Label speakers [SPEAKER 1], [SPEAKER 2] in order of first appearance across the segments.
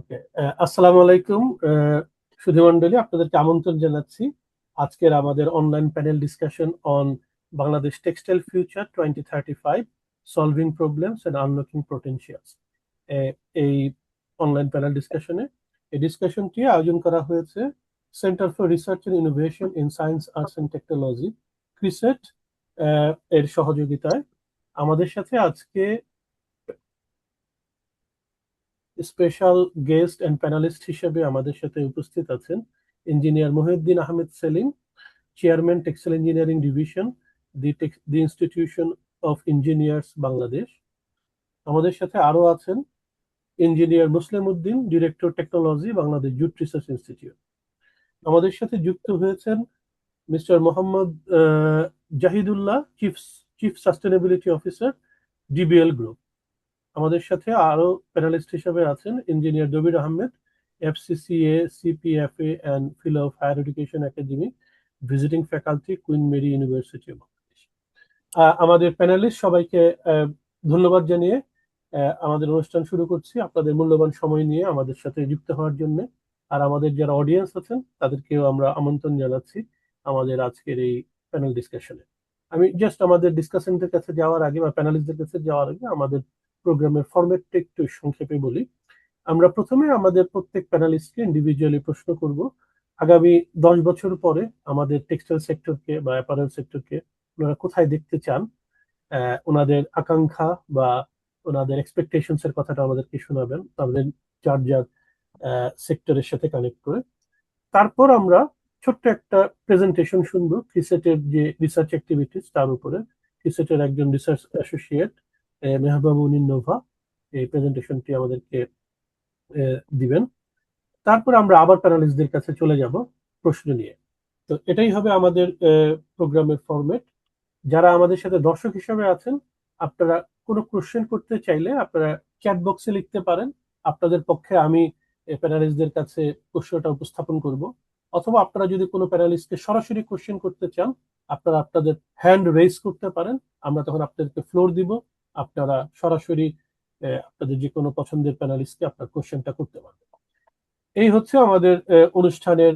[SPEAKER 1] ওকে, আসসালামু আলাইকুম। সুধীমণ্ডলী, আপনাদেরকে আমন্ত্রণ জানাচ্ছি আজকের আমাদের online panel discussion on Bangladesh textile future 2035 solving problems and unlocking potentials. এই অনলাইন প্যানেল ডিসকাশনে এই ডিসকাশনটি আয়োজন করা হয়েছে centre for research and innovation in science arts and technology, CRISET এর সহযোগিতায়। আমাদের সাথে আজকে স্পেশাল গেস্ট এন্ড প্যানেলিস্ট হিসেবে আমাদের সাথে উপস্থিত আছেন engineer Mohiuddin Ahmed Selim, chairman textile engineering division, the institution of engineers Bangladesh. আমাদের সাথে আরো আছেন engineer Muslim Uddin, director technology, Bangladesh jute research institute. আমাদের সাথে যুক্ত হয়েছেন mister Mohammad Zahidullah, chief sustainability officer, DBL group. আমাদের সাথে আরো প্যানেলিস্ট হিসেবে আছেন engineer Dabir Ahmed, FCCA, CPFA and fellow of higher education academy, visiting faculty, Queen Mary university of Bangladesh. আমাদের প্যানেলিস্ট সবাইকে ধন্যবাদ জানিয়ে আমাদের অনুষ্ঠান শুরু করছি, আপনাদের মূল্যবান সময় নিয়ে আমাদের সাথে যুক্ত হওয়ার জন্য। আর আমাদের যারা অডিয়েন্স আছেন তাদেরকেও আমরা আমন্ত্রণ জানাচ্ছি আমাদের আজকের এই প্যানেল ডিসকাশনে। আমি জাস্ট আমাদের ডিসকাশনদের কাছে যাওয়ার আগে বা প্যানেলিস্টদের কাছে যাওয়ার আগে আমাদের প্রোগ্রামের ফরম্যাটটা একটু সংক্ষেপে বলি। আমরা প্রথমে আমাদের প্রত্যেক প্যানেলিস্টকে ইন্ডিভিজুয়ালি প্রশ্ন করব আগামী 10 বছর পরে আমাদের টেক্সটাইল সেক্টরকে বা অ্যাপারেল সেক্টরকে ওনারা কোথায় দেখতে চান। ওনাদের আকাঙ্ক্ষা বা ওনাদের এক্সপেকটেশনস এর কথাটা আমাদেরকে শোনাবেন, তাদের যার যার সেক্টরের সাথে কানেক্ট করে। তারপর আমরা ছোট্ট একটা প্রেজেন্টেশন শুনবো ক্রিসেটের যে রিসার্চ অ্যাক্টিভিটিস তার উপরে। ক্রিসেটের একজন রিসার্চ অ্যাসোসিয়েট মেহবাবুনিন নোভা এই প্রেজেন্টেশনটি আমাদেরকে দিবেন। তারপর আমরা আবার প্যানেলিস্টদের কাছে চলে যাব প্রশ্ন নিয়ে। তো এটাই হবে আমাদের প্রোগ্রামের ফরম্যাট। যারা আমাদের সাথে দর্শক হিসেবে আছেন, আপনারা কোনো কোশ্চেন করতে চাইলে আপনারা চ্যাট বক্সে লিখতে পারেন। আপনাদের পক্ষে আমি প্যানেলিস্টদের কাছে প্রশ্নটা উপস্থাপন করব, অথবা আপনারা যদি কোনো প্যানেলিস্টকে সরাসরি কোশ্চেন করতে চান আপনারা আপনাদের হ্যান্ড রেজ করতে পারেন, আমরা তখন আপনাদেরকে ফ্লোর দিব, আপনারা সরাসরি আপনাদের যে কোনো পছন্দের প্যানেলিস্টকে আপনার কোশ্চেনটা করতে পারবেন। এই হচ্ছে আমাদের অনুষ্ঠানের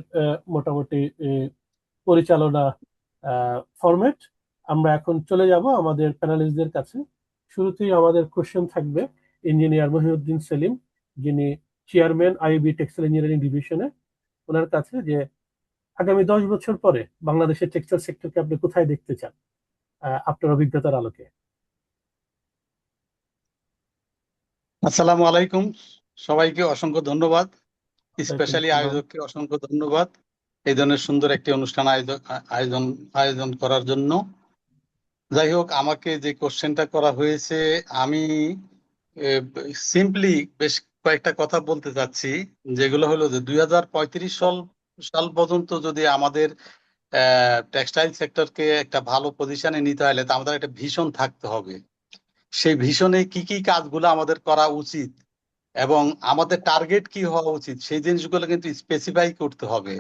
[SPEAKER 1] মোটামুটি পরিচালনা ফরম্যাট। আমরা এখন চলে যাব আমাদের প্যানেলিস্টদের কাছে। শুরুতেই আমাদের কোশ্চেন থাকবে ইঞ্জিনিয়ার মহিউদ্দিন সেলিম, যিনি চেয়ারম্যান আইবি টেক্সটাইল ইঞ্জিনিয়ারিং ডিভিশনে। ওনার কাছে যে আগামী 10 বছর পরে বাংলাদেশের টেক্সটাইল সেক্টরকে আপনি কোথায় দেখতে চান আপনার অভিজ্ঞতার আলোকে।
[SPEAKER 2] আসসালামু আলাইকুম, সবাইকে অসংখ্য ধন্যবাদ, স্পেশালি আয়োজককে অসংখ্য ধন্যবাদ এই ধরনের সুন্দর একটি অনুষ্ঠান আয়োজন করার জন্য। যাই হোক, আমাকে যে কোশ্চেনটা করা হয়েছে আমি সিম্পলি বেশ কয়েকটা কথা বলতে চাচ্ছি, যেগুলো হলো যে 2035 সাল পর্যন্ত যদি আমাদের টেক্সটাইল সেক্টরকে একটা ভালো পজিশনে নিতে হলে তা আমাদের একটা ভিশন থাকতে হবে। সেই ভিশনে কি কি কাজগুলো আমাদের করা উচিত এবং আমাদের টার্গেট কি হওয়া উচিত সেই জিনিসগুলো কিন্তু স্পেসিফাই করতে হবে,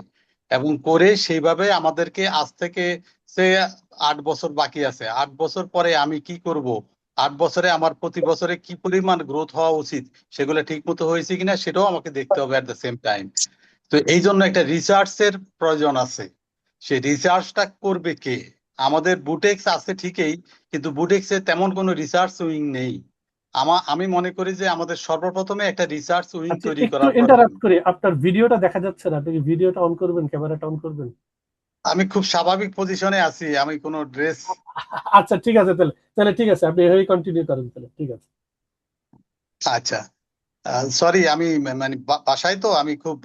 [SPEAKER 2] এবং করে সেইভাবে আমাদেরকে আজ থেকে সে 8 বছর বাকি আছে, 8 বছর পরে আমি কি করব, 8 বছরে আমার প্রতি বছরে কি পরিমাণ গ্রোথ হওয়া উচিত সেগুলো ঠিক মতো হয়েছে কিনা সেটাও আমাকে দেখতে হবে অ্যাট দ্য সেম টাইম। তো এই জন্য একটা রিসার্চের প্রয়োজন আছে। সেই রিসার্চটা করবে কে? আমাদের বুটেক্স আছে ঠিকই, কিন্তু বুটেক্সে তেমন কোনো রিসার্চ উইং নেই। আমি মনে করি যে আমাদের সর্বপ্রথমে একটা রিসার্চ উইং তৈরি করা প্রয়োজন।
[SPEAKER 1] ইন্টারাপ্ট করি, আপনার ভিডিওটা দেখা যাচ্ছে না, আপনি ভিডিওটা অন করবেন, ক্যামেরাটা অন করবেন।
[SPEAKER 2] আমি খুব স্বাভাবিক পজিশনে আছি, আমি কোনো ড্রেস।
[SPEAKER 1] আচ্ছা ঠিক আছে, তাহলে তাহলে ঠিক আছে, আপনি এভাবেই কন্টিনিউ করেন, তাহলে ঠিক আছে।
[SPEAKER 2] আচ্ছা, সরি, আমি মানে বাসায় তো আমি খুব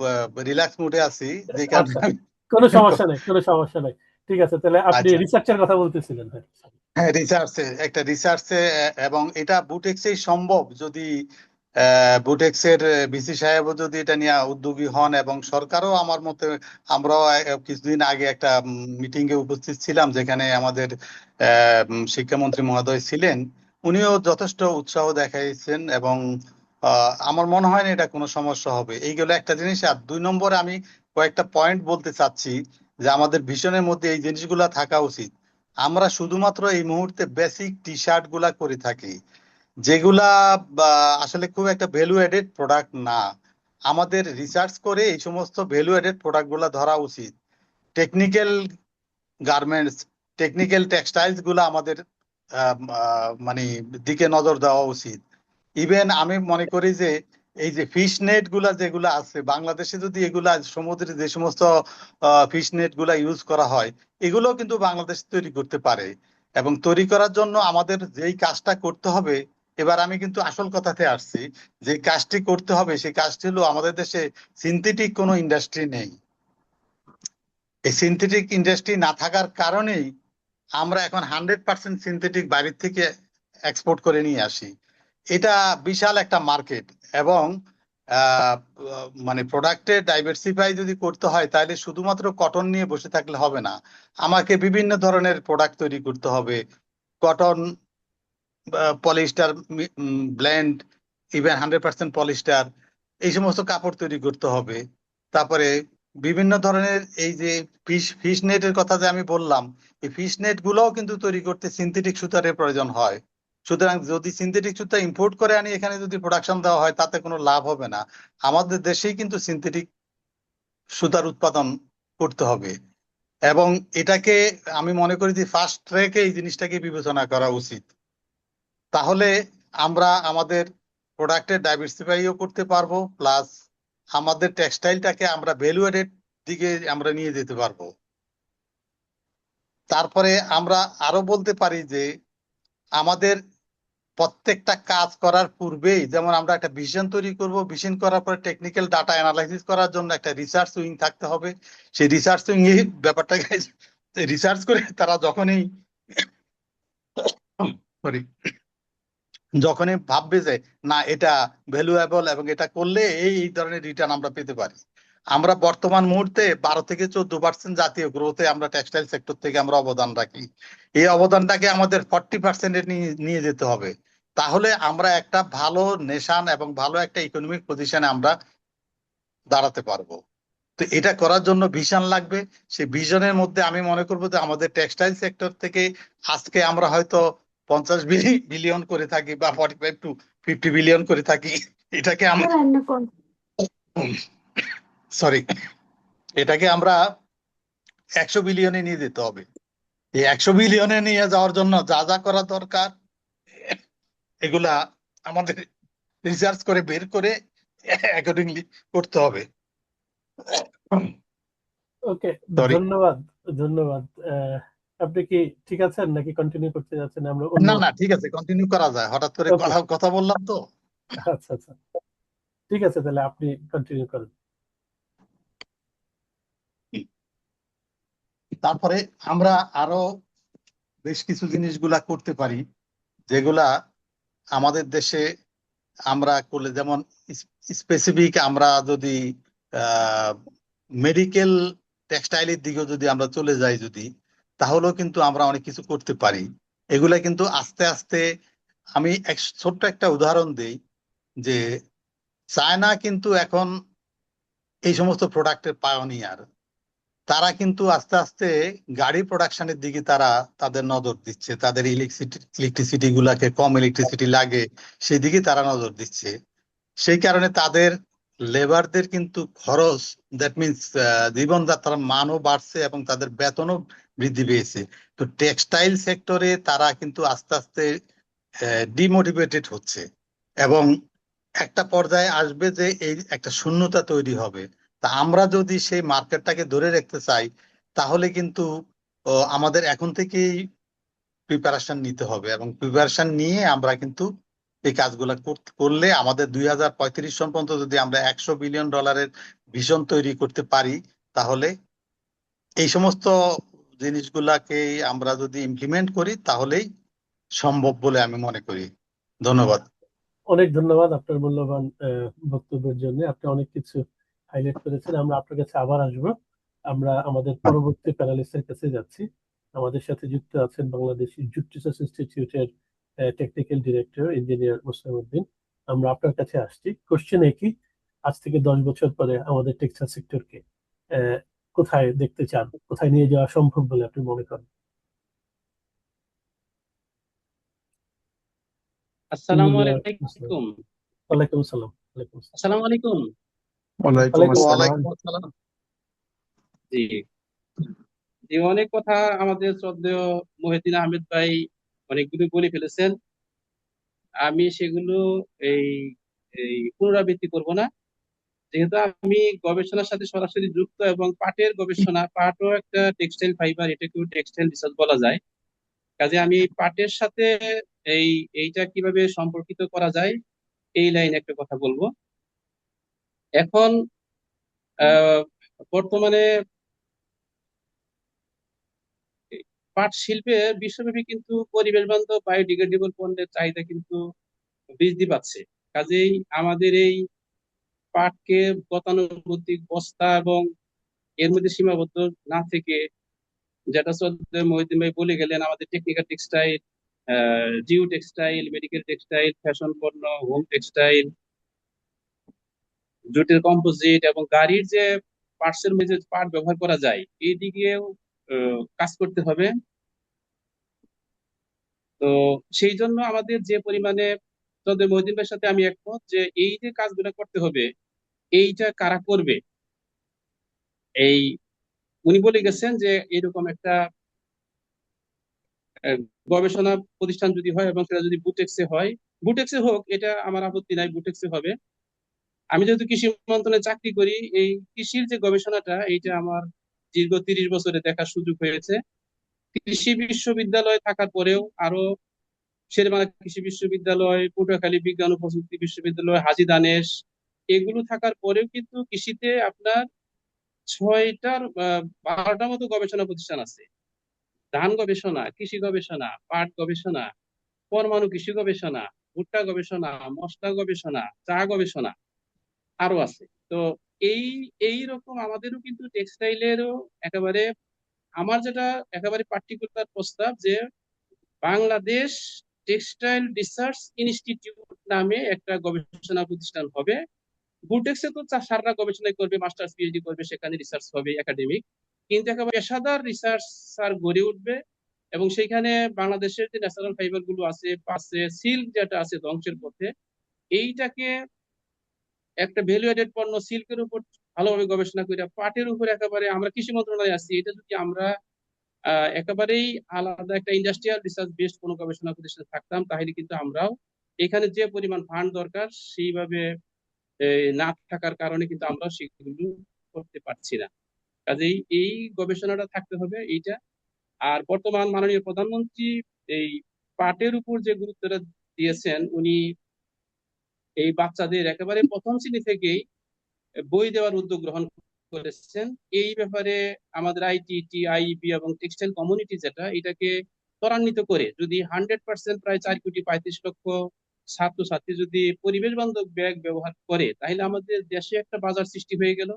[SPEAKER 2] রিল্যাক্স মুডে আছি, যে কারণে
[SPEAKER 1] আচ্ছা, কোনো সমস্যা নেই, কোনো সমস্যা নেই। ঠিক আছে, তাহলে আপনি
[SPEAKER 2] আচ্ছা,
[SPEAKER 1] রিসার্চের কথা বলতেছিলেন।
[SPEAKER 2] হ্যাঁ, রিসার্চে এবং এটা বুটেক্সেই সম্ভব যদি বুটেক্সের ভিসি সাহেবও যদি এটা নিয়ে উদ্যোগী হন, এবং সরকারও আমার মতে। আমরাও কিছুদিন আগে একটা মিটিং এ উপস্থিত ছিলাম, যেখানে আমাদের শিক্ষামন্ত্রী মহোদয় ছিলেন। উনিও যথেষ্ট উৎসাহ দেখাইছেন, এবং আমার মনে হয় না এটা কোনো সমস্যা হবে। এইগুলো একটা জিনিস। আর 2 নম্বরে আমি কয়েকটা পয়েন্ট বলতে চাচ্ছি যে আমাদের ভিশনের মধ্যে এই জিনিসগুলা থাকা উচিত। আমরা শুধুমাত্র এই মুহূর্তে বেসিক টি শার্ট গুলা করে থাকি, যেগুলা আসলে খুব একটা ভ্যালু এডেড প্রোডাক্ট না। আমাদের রিসার্চ করে এই সমস্ত ভ্যালু এডেড প্রোডাক্ট গুলা ধরা উচিত। টেকনিক্যাল গার্মেন্টস, টেকনিক্যাল টেক্সটাইলস গুলা আমাদের মানে দিকে নজর দেওয়া উচিত। ইভেন আমি মনে করি যে এই যে ফিশ নেট গুলা যেগুলা আছে বাংলাদেশে, যদি এগুলা সমুদ্রে যে সমস্ত ফিশ নেট গুলা ইউজ করা হয়, এগুলো কিন্তু বাংলাদেশ তৈরি করতে পারে। এবং তৈরি করার জন্য আমাদের যেই কাজটা করতে হবে, এবার আমি কিন্তু আসল কথাতে আসছি, যে কাজটি করতে হবে সেই কাজটি হলো আমাদের দেশে সিনথেটিক কোনো ইন্ডাস্ট্রি নেই। এই সিনথেটিক ইন্ডাস্ট্রি না থাকার কারণেই আমরা এখন 100% সিনথেটিক বাইরের থেকে এক্সপোর্ট করে নিয়ে আসি। এটা বিশাল একটা মার্কেট। এবং আহ, মানে প্রোডাক্টে ডাইভার্সিফাই যদি করতে হয় তাহলে শুধুমাত্র কটন নিয়ে বসে থাকলে হবে না, আমাকে বিভিন্ন ধরনের প্রোডাক্ট তৈরি করতে হবে। Cotton, polyester blend, even 100% polyester, এই সমস্ত কাপড় তৈরি করতে হবে। তারপরে বিভিন্ন ধরনের এই যে ফিশ নেটের কথা যে আমি বললাম, এই ফিশ নেট গুলোও কিন্তু তৈরি করতে সিনথেটিক সুতারের প্রয়োজন হয়। সুতরাং যদি সিনথেটিক সুতা ইম্পোর্ট করে আনি এখানে যদি প্রোডাকশন দেওয়া হয় তাতে কোনো লাভ হবে না। আমাদের দেশেই কিন্তু সিনথেটিক সুতার উৎপাদন করতে হবে। এবং এটাকে আমি মনে করি যে ফার্স্ট ট্র্যাকে এই জিনিসটাকে বিবেচনা করা উচিত। তাহলে আমরা আমাদের প্রোডাক্টের ডাইভার্সিফাইও করতে পারবো, প্লাস আমাদের টেক্সটাইলটাকে আমরা ভ্যালু এডেড দিকে আমরা নিয়ে যেতে পারবো। তারপরে আমরা আরো বলতে পারি যে আমাদের প্রত্যেকটা কাজ করার পূর্বেই, যেমন আমরা একটা ভিশন তৈরি করব, ভিশন করার পরে টেকনিক্যাল ডাটা অ্যানালাইসিস করার জন্য একটা রিসার্চ উইং থাকতে হবে। সেই রিসার্চ উইং এই ব্যাপারটাকে রিসার্চ করে তারা যখনই সরি যখনই ভাববে যে না এটা ভ্যালুয়েবল এবং এটা করলে এই এই ধরনের রিটার্ন আমরা পেতে পারি। আমরা বর্তমান মুহূর্তে 12 থেকে 14% জাতীয় গ্রোথে আমরা টেক্সটাইল সেক্টর থেকে আমরা অবদান রাখি। এই অবদানটাকে আমাদের 40% নিয়ে যেতে হবে। তাহলে আমরা একটা ভালো নেশান এবং ভালো একটা ইকোনমিক পজিশনে আমরা দাঁড়াতে পারবো। তো এটা করার জন্য ভিশন লাগবে। সেই ভিশনের মধ্যে আমি মনে করবো যে আমাদের টেক্সটাইল সেক্টর থেকে আজকে আমরা হয়তো 50 বিলিয়ন করে থাকি বা 45 টু 50 বিলিয়ন করে থাকি। এটাকে আমরা সরি এটাকে আমরা 100 বিলিয়নে নিয়ে যেতে হবে। এই 100 বিলিয়নে নিয়ে যাওয়ার জন্য যা যা করা দরকার এগুলা আমাদের রিসার্চ করে বের করে অ্যাকর্ডিংলি করতে হবে।
[SPEAKER 1] ওকে,
[SPEAKER 2] সরি,
[SPEAKER 1] ধন্যবাদ। ধন্যবাদ। আপনি কি ঠিক আছেন নাকি কন্টিনিউ করতে যাচ্ছেন? আমরা অন্য
[SPEAKER 2] না না ঠিক আছে, কন্টিনিউ করা যায়, হঠাৎ করে
[SPEAKER 1] ওকে,
[SPEAKER 2] কথা কথা বললাম তো।
[SPEAKER 1] আচ্ছা আচ্ছা, ঠিক আছে, তাহলে আপনি কন্টিনিউ করেন।
[SPEAKER 2] তারপরে আমরা আরো বেশ কিছু জিনিসগুলা করতে পারি যেগুলা আমাদের দেশে আমরা করলে, যেমন স্পেসিফিক আমরা যদি মেডিকেল টেক্সটাইলের দিকেও যদি আমরা চলে যাই যদি, তাহলেও কিন্তু আমরা অনেক কিছু করতে পারি। এগুলা কিন্তু আস্তে আস্তে, আমি ছোট্ট একটা উদাহরণ দেই যে চায়না কিন্তু এখন এই সমস্ত প্রোডাক্টের পায়োনিয়ার। তারা কিন্তু আস্তে আস্তে গাড়ি প্রোডাকশনের দিকে তারা তাদের নজর দিচ্ছে, তাদের ইলেকট্রিসিটি গুলাকে কম ইলেকট্রিসিটি লাগে সেদিকে তারা নজর দিচ্ছে। সেই কারণে তাদের লেবারদের কিন্তু খরচ, দ্যাট মিনস জীবনযাত্রার মানও বাড়ছে এবং তাদের বেতনও বৃদ্ধি পেয়েছে। তো টেক্সটাইল সেক্টরে তারা কিন্তু আস্তে আস্তে ডিমোটিভেটেড হচ্ছে এবং একটা পর্যায়ে আসবে যে এই একটা শূন্যতা তৈরি হবে। তা আমরা যদি সেই মার্কেটটাকে ধরে রাখতে চাই তাহলে কিন্তু আমাদের এখন থেকেই প্রিপারেশন নিতে হবে এবং প্রিপারেশন নিয়ে আমরা কিন্তু এই কাজগুলো করলে আমাদের 2035 সন পর্যন্ত যদি আমরা $100 বিলিয়ন ভিশন তৈরি করতে পারি, তাহলে এই সমস্ত জিনিসগুলাকে আমরা যদি ইমপ্লিমেন্ট করি তাহলেই সম্ভব বলে আমি মনে করি। ধন্যবাদ।
[SPEAKER 1] অনেক ধন্যবাদ আপনার মূল্যবান বক্তব্যের জন্য। আপনি অনেক কিছু হাইলাইট করেছেন। আমরা আপনার কাছে আবার আসবো। আমরা আমাদের পরবর্তী প্যানেলিস্টের কাছে যাচ্ছি। আমাদের সাথে যুক্ত আছেন বাংলাদেশ জুট রিসার্চ ইনস্টিটিউটের technical director engineer Muslim Uddin. আমরা আপনার কাছে আসছি। কোশ্চেন একই, আজ থেকে 10 বছর পরে আমাদের টেক্সটাইল সেক্টরকে কোথায় দেখতে চান, কোথায় নিয়ে যাওয়া সম্ভব বলে আপনি মনে করেন?
[SPEAKER 3] আসসালামু
[SPEAKER 1] ইঞ্জিনিয়ার মুসলিম।
[SPEAKER 3] আলাইকুম।
[SPEAKER 1] ওয়ালাইকুম আসসালাম। ওয়ালাইকুম আসসালাম।
[SPEAKER 3] আসসালামু আলাইকুম। ওয়ালাইকুম
[SPEAKER 1] ওয়ালাইকুম
[SPEAKER 3] আসসালাম।
[SPEAKER 2] ওয়ালাইকুম আসসালাম।
[SPEAKER 4] জি জি, অনেক কথা আমাদের শ্রদ্ধেয় মহিউদ্দিন আহমেদ ভাই অনেকগুলো বলে ফেলেছেন। আমি সেগুলো এই এই পুনরাবৃত্তি করব না, যেহেতু আমি গবেষণার সাথে সরাসরি যুক্ত এবং পাটের গবেষণা, পাটও একটা টেক্সটাইল ফাইবার, এটাকেও টেক্সটাইল রিসার্চ বলা যায়। কাজে আমি এই পাটের সাথে এই এইটা কিভাবে সম্পর্কিত করা যায় এই লাইনে একটা কথা বলবো। এখন আহ বর্তমানে পাট শিল্পে বিশ্বব্যাপী কিন্তু পরিবেশ বান্ধব বায়োডিগ্রেডেবল পণ্যের চাহিদা কিন্তু বৃদ্ধি পাচ্ছে। কাজেই আমাদের এই পাটকে গতানুগতিক বস্তা এবং এর মধ্যে সীমাবদ্ধ না থেকে, যেটা শ্রদ্ধেয় মহিউদ্দিন ভাই বলে গেলেন, আমাদের technical textile, geo textile, medical textile, fashion পণ্য, হোম টেক্সটাইল, জুটের কম্পোজিট এবং গাড়ির যে পার্টস এর মধ্যে পার্ট ব্যবহার করা যায় এই দিকেও কাজ করতে হবে। তো সেই জন্য আমাদের যে পরিমাণে, শ্রদ্ধেয় মহিউদ্দিন ভাইয়ের সাথে আমি একমত যে এই যে কাজগুলো করতে হবে, এইটা কারা করবে। এই উনি বলে গেছেন যে এরকম একটা আহ, গবেষণা প্রতিষ্ঠান যদি হয় এবং সেটা যদি বুটেক্সে হয়, বুটেক্সে হোক, এটা আমার আপত্তি নাই, বুটেক্সে হবে। আমি যেহেতু কৃষি মন্ত্রণালয়ে চাকরি করি, এই কৃষির যে গবেষণাটা, এইটা আমার দীর্ঘ 30 বছরে দেখার সুযোগ হয়েছে। কৃষি বিশ্ববিদ্যালয় থাকার পরেও আরো শেরেবাংলা কৃষি বিশ্ববিদ্যালয়, পটুয়াখালী বিজ্ঞান ও প্রযুক্তি বিশ্ববিদ্যালয়, হাজী দানেশ, এগুলো থাকার পরেও কিন্তু কৃষিতে আপনার 12টার মতো গবেষণা প্রতিষ্ঠান আছে। ধান গবেষণা, কৃষি গবেষণা, পাট গবেষণা, পরমাণু কৃষি গবেষণা, ভুট্টা গবেষণা, মশলা গবেষণা, চা গবেষণা, আরো আছে। তো এই এই রকম আমাদেরও কিন্তু টেক্সটাইলেরও একেবারে, আমার যেটা একেবারে পার্টিকুলার প্রস্তাব যে বাংলাদেশ টেক্সটাইল রিসার্চ ইনস্টিটিউট নামে একটা গবেষণা প্রতিষ্ঠান হবে। বুটেক্সে তো সাররা গবেষণা করবে, মাস্টার্স পিএইচডি করবে, সেখানে রিসার্চ হবে একাডেমিক, কিন্তু একেবারে পেশাদার রিসার্চ স্যার গড়ে উঠবে। এবং সেখানে বাংলাদেশের যে ন্যাচারাল ফাইবার গুলো আছে, পাশে সিল্ক যেটা আছে ধ্বংসের পথে, এইটাকে একটা ভ্যালু এডেড পণ্য সিল্কের উপর ভালোভাবে গবেষণা করে, পাটের উপর একেবারে, আমরা কৃষি মন্ত্রণালয়ে আছি, এটা যদি আমরা একেবারেই আলাদা একটা ইন্ডাস্ট্রিয়াল রিসার্চ বেসড কোনো গবেষণা প্রতিষ্ঠান থাকতাম, তাহলে কিন্তু আমরাও এখানে যে পরিমাণ ফান্ড দরকার সেইভাবে না থাকার কারণে কিন্তু আমরা সেগুলো করতে পারছি না। কাজেই এই গবেষণাটা থাকতে হবে এইটা। আর বর্তমান মাননীয় প্রধানমন্ত্রী এই পাটের উপর যে গুরুত্বটা দিয়েছেন, উনি এই বাচ্চাদের একেবারে প্রথম শ্রেণী থেকেই বই দেওয়ার উদ্যোগ গ্রহণ করেছেন। এই ব্যাপারে আমাদের আইটিটি, আইবি এবং টেক্সটাইল কমিউনিটি যেটা, এটাকে ত্বরান্বিত করে যদি 100%, প্রায় 4,35,00,000 ছাত্রছাত্রী যদি পরিবেশ বান্ধব ব্যাগ ব্যবহার করে, তাহলে আমাদের দেশে একটা বাজার সৃষ্টি হয়ে গেল।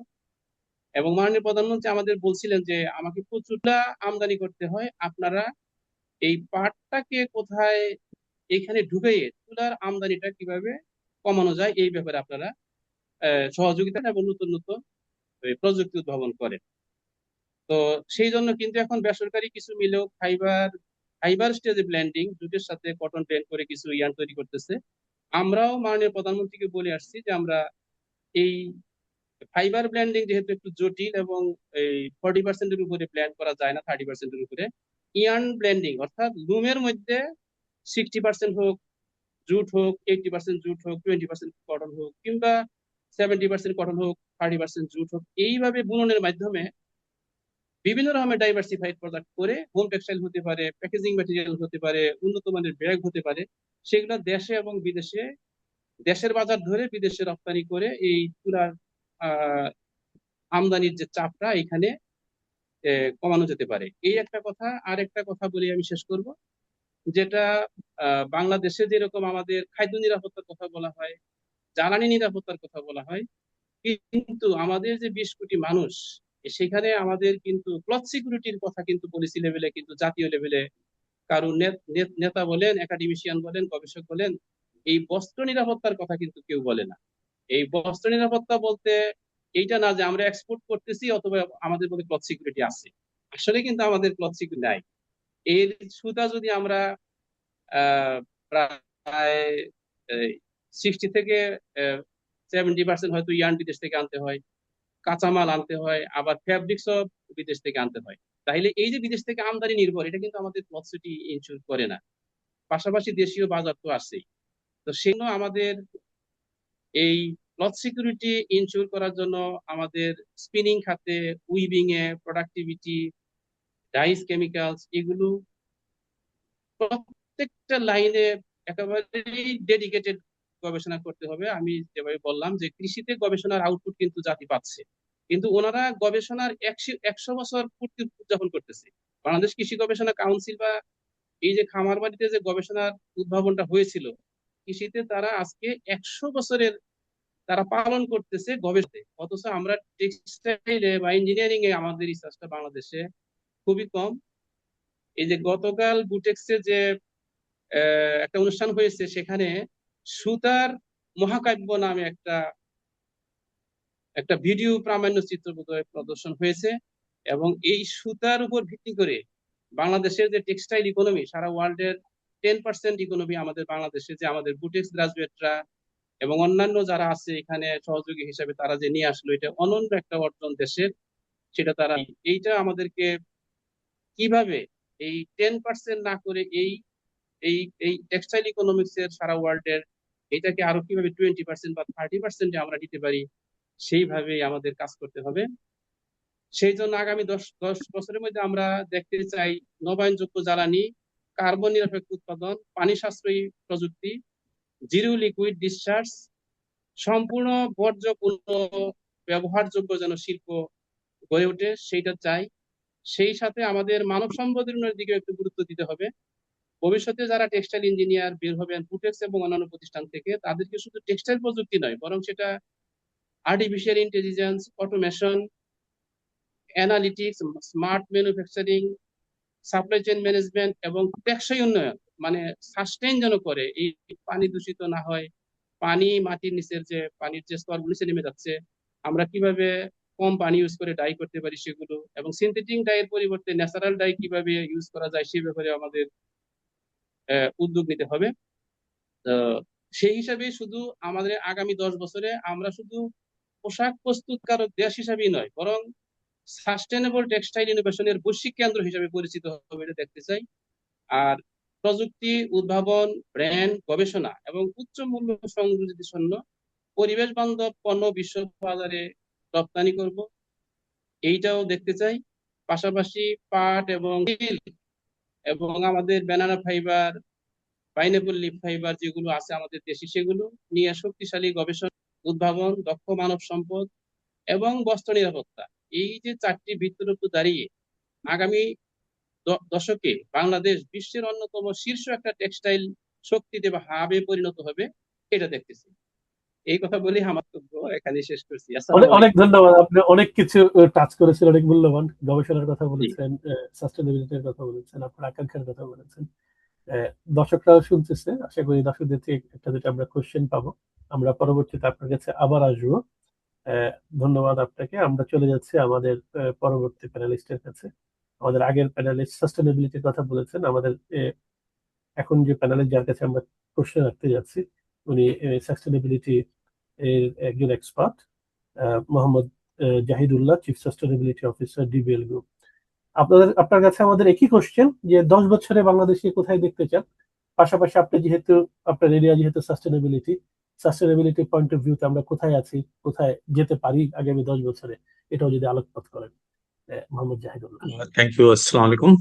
[SPEAKER 4] এবং মাননীয় প্রধানমন্ত্রী আমাদের বলছিলেন যে আমাকে প্রচুরটা আমদানি করতে হয়, আপনারা এই পাটটাকে কোথায় এখানে ঢুকাইয়ে তুলার আমদানিটা কিভাবে কমানো যায় এই ব্যাপারে আপনারা সহযোগিতা এবং নতুন নতুন প্রযুক্তি উদ্ভাবন করে। তো সেই জন্য কিন্তু এখন বেসরকারি কিছু মিলেও ফাইবার ফাইবার স্টেজে ব্লেন্ডিং, জুটের সাথে কটন ব্লেন্ড করে কিছু ইয়ান তৈরি করতেছে। আমরাও মাননীয় প্রধানমন্ত্রীকে বলে আসছি যে আমরা এই ফাইবার ব্লেন্ডিং যেহেতু একটু জটিল এবং এই 40%-এর উপরে ব্লেন্ড করা যায় না, 30%-এর উপরে, ইয়ান ব্লেন্ডিং অর্থাৎ লুমের মধ্যে 60% হোক জুট হোক, 80% জুট হোক, 20% কটন হোক, কিংবা 70% কটন হোক, 30% জুট হোক, এইভাবে বুননের মাধ্যমে বিভিন্ন রকমের ডাইভার্সিফাইড প্রোডাক্ট করে, হোম টেক্সটাইল হতে পারে, প্যাকেজিং ম্যাটেরিয়াল হতে পারে, উন্নত মানের ব্যাগ হতে পারে, সেগুলো দেশে এবং বিদেশে, দেশের বাজার ধরে বিদেশে রপ্তানি করে এই তুলার আহ আমদানির যে চাপটা এখানে কমানো যেতে পারে। এই একটা কথা। আর একটা কথা বলি আমি শেষ করব, যেটা বাংলাদেশে যেরকম আমাদের খাদ্য নিরাপত্তার কথা বলা হয়, জ্বালানি নিরাপত্তার কথা বলা হয়, কিন্তু আমাদের যে 20 কোটি মানুষ, সেখানে আমাদের কিন্তু ক্লথ সিকিউরিটির কথা কিন্তু পলিসি লেভেলে, কিন্তু জাতীয় লেভেলে কারো নেতা বলেন, একাডেমিশিয়ান বলেন, গবেষক বলেন, এই বস্ত্র নিরাপত্তার কথা কিন্তু কেউ বলে না। এই বস্ত্র নিরাপত্তা বলতে এইটা না যে আমরা এক্সপোর্ট করতেছি অথবা আমাদের মধ্যে ক্লথ সিকিউরিটি আছে, আসলে কিন্তু আমাদের ক্লথ সিকিউরিটি নাই। এর সুতা যদি আমরা প্রায় 60 থেকে 70% হয়তো ইয়ার্ন বিদেশ থেকে আনতে হয়, কাঁচামাল আনতে হয়, আবার ফ্যাব্রিক্সও বিদেশ থেকে আনতে হয়। তাহলে এই যে বিদেশ থেকে আমদানি নির্ভর, এটা কিন্তু আমাদের ক্লথ সিটি ইনশিওর করে না। পাশাপাশি দেশীয় বাজার তো আছেই। তো সেজন্য আমাদের এই ক্লথ সিকিউরিটি ইনশিওর করার জন্য আমাদের স্পিনিং খাতে, উইভিং এ, প্রোডাক্টিভিটি, ডাইস, কেমিক্যালস, এগুলো প্রত্যেকটা লাইনে একেবারেই ডেডিকেটেড গবেষণা করতে হবে। আমি যেভাবে বললাম যে কৃষিতে গবেষণার আউটপুট কিন্তু জাতি পাচ্ছে, কিন্তু ওনারা গবেষণার 100 বছর পূর্তি উদযাপন করতেছে। বাংলাদেশ কৃষি গবেষণা কাউন্সিল বা এই যে খামার বাড়িতে যে গবেষণার উদ্ভাবনটা হয়েছিল কৃষিতে, তারা আজকে 100 বছরের তারা পালন করতেছে গবেষণাতে। অথচ আমরা টেক্সটাইলে বা ইঞ্জিনিয়ারিং এ আমাদের রিসার্চটা বাংলাদেশে খুবই কম। এই যে গতকাল বুটেক্সে যে একটা অনুষ্ঠান হয়েছে, সেখানে সুতার মহাকাব্য নামে একটা ভিডিও প্রামাণ্য চিত্র বোধহয় প্রদর্শন হয়েছে, এবং এই সুতার উপর ভিত্তি করে বাংলাদেশের যে টেক্সটাইল ইকোনমি, সারা ওয়ার্ল্ডের 10% ইকোনমি আমাদের বাংলাদেশে, যে আমাদের বুটেক্স গ্রাজুয়েটরা এবং অন্যান্য যারা আছে এখানে সহযোগী হিসেবে তারা যে নিয়ে আসলো, এটা অনন্য একটা অর্জন দেশের। সেটা তারা, এইটা আমাদেরকে কিভাবে এই 10% না করে এই এই এই টেক্সটাইল ইকোনমিক্স এর সারা ওয়ার্ল্ডের এটাকে আরো কিভাবে 20% বা 30% আমরা দিতে পারি, সেইভাবেই আমাদের কাজ করতে হবে। সেই জন্য আগামী 10 বছরের মধ্যে আমরা দেখতে চাই নবায়নযোগ্য জ্বালানি, কার্বন নিরপেক্ষ উৎপাদন, পানি সাশ্রয়ী প্রযুক্তি, জিরো লিকুইড ডিসচার্জ, সম্পূর্ণ বর্জ্য পূর্ণ ব্যবহারযোগ্য যেন শিল্প গড়ে ওঠে, সেইটা চাই। সেই সাথে আমাদের মানব সম্পদের উন্নয়নের দিকে একটু গুরুত্ব দিতে হবে। ভবিষ্যতে যারা টেক্সটাইল ইঞ্জিনিয়ার বের হবেন বুটেক্স এবং অন্যান্য প্রতিষ্ঠান থেকে, তাদেরকে শুধু টেক্সটাইল প্রযুক্তি নয়, বরং সেটা artificial intelligence, automation, analytics, smart manufacturing, supply chain management এবং টেকসই উন্নয়ন, মানে সাস্টেইন যেন করে, এই পানি দূষিত না হয়, পানি মাটির নিচের যে পানির যে স্তরগুলো নিচে নেমে যাচ্ছে, আমরা কিভাবে কম পানি ইউজ করে ডাই করতে পারি সেগুলো, এবং সিনথেটিক ডাইয়ের পরিবর্তে ন্যাচারাল ডাই কিভাবে ইউজ করা যায় সেই ব্যাপারে আমাদের উদ্যোগ নিতে হবে। সেই হিসাবে শুধু আমাদের আগামী 10 বছরে আমরা শুধু পোশাক প্রস্তুতকারক দেশ হিসাবেই নয়, বরং সাস্টেনেবল টেক্সটাইল ইনোভেশনের বৈশ্বিক কেন্দ্র হিসেবে পরিচিত হবে, এটা দেখতে চাই। আর প্রযুক্তি, উদ্ভাবন, ব্র্যান্ড, গবেষণা এবং উচ্চ মূল্য সংযোজিত জন্য পরিবেশ বান্ধব পণ্য বিশ্ব বাজারে রপ্তানি করব, এইটাও দেখতে চাই। পাশাপাশি পাট এবং স্টিল এবং আমাদের banana fibre, pineapple leaf fibre যেগুলো আছে আমাদের দেশে, সেগুলো নিয়ে শক্তিশালী গবেষণা, উদ্ভাবন, দক্ষ মানব সম্পদ এবং বস্ত্র নিরাপত্তা, এই যে 4টি ভিত্তির উপর দাঁড়িয়ে আগামী দশকে বাংলাদেশ বিশ্বের অন্যতম শীর্ষ একটা টেক্সটাইল শক্তিতে বা হাবে পরিণত হবে, এটা দেখতেছি। এই কথা বলে আমার বক্তব্য এখানে শেষ করছি।
[SPEAKER 1] অনেক ধন্যবাদ। আপনি অনেক কিছু টাচ করেছেন, অনেক মূল্যবান গবেষণার কথা বলেছেন, সাস্টেনেবিলিটির কথা বলেছেন, আপনার আকাঙ্ক্ষার কথা বলেছেন। দর্শকরাও শুনতেছে, আশা করি দর্শকদের থেকে একটা দুটো আমরা কোশ্চেন পাবো। আমরা পরবর্তীতে আপনার কাছে আবার আসবো। ধন্যবাদ আপনাকে। আমরা চলে যাচ্ছি আমাদের পরবর্তী প্যানেলিস্টের কাছে। আমাদের আগের প্যানেলিস্ট সাস্টেনেবিলিটির কথা বলেছেন। আমাদের এখন যে প্যানেলিস্ট যার কাছে আমরা কোশ্চেন রাখতে যাচ্ছি, উনি সাস্টেনেবিলিটি এর একজন expert, Mohammad Zahidullah, chief sustainability officer, DBL group. আপনার কাছে আমাদের একই কোশ্চেন যে 10 বছরে বাংলাদেশকে কোথায় দেখতে চান, পাশাপাশি আপনি যেহেতু আপনার এরিয়া যেহেতু সাস্টেনেবিলিটি পয়েন্ট অফ ভিউতে আমরা কোথায় আছি, কোথায় যেতে পারি আগামী 10 বছরে, এটাও যদি আলোকপাত করেন মোহাম্মদ জাহিদুল্লাহ।
[SPEAKER 3] থ্যাংক ইউ, আসসালামু আলাইকুম।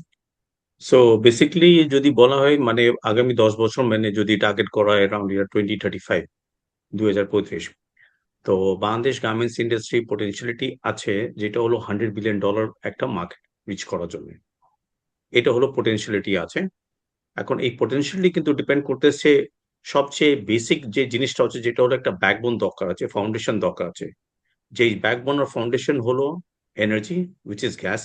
[SPEAKER 3] সো বেসিক্যালি যদি বলা হয় মানে আগামী 10 বছর মানে যদি টার্গেট করা হয় অ্যারাউন্ড ইয়ার 2035, 2035, তো বাংলাদেশ গার্মেন্টস ইন্ডাস্ট্রি পটেনশিয়ালিটি আছে যেটা হলো $100 বিলিয়ন একটা মার্কেট রিচ করার জন্য। এটা হলো পটেনশিয়ালিটি আছে। এখন এই পটেনশিয়ালিটি কিন্তু ডিপেন্ড করতেছে সবচেয়ে বেসিক যে জিনিসটা হচ্ছে, যেটা হলো একটা ব্যাকবোন দরকার আছে, ফাউন্ডেশন দরকার আছে। যেই ব্যাকবোন আর ফাউন্ডেশন হলো energy, which is gas,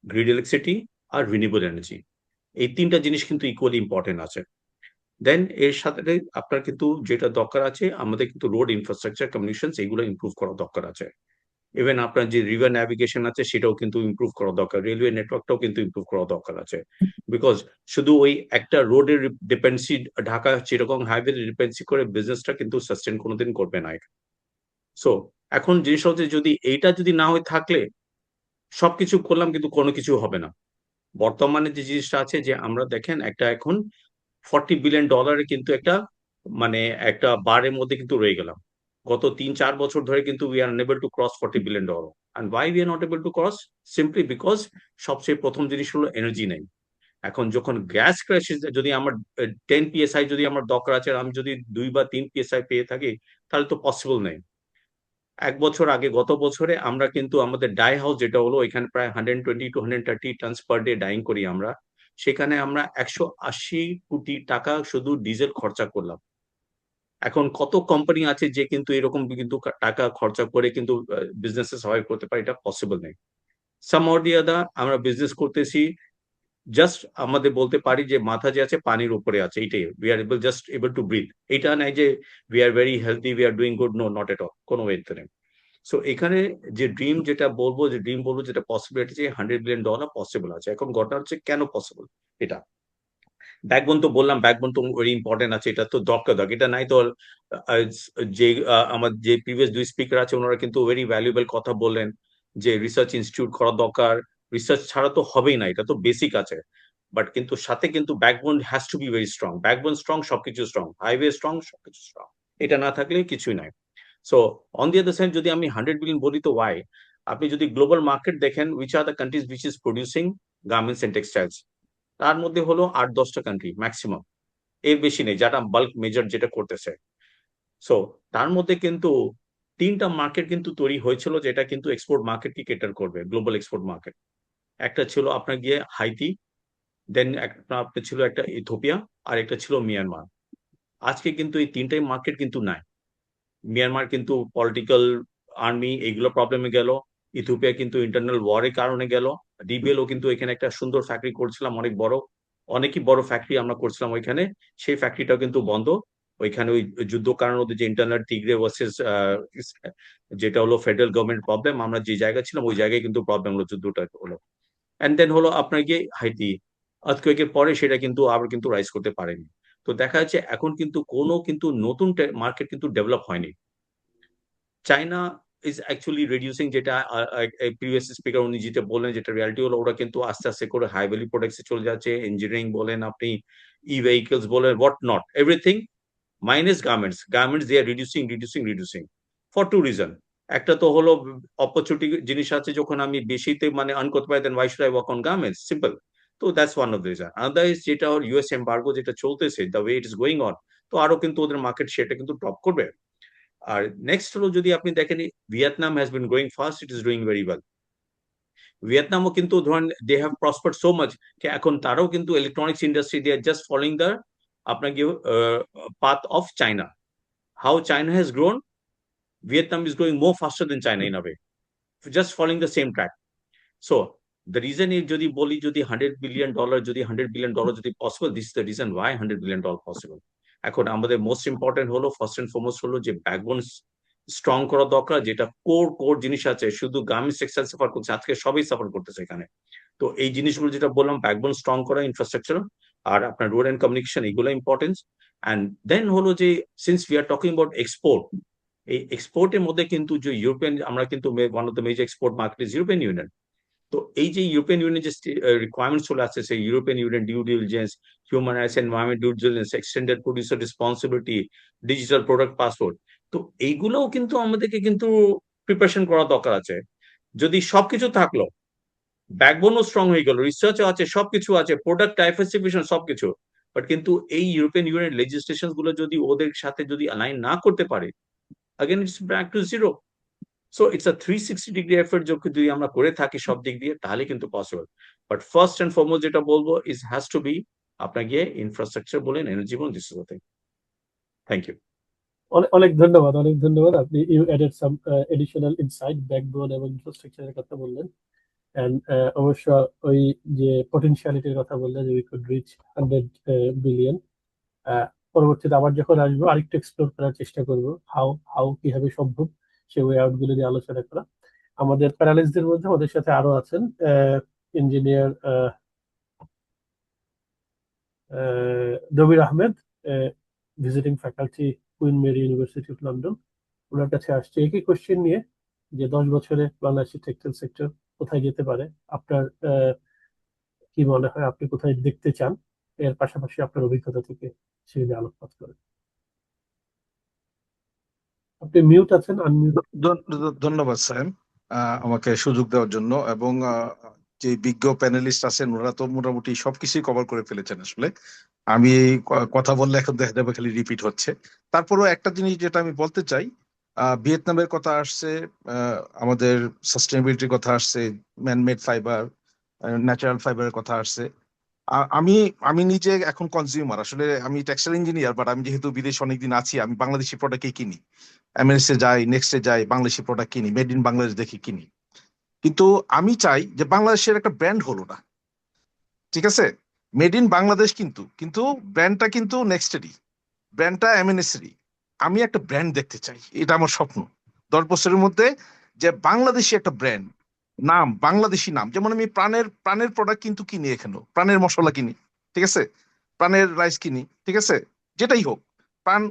[SPEAKER 3] grid electricity আর রিনিউয়েবল এনার্জি। এই 3টা জিনিস কিন্তু ইকুয়ালি ইম্পর্টেন্ট আছে। দেন এর সাথে আপনার কিন্তু যেটা দরকার আছে, আমাদের কিন্তু রোড ইনফ্রাস্ট্রাকচার, কমিউনিকেশনস, এগুলো ইমপ্রুভ করা দরকার আছে। ইভেন আপনার যে রিভার ন্যাভিগেশন আছে সেটাও কিন্তু ইমপ্রুভ করা দরকার, রেলওয়ে নেটওয়ার্কটাও কিন্তু ইমপ্রুভ করা দরকার আছে। বিকজ শুধু ওই একটা রোডের dependency, Dhaka Chittagong highway dependency করে বিজনেসটা কিন্তু সাস্টেন কোনোদিন করবে না। সো এখন জিনিস হচ্ছে যদি এইটা যদি না হয়ে থাকলে সবকিছু করলাম কিন্তু কোনো কিছু হবে না। বর্তমানে যে জিনিসটা আছে যে আমরা দেখেন একটা এখন $40 বিলিয়ন কিন্তু একটা মানে একটা বারের মধ্যে কিন্তু রয়ে গেলাম। গত 3-4 বছর ধরে কিন্তু we are unable to cross $40 billion. And why we are not able to cross? Simply because সবচেয়ে প্রথম জিনিস হলো এনার্জি নেই। এখন যখন গ্যাস ক্রাইসিস, যদি আমার 10 PSI যদি আমার দরকার আছে, আমি যদি 2 বা 3 PSI পেয়ে থাকি, তাহলে তো পসিবল নেই। 1 বছর আগে গত বছরে আমরা কিন্তু আমাদের ডাই হাউস যেটা হলো এখানে প্রায় 120 to 130 tons per day dyeing করি আমরা, সেখানে আমরা 180 কোটি টাকা শুধু ডিজেল খরচা করলাম। এখন কত কোম্পানি আছে যে কিন্তু এরকম কিন্তু টাকা খরচা করে কিন্তু বিজনেস সার্ভাইভ করতে পারে? এটা পসিবল নেই। সাম অর দি আদার আমরা বিজনেস করতেছি, জাস্ট আমাদের বলতে পারি যে মাথা যে আছে পানির উপরে আছে, এইটাই। We are able just able to breathe. এটা নাই যে we are very healthy, we are doing good, no, not at all, কোনো ওয়েতে নেই। সো এখানে যে ড্রিম যেটা বলবো, যেটা পসিবিলিটি যে $100 বিলিয়ন পসিবল আছে। এখন ঘটনা হচ্ছে কেন পসিবল এটা। ব্যাকবোন তো বললাম, ব্যাকবোন তো ভেরি ইম্পর্টেন্ট আছে, এটা তো দরকার। এটা নাই তো যে আমার যে প্রিভিয়াস 2 স্পিকার আছে ওনারা কিন্তু ভেরি ভ্যালুয়েবল কথা বললেন যে রিসার্চ ইনস্টিটিউট করা দরকার, রিসার্চ ছাড়া তো হবেই না, এটা তো বেসিক আছে। বাট কিন্তু সাথে কিন্তু backbone has to be very strong. Backbone strong, সবকিছু স্ট্রং, হাইওয়ে স্ট্রং, সবকিছু স্ট্রং। এটা না থাকলে কিছুই নাই। So on the other side যদি আমি 100 বিলিয়ন বলি তো ওয়াই, আপনি যদি গ্লোবাল মার্কেট দেখেন, which are the countries which is producing garments and textiles, তার মধ্যে হলো 8-10টা কান্ট্রি ম্যাক্সিমাম, এর বেশি নেই, যারা বাল্ক মেজর যেটা করতেছে। সো তার মধ্যে কিন্তু 3টা মার্কেট কিন্তু তৈরি হয়েছিল যেটা কিন্তু এক্সপোর্ট মার্কেট কি কেটার করবে, গ্লোবাল এক্সপোর্ট মার্কেট। একটা ছিল আপনার গিয়ে হাইতি, দেন আপনার ছিল একটা ইথিওপিয়া, আর একটা ছিল মিয়ানমার। আজকে কিন্তু এই 3টাই মার্কেট কিন্তু নাই। মিয়ানমার কিন্তু পলিটিক্যাল আর্মি এইগুলো প্রবলেমে গেল, ইথিওপিয়া কিন্তু ইন্টারনাল ওয়ারের কারণে গেল, ডিবিএলও কিন্তু এখানে একটা সুন্দর ফ্যাক্টরি করছিলাম, অনেকই বড় ফ্যাক্টরি আমরা করছিলাম ওইখানে, সেই ফ্যাক্টরিটাও কিন্তু বন্ধ। ওইখানে ওই যুদ্ধ কারণ ওদের যে ইন্টারনাল টিগ্রে ভার্সেস যেটা হলো ফেডারেল গভর্নমেন্ট প্রবলেম, আমরা যে জায়গায় ছিলাম ওই জায়গায় কিন্তু প্রবলেম হলো, যুদ্ধটা হলো। এন্ড দেন হলো আপনার গিয়ে হাইতি আর্থকুয়েকের পরে সেটা কিন্তু আবার কিন্তু রাইজ করতে পারেনি। তো দেখা যাচ্ছে এখন কিন্তু কোনো কিন্তু নতুন মার্কেট কিন্তু ডেভেলপ হয়নি। চায়না ইজ অ্যাকচুয়ালি রিডিউসিং, যেটা প্রিভিয়াস স্পিকার উনি যেটা বললেন, যেটা রিয়ালিটি হলো ওরা কিন্তু আস্তে আস্তে করে হাই ভ্যালু প্রোডাক্টসে চলে যাচ্ছে। ইঞ্জিনিয়ারিং বলেন, আপনি ই ভেহিকলস বলেন, what not, everything minus garments they are reducing for 2 reason. একটা তো হলো অপরচুনিটি জিনিস আছে, যখন আমি বেশিতে মানে আর্ন করতে পারি, then why should I work on garments, simple. তো that's one of the reason. Other is যেটা ইউএস এমবার্গো যেটা চলতেছে, the way it is going on, তো আরো কিন্তু ওদের মার্কেট শেয়ারটা কিন্তু ড্রপ করবে। আর নেক্সট হলো যদি আপনি দেখেন, Vietnam has been growing fast, it is doing very well. ভিয়েতনামও কিন্তু ধরেন they have prospered so much, এখন তারাও কিন্তু electronics industry they are just following the আপনাকে path of China. How China has grown, Vietnam is growing more faster than China in a way, just following the same track. So the reason is যদি বলি যদি $100 billion যদি $100 billion যদি possible, this is the reason why $100 billion possible. এখন আমাদের most important হলো first and foremost হলো যে ব্যাকবোন স্ট্রং করা দরকার, যেটা কোর জিনিস আছে। শুধু গার্মেন্টস টেক্সটাইল সাফার করছে, আজকে সবাই সাফার করতেছে এখানে। তো এই জিনিসগুলো যেটা বললাম, ব্যাকবোন স্ট্রং করা, ইনফ্রাস্ট্রাকচার, আর আপনার রোড অ্যান্ড কমিউনিকেশন, এগুলো ইম্পর্টেন্স। অ্যান্ড দেন হলো যে since we are talking about export, এই এক্সপোর্টের মধ্যে কিন্তু যে ইউরোপিয়ান, আমরা কিন্তু one of the major export market is European union. তো এই যে ইউরোপিয়ান ইউনিয়ন যে রিকোয়ারমেন্টস চলে আসছে, সেই European Union due diligence, human rights, environment due diligence, extended producer responsibility, digital product passport, তো এইগুলোও কিন্তু আমাদেরকে কিন্তু প্রিপারেশন করা দরকার আছে। যদি সবকিছু থাকলো, ব্যাকবোনও স্ট্রং হয়ে গেল, রিসার্চও আছে, সবকিছু আছে, প্রোডাক্ট ডাইভার্সিফিকেশন সবকিছু, বাট কিন্তু এই ইউরোপিয়ান ইউনিয়ন লেজিসলেশন গুলো যদি ওদের সাথে যদি অ্যালাইন না করতে পারে, again it's back to zero. So it's a 360-degree effort যদি আমরা করে থাকি সব দিক দিয়ে, তাহলে কিন্তু possible. But first and foremost যেটা বলবো ইজ হ্যাজ টু বি আপনার গিয়ে ইনফ্রাস্ট্রাকচার বলেন, এনার্জি বলেন, this is the thing. Thank you.
[SPEAKER 1] অনেক ধন্যবাদ, অনেক ধন্যবাদ। আপনি you added some additional insight, backbone এবং ইনফ্রাস্ট্রাকচারের কথা বললেন। এন্ড অবশ্য ওই যে পটেনশিয়ালিটির কথা বললেন, উই কুড রিচ 100 বিলিয়ন। পরবর্তীতে আবার যখন আসবো আরেকটু এক্সপ্লোর করার চেষ্টা করব, হাউ কিভাবে সম্ভব, সে ওয়ে আউট গুলো নিয়ে আলোচনা করা। আমাদের প্যানেলিস্টদের মধ্যে আমাদের সাথে আরো আছেন engineer Dabir Ahmed, visiting faculty, Queen Mary university of London. ওনার কাছে আসছে একই কোশ্চেন নিয়ে যে 10 বছরে বাংলাদেশের টেক্সটাইল সেক্টর কোথায় যেতে পারে, আপনার কি মনে হয়, আপনি কোথায় দেখতে চান, এর পাশাপাশি আপনার অভিজ্ঞতা থেকে সেগুলি আলোকপাত করেন। আপনি মিউট আছেন, আনমিউট।
[SPEAKER 5] ধন্যবাদ স্যার আমাকে সুযোগ দেওয়ার জন্য, এবং যে বিজ্ঞ প্যানেলিস্ট আছেন ওরা তো মোটামুটি সবকিছুই কভার করে ফেলেছেন। আসলে আমি কথা বললে এখন দেখা যাবে খালি রিপিট হচ্ছে। তারপরেও একটা জিনিস যেটা আমি বলতে চাই, ভিয়েতনামের কথা আসছে, আমাদের সাস্টেনেবিলিটির কথা আসছে, ম্যানমেড ফাইবার, ন্যাচারাল ফাইবারের কথা আসছে। আমি আমি নিজে এখন কনজিউমার, আসলে আমি টেক্সটাইল ইঞ্জিনিয়ার, বাট আমি যেহেতু বিদেশে অনেকদিন আছি, আমি বাংলাদেশি প্রোডাক্টই কিনি। এমএনএস এ যাই, নেক্সটে যাই, বাংলাদেশি প্রোডাক্ট কিনি, মেড ইন বাংলাদেশ দেখে কিনি। কিন্তু আমি চাই যে বাংলাদেশের একটা ব্র্যান্ড হলো না, ঠিক আছে, মেড ইন বাংলাদেশ, কিন্তু কিন্তু ব্র্যান্ডটা কিন্তু নেক্সটেরই, ব্র্যান্ডটা এমএনএস-এরই। আমি একটা ব্র্যান্ড দেখতে চাই, এটা আমার স্বপ্ন 10 বছরের মধ্যে, যে বাংলাদেশি একটা ব্র্যান্ড, নাম বাংলাদেশি নাম। যেমন আমি প্রাণের প্রাণের প্রোডাক্ট কিন্তু কিনি, এখানেও প্রাণের মশলা কিনি, ঠিক আছে, প্রাণের রাইস কিনি, ঠিক আছে, যেটাই হোক, প্রাণ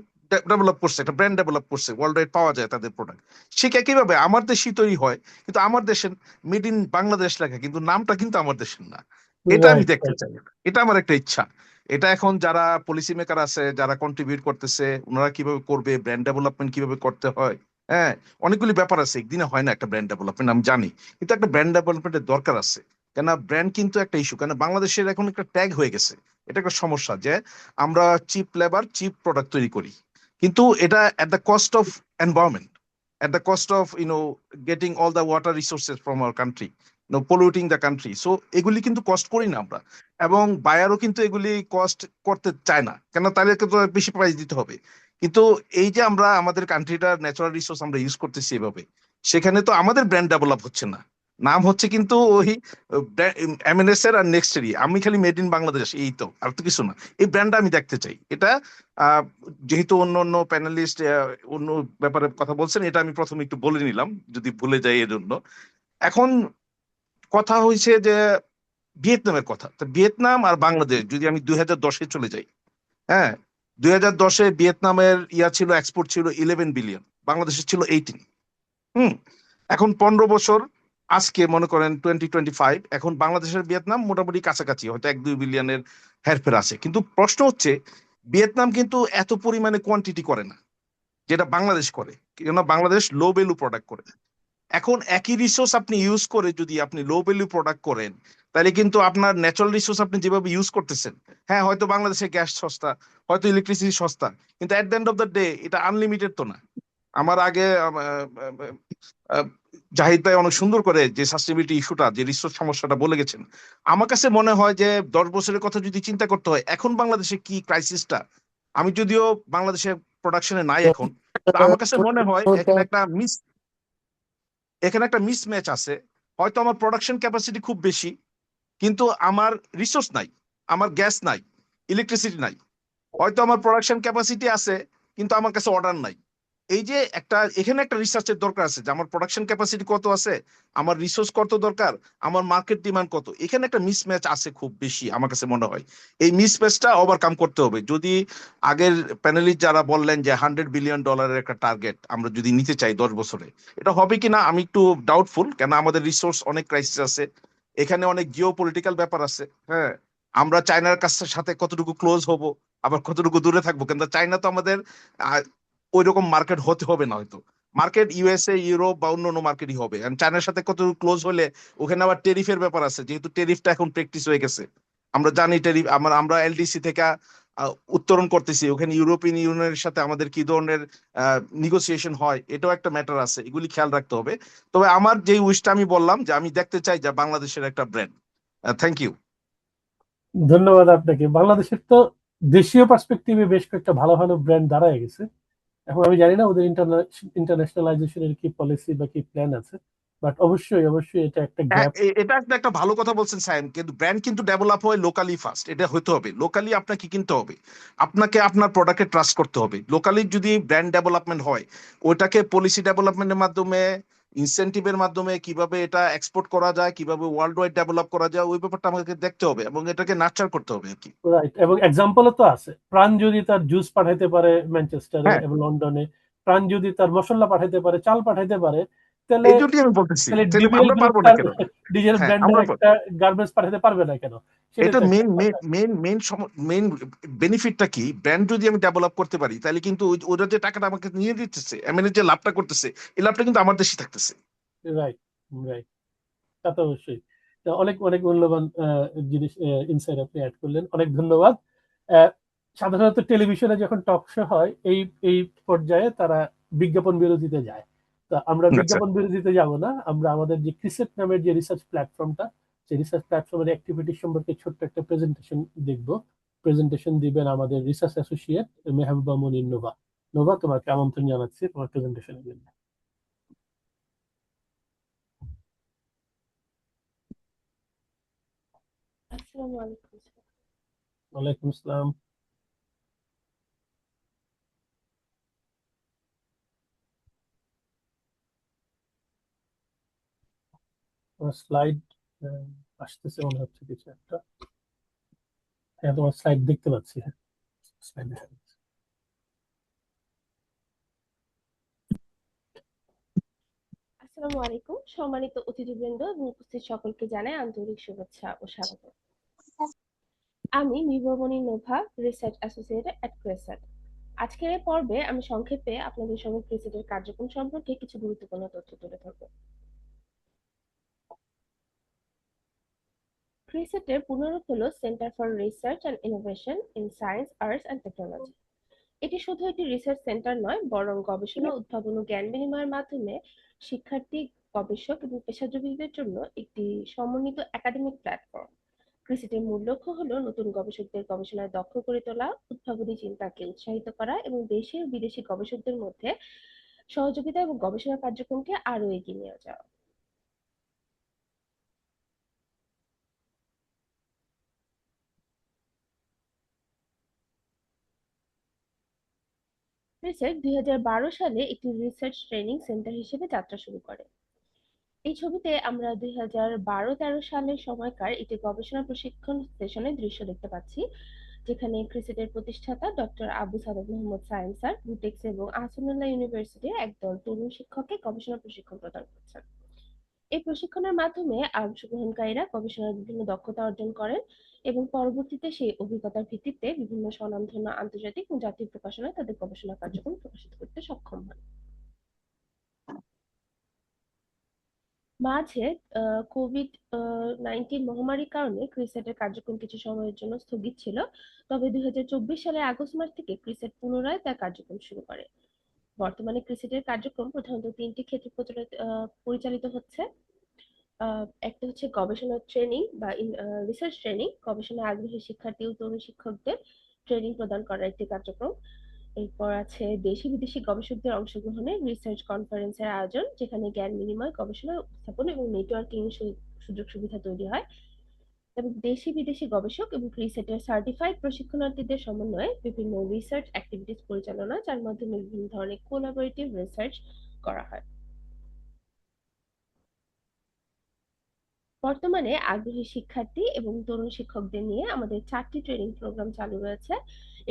[SPEAKER 5] ডেভেলপ করছে, একটা ব্র্যান্ড ডেভেলপ করছে, ওয়ার্ল্ড ওয়াইড পাওয়া যায় তাদের প্রোডাক্ট। ঠিক একইভাবে আমার দেশই তৈরি হয়, কিন্তু আমার দেশের মেড ইন বাংলাদেশ লেখা, কিন্তু নামটা কিন্তু আমার দেশের না। এটা আমি
[SPEAKER 1] রাইট,
[SPEAKER 5] দেখতে চাই, এটা আমার একটা ইচ্ছা। এটা এখন যারা পলিসি মেকার আছে, যারা কন্ট্রিবিউট করতেছে, ওনারা কিভাবে করবে, ব্র্যান্ড ডেভেলপমেন্ট কিভাবে করতে হয়, হ্যাঁ, অনেকগুলি ব্যাপার আছে, একদিনে হয় না একটা ব্র্যান্ড ডেভেলপমেন্ট, আমি জানি, কিন্তু একটা ব্র্যান্ড ডেভেলপমেন্টের দরকার আছে। কেন ব্র্যান্ড কিন্তু একটা ইস্যু, কেন বাংলাদেশের এখন একটা ট্যাগ হয়ে গেছে, এটা একটা সমস্যা যে আমরা চিপ লেবার, চিপ প্রোডাক্ট তৈরি করি, কিন্তু এটা at the cost of environment, at the cost of getting all the water resources from our country, polluting the country. So এগুলি কিন্তু কস্ট করি না আমরা, এবং বায়ারও কিন্তু এগুলি কস্ট করতে চায় না, কেন তাহলে কিন্তু বেশি প্রাইস দিতে হবে। কিন্তু এই যে আমরা আমাদের কান্ট্রিটার ন্যাচারাল রিসোর্স আমরা ইউজ করতেছি এভাবে, সেখানে তো আমাদের ব্র্যান্ড ডেভেলপ হচ্ছে না, নাম হচ্ছে কিন্তু ওই এমএনএস এর আর নেক্সটেরই, আমি খালি মেড ইন বাংলাদেশ, এই তো, আর তো কিছু না। এই ব্র্যান্ডটা আমি দেখতে চাই। এটা যেহেতু অন্য অন্য প্যানেলিস্ট অন্য ব্যাপারে কথা বলছেন, এটা আমি প্রথমে একটু বলে নিলাম, যদি ভুলে যাই এর জন্য। এখন কথা হয়েছে যে ভিয়েতনামের কথা, তো ভিয়েতনাম আর বাংলাদেশ, যদি আমি 2010-এ চলে যাই, হ্যাঁ, 2010-এ ভিয়েতনামের ছিল, এক্সপোর্ট ছিল 11 বিলিয়ন, বাংলাদেশের ছিল 18। এখন 15 বছর, আজকে মনে করেন 2025, এখন বাংলাদেশের ভিয়েতনাম মোটামুটি কাছাকাছি, হয়তো 1-2 বিলিয়নের হেরফের আছে। কিন্তু প্রশ্ন হচ্ছে, ভিয়েতনাম কিন্তু এত পরিমাণে কোয়ান্টিটি করে না যেটা বাংলাদেশ করে, কেন বাংলাদেশ লো ভ্যালু প্রোডাক্ট করে। এখন একই রিসোর্স আপনি ইউজ করে যদি আপনি লো ভ্যালু প্রোডাক্ট করেন, তাহলে কিন্তু আপনার ন্যাচারাল রিসোর্স আপনি যেভাবে ইউজ করতেছেন, হ্যাঁ, হয়তো বাংলাদেশে গ্যাস সস্তা, হয়তো ইলেকট্রিসিটি সস্তা, কিন্তু at the end of the day এটা আনলিমিটেড তো না। আমার আগে জাহিদ ভাই অনেক সুন্দর করে যে সাস্টেনেবিলিটি ইস্যুটা, যে রিসোর্স সমস্যাটা বলে গেছেন। আমার কাছে মনে হয় যে 10 বছরের কথা যদি চিন্তা করতে হয়, এখন বাংলাদেশে কি ক্রাইসিসটা, আমি যদিও বাংলাদেশের প্রোডাকশনে নাই এখন, তো আমার কাছে মনে হয় এখানে একটা মিসম্যাচ আছে। হয়তো আমার প্রোডাকশন ক্যাপাসিটি খুব বেশি, কিন্তু আমার রিসোর্স নাই, আমার গ্যাস নাই, ইলেকট্রিসিটি নাই। হয়তো আমার প্রোডাকশন ক্যাপাসিটি আছে, কিন্তু আমার কাছে অর্ডার নাই। এই যে এখানে একটা রিসার্চের দরকার আছে, যে আমার প্রোডাকশন ক্যাপাসিটি কত আছে, আমার রিসোর্স কত দরকার, আমার মার্কেট ডিমান্ড কত, এখানে একটা মিসম্যাচ আছে খুব বেশি আমার কাছে মনে হয়। এই মিসম্যাচটা ওভারকাম করতে হবে। যদি আগের প্যানেলিস্ট যারা বললেন যে $100 বিলিয়ন একটা টার্গেট আমরা যদি নিতে চাই 10 বছরে, এটা হবে কিনা আমি একটু ডাউটফুল, কেন আমাদের রিসোর্স অনেক ক্রাইসিস আছে, এখানে অনেক জিও পলিটিক্যাল ব্যাপার আছে। হ্যাঁ, আমরা চায়নার কাছে সাথে কতটুকু ক্লোজ হব, আবার কতটুকু দূরে থাকবো, কিন্তু চায়না তো আমাদের ওই রকম মার্কেট হতে হবে না, হয়তো মার্কেট ইউএসএ, ইউরোপ বা অন্য অন্য মার্কেটই হবে। চায়নার সাথে কত ক্লোজ হলে ওখানে আবার টেরিফের ব্যাপার আছে, যেহেতু টেরিফটা এখন প্র্যাকটিস হয়ে গেছে, আমরা জানি টেরিফ, আমরা এলডিসি থেকে উত্তরণ করতেছি, ওখানে ইউরোপিয়ান ইউনিয়নের সাথে আমাদের কি ধরনের নিগোসিয়েশন হয়, এটাও একটা ম্যাটার আছে, এগুলি খেয়াল রাখতে হবে। তবে আমার যে উইশটা আমি বললাম, যে আমি দেখতে চাই যে বাংলাদেশের একটা ব্র্যান্ড। Thank you.
[SPEAKER 1] ধন্যবাদ আপনাকে। বাংলাদেশের তো দেশীয় পার্সপেক্টিভে বেশ কয়েকটা ভালো ভালো ব্র্যান্ড দাঁড়ায় গেছে। এখন আমি জানি না ওদের ইন্টারন্যাশনালাইজেশনের কি পলিসি বা কি প্ল্যান আছে, বাট অবশ্যই অবশ্যই এটা একটা গ্যাপ।
[SPEAKER 5] এটা একটা ভালো কথা বলছেন সাইম, কিন্তু ব্র্যান্ড কিন্তু ডেভেলপ হয় লোকালি ফার্স্ট, এটা হতে হবে। লোকালি আপনাকে কিনতে হবে, আপনাকে আপনার প্রোডাক্টে ট্রাস্ট করতে হবে। লোকালি যদি ব্র্যান্ড ডেভেলপমেন্ট হয়, ওইটাকে পলিসি ডেভেলপমেন্টের মাধ্যমে ইনসেনটিভের মাধ্যমে কিভাবে এটা এক্সপোর্ট করা যায়, কিভাবে ওয়ার্ল্ড ওয়াইড ডেভেলপ করা যায়, ওই ব্যাপারটা আমাকে দেখতে হবে এবং এটাকে নার্চার করতে হবে আর কি।
[SPEAKER 1] রাইট, এবং এক্সাম্পলও তো আছে। প্রাণ যদি তার জুস পাঠাইতে পারে ম্যানচেস্টারে
[SPEAKER 5] হ্যাঁ,
[SPEAKER 1] এবং লন্ডনে, প্রাণ যদি তার মশলা পাঠাইতে পারে, চাল পাঠাইতে পারে, তাহলে
[SPEAKER 5] এই জন্যই আমি বলতেছি
[SPEAKER 1] তাহলে
[SPEAKER 5] তাহলে
[SPEAKER 1] ডিবিএল
[SPEAKER 5] আমরা
[SPEAKER 1] গ্রুপ
[SPEAKER 5] পারবো না
[SPEAKER 1] তার
[SPEAKER 5] কেন?
[SPEAKER 1] ডিজেল
[SPEAKER 5] হ্যাঁ,
[SPEAKER 1] ব্র্যান্ডের
[SPEAKER 5] আমরা
[SPEAKER 1] একটা গার্মেন্টস পাঠাতে পারবে না কেন? সেটাই
[SPEAKER 5] এটা
[SPEAKER 1] তো একটা
[SPEAKER 5] মেইন
[SPEAKER 1] কথা।
[SPEAKER 5] মেইন মেইন মেইন বেনিফিটটা কি, ব্র্যান্ড যদি আমি ডেভেলপ করতে পারি তাহলে কিন্তু ওরা যে টাকাটা আমাকে নিয়ে দিতেছে, এমএনএ যে লাভটা করতেছে, এই লাভটা কিন্তু আমার দেশে থাকতেছে।
[SPEAKER 1] রাইট, রাইট, তা তো অবশ্যই। তা অনেক অনেক মূল্যবান জিনিস ইনসাইট আপনি অ্যাড করলেন, অনেক ধন্যবাদ। আহ, সাধারণত টেলিভিশনে যখন টক শো হয় এই এই পর্যায়ে তারা বিজ্ঞাপন বিরতিতে যায়। তো আমরা
[SPEAKER 5] আচ্ছা,
[SPEAKER 1] বিজ্ঞাপন বিরতিতে যাব না, আমরা আমাদের যে ক্রিসেট নামের যে রিসার্চ প্ল্যাটফর্মটা, সেই রিসার্চ প্ল্যাটফর্মের অ্যাক্টিভিটি সম্পর্কে ছোট্ট একটা প্রেজেন্টেশন দেখব। প্রেজেন্টেশন দিবেন আমাদের রিসার্চ অ্যাসোসিয়েট মেহবুবা মনির নোভা। নোভা, তোমাকে আমন্ত্রণ জানাচ্ছি তোমার প্রেজেন্টেশনের জন্য।
[SPEAKER 6] আসসালামু আলাইকুম স্যার।
[SPEAKER 1] ওয়ালাইকুম আসসালাম। তোমার স্লাইড আসতেছে মনে হচ্ছে কিছু একটা। হ্যাঁ, তোমার স্লাইড দেখতে পাচ্ছি। হ্যাঁ, স্লাইড দেখা যাচ্ছে।
[SPEAKER 6] আসসালামু আলাইকুম, সম্মানিত অতিথিবৃন্দ এবং উপস্থিত সকলকে জানাই আন্তরিক শুভেচ্ছা ও স্বাগত। আমি নির্মমণি নোভা, রিসার্চ অ্যাসোসিয়েট অ্যাট ক্রেসেট। আজকের এই পর্বে আমি সংক্ষেপে আপনাদের সঙ্গে ক্রেসেটের কার্যক্রম সম্পর্কে কিছু গুরুত্বপূর্ণ তথ্য তুলে ধরব। ক্রেসেটের পুনরূপ হলো centre for research and innovation in science, arts and technology. এটি শুধু একটি রিসার্চ সেন্টার নয়, বরং গবেষণা, উদ্ভাবন ও জ্ঞান বিনিময়ের মাধ্যমে শিক্ষার্থী, গবেষক এবং পেশাজীবীদের জন্য একটি সমন্বিত একাডেমিক প্ল্যাটফর্ম। ক্রিসিটের মূল লক্ষ্য হলো নতুন গবেষকদের গবেষণায় দক্ষ করে তোলা, উদ্ভাবনী চিন্তাকে উৎসাহিত করা এবং দেশি ও বিদেশি গবেষকদের মধ্যে সহযোগিতা এবং গবেষণা কার্যক্রমকে আরো এগিয়ে নিয়ে যাওয়া। ক্রিসেট 2012 সালে একটি রিসার্চ ট্রেনিং সেন্টার হিসেবে যাত্রা শুরু করে। এই ছবিতে আমরা 2012-13 সালের সময়কার একটি গবেষণা প্রশিক্ষণ সেশনের দৃশ্য দেখতে পাচ্ছি, যেখানে ক্রিসেটের প্রতিষ্ঠাতা ডক্টর আবু সাদাত মোহাম্মদ সায়েম স্যার বুটেক্স এবং আহসানুল্লাহ ইউনিভার্সিটির একদল তরুণ শিক্ষককে গবেষণা প্রশিক্ষণ প্রদান করছেন। এই প্রশিক্ষণের মাধ্যমে অংশগ্রহণকারীরা গবেষণার বিভিন্ন দক্ষতা অর্জন করেন এবং পরবর্তীতে সেই অভিজ্ঞতার ভিত্তিতে বিভিন্ন স্বনামধন্য আন্তর্জাতিক ও জাতীয় প্রকাশনায় তাদের গবেষণা কার্যক্রম প্রকাশিত করতে সক্ষম হন। মাঝে কোভিড-19 মহামারীর কারণে ক্রিসেটের কার্যক্রম কিছু সময়ের জন্য স্থগিত ছিল, তবে 2024 সালের আগস্ট মাস থেকে ক্রিসেট পুনরায় তার কার্যক্রম শুরু করে। বর্তমানে ক্রিসেটের কার্যক্রম প্রধানত তিনটি ক্ষেত্রে পরিচালিত হচ্ছে। একটা হচ্ছে গবেষণা ট্রেনিং বা রিসার্চ ট্রেনিং, গবেষণা আগ্রহী শিক্ষার্থী ও তরুণ শিক্ষকদের ট্রেনিং প্রদান করার একটি কার্যক্রম। এরপর আছে দেশি বিদেশি গবেষকদের অংশগ্রহণে রিসার্চ কনফারেন্সের আয়োজন, যেখানে জ্ঞান বিনিময়, গবেষণা উপস্থাপন এবং নেটওয়ার্কিং সুযোগ সুবিধা তৈরি হয়। এবং দেশি বিদেশি গবেষক এবং ক্রিসেটের সার্টিফাইড প্রশিক্ষণার্থীদের সমন্বয়ে বিভিন্ন রিসার্চ অ্যাক্টিভিটিস পরিচালনা, যার মাধ্যমে বিভিন্ন ধরনের কোলাবোরেটিভ রিসার্চ করা হয়। বর্তমানে আগ্রহী শিক্ষার্থী এবং তরুণ শিক্ষকদের নিয়ে আমাদের 4টি ট্রেনিং প্রোগ্রাম চালু রয়েছে।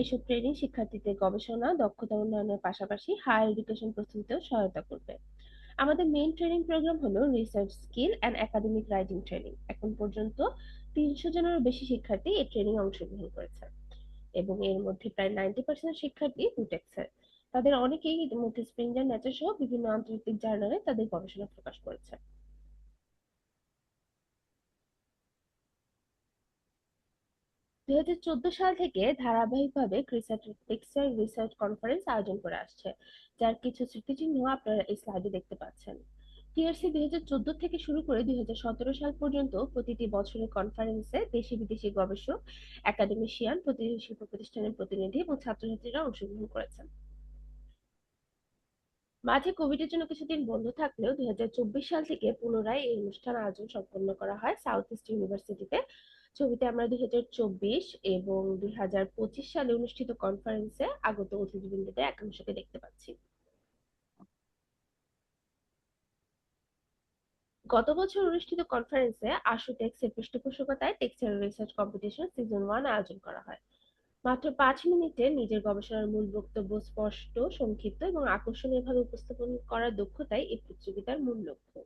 [SPEAKER 6] এসব ট্রেনিং শিক্ষার্থীদের গবেষণা দক্ষতা উন্নয়নের পাশাপাশি হায়ার এডুকেশন প্রস্তুতিতেও সহায়তা করবে। আমাদের মেইন ট্রেনিং প্রোগ্রাম হলো research skill and academic writing training. এখন পর্যন্ত 300 জনেরও বেশি শিক্ষার্থী এই ট্রেনিং অংশগ্রহণ করেছে এবং এর মধ্যে প্রায় 90% শিক্ষার্থী বুটেক্সের। তাদের অনেকেই ইতিমধ্যে স্প্রিঙ্গার নেচার সহ বিভিন্ন আন্তর্জাতিক জার্নালে তাদের গবেষণা প্রকাশ করেছে। 2014 সাল থেকে ধারাবাহিকভাবে ক্রিসেট টেক্সটাইল রিসার্চ কনফারেন্স আয়োজন করে আসছে, যার কিছু স্মৃতিচিহ্ন আপনারা এই স্লাইডে দেখতে পাচ্ছেন। টিআরসি 2014 থেকে শুরু করে 2017 সাল পর্যন্ত প্রতিটি বছরের কনফারেন্সে দেশি বিদেশি গবেষক, একাডেমিশিয়ান, শিল্প প্রতিষ্ঠানের প্রতিনিধি এবং ছাত্রছাত্রীরা অংশগ্রহণ করেছেন। মাঝে কোভিডের জন্য কিছুদিন বন্ধ থাকলেও 2024 সাল থেকে পুনরায় এই অনুষ্ঠান আয়োজন সম্পন্ন করা হয় সাউথ ইস্ট ইউনিভার্সিটিতে। ছবিতে আমরা 2024 এবং 2025 সালে অনুষ্ঠিত কনফারেন্সে আগত অতিথিবৃন্দদের একাংশকে দেখতে পাচ্ছি। গত বছর অনুষ্ঠিত কনফারেন্সে আশুটেক্সের পৃষ্ঠপোষকতায় টেক্সটাইল রিসার্চ কম্পিটিশন সিজন 1 আয়োজন করা হয়। মাত্র 5 মিনিটে নিজের গবেষণার মূল বক্তব্য স্পষ্ট, সংক্ষিপ্ত এবং আকর্ষণীয়ভাবে উপস্থাপন করার দক্ষতাই এই প্রতিযোগিতার মূল লক্ষ্য।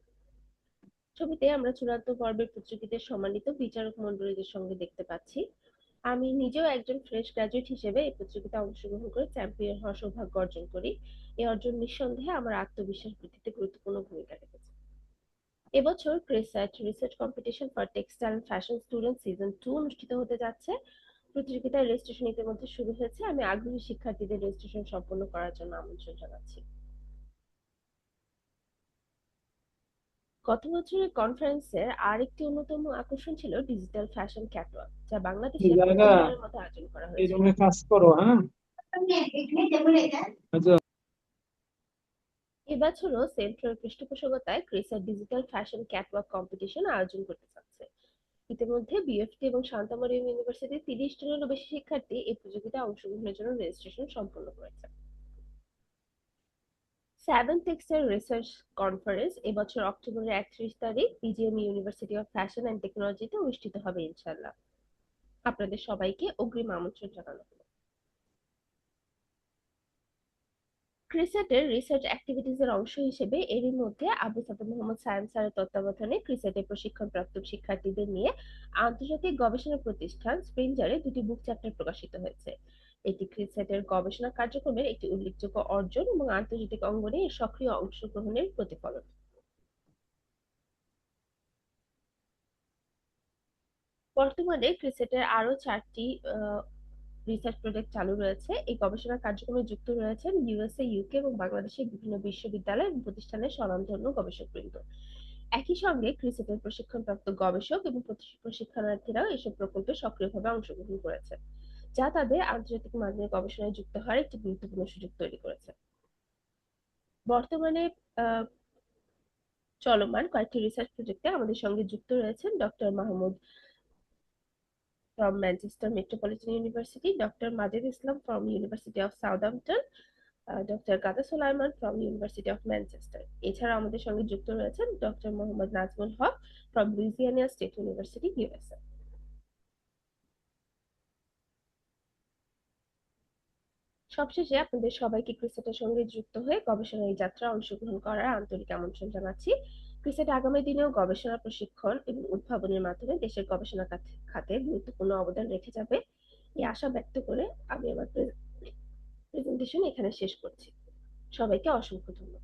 [SPEAKER 6] ছবিতে আমরা চূড়ান্ত পর্বের প্রতিযোগীদের সম্মানিত বিচারক মণ্ডলীদের সঙ্গে দেখতে পাচ্ছি। আমি নিজেও একজন ফ্রেশ গ্র্যাজুয়েট হিসেবে এই প্রতিযোগিতায় অংশগ্রহণ করে চ্যাম্পিয়ন হওয়ার সৌভাগ্য অর্জন করি। এই অর্জন নিঃসন্দেহে আমার আত্মবিশ্বাস বৃদ্ধিতে গুরুত্বপূর্ণ ভূমিকা রেখেছে। এবছর CRISET research competition for textile fashion student season 2 অনুষ্ঠিত হতে যাচ্ছে। প্রতিযোগিতার রেজিস্ট্রেশন ইতিমধ্যে শুরু হয়েছে। আমি আগ্রহী শিক্ষার্থীদের রেজিস্ট্রেশন সম্পন্ন করার জন্য আমন্ত্রণ জানাচ্ছি। গত বছরের কনফারেন্সের আরেকটি অন্যতম আকর্ষণ ছিল ডিজিটাল ফ্যাশন ক্যাটওয়াক, যা বাংলাদেশে প্রথমবারের মতো আয়োজন করা
[SPEAKER 7] এই
[SPEAKER 6] হয়েছিল।
[SPEAKER 7] রুমে কাজ করো, হ্যাঁ? আচ্ছা,
[SPEAKER 6] এবছরও সেন্ট্রাল পৃষ্ঠপোষকতায় ক্রিসেট ডিজিটাল ফ্যাশন ক্যাটওয়াক কম্পিটিশন আয়োজন করতে যাচ্ছে। ইতিমধ্যে বিএফটি এবং শান্তা মরিয়ম ইউনিভার্সিটির 30 জনেরও বেশি শিক্ষার্থী এই প্রতিযোগিতায় অংশগ্রহণের জন্য রেজিস্ট্রেশন সম্পন্ন করেছে। 7th টেক্সটাইল রিসার্চ কনফারেন্স এবছর অক্টোবরের 31 তারিখ BGM university of fashion and টেকনোলজিতে অনুষ্ঠিত হবে ইনশাআল্লাহ। আপনাদের সবাইকে অগ্রিম আমন্ত্রণ জানানো হলো। ক্রিসেটের রিসার্চ অ্যাক্টিভিটিজ এর অংশ হিসেবে এরই মধ্যে আবু সাদ মোহাম্মদ সায়েম স্যারের তত্ত্বাবধানে ক্রিসেটের প্রশিক্ষণপ্রাপ্ত শিক্ষার্থীদের নিয়ে আন্তর্জাতিক গবেষণা প্রতিষ্ঠান স্প্রিঞ্জারে 2টি বুক চ্যাপ্টার প্রকাশিত হয়েছে। এটি ক্রিসেটের গবেষণা কার্যক্রমের একটি উল্লেখযোগ্য অর্জন এবং আন্তর্জাতিক অঙ্গনে এর সক্রিয় অংশগ্রহণের প্রতিফলন। বর্তমানে ক্রিসেটের আরো 4টি রিসার্চ প্রজেক্ট চালু রয়েছে। এই গবেষণা কার্যক্রমে যুক্ত রয়েছেন ইউএসএ, ইউকে এবং বাংলাদেশের বিভিন্ন বিশ্ববিদ্যালয় এবং প্রতিষ্ঠানের স্বনামধন্য গবেষকবৃন্দ। একই সঙ্গে ক্রিসেটের প্রশিক্ষণপ্রাপ্ত গবেষক এবং প্রশিক্ষণার্থীরাও এসব প্রকল্পে সক্রিয়ভাবে অংশগ্রহণ করেছে, যা তাদের আন্তর্জাতিক মানের গবেষণায় যুক্ত হওয়ার একটি গুরুত্বপূর্ণ সুযোগ তৈরি করেছে। বর্তমানে চলমান কয়েকটি রিসার্চ প্রজেক্টে আমাদের সঙ্গে যুক্ত রয়েছেন doctor Mahmud from Manchester Metropolitan University, Dr. Majid Islam from University of Southampton, Dr. Gada Sulaiman from University of Manchester. এছাড়া আমাদের সঙ্গে যুক্ত রয়েছেন doctor Mohammad Nazmul Haque from Louisiana State University, USA. সবশেষে আপনাদের সবাইকে ক্রিসেটের সঙ্গে যুক্ত হয়ে গবেষণার এই যাত্রা অংশগ্রহণ করার আন্তরিক আমন্ত্রণ জানাচ্ছি। ক্রিসেট আগামী দিনেও গবেষণা, প্রশিক্ষণ এবং উদ্ভাবনের মাধ্যমে দেশের গবেষণা খাতে গুরুত্বপূর্ণ অবদান রেখে যাবে এই আশা ব্যক্ত করে আমি আমার প্রেজেন্টেশন এখানে শেষ করছি। সবাইকে অসংখ্য ধন্যবাদ।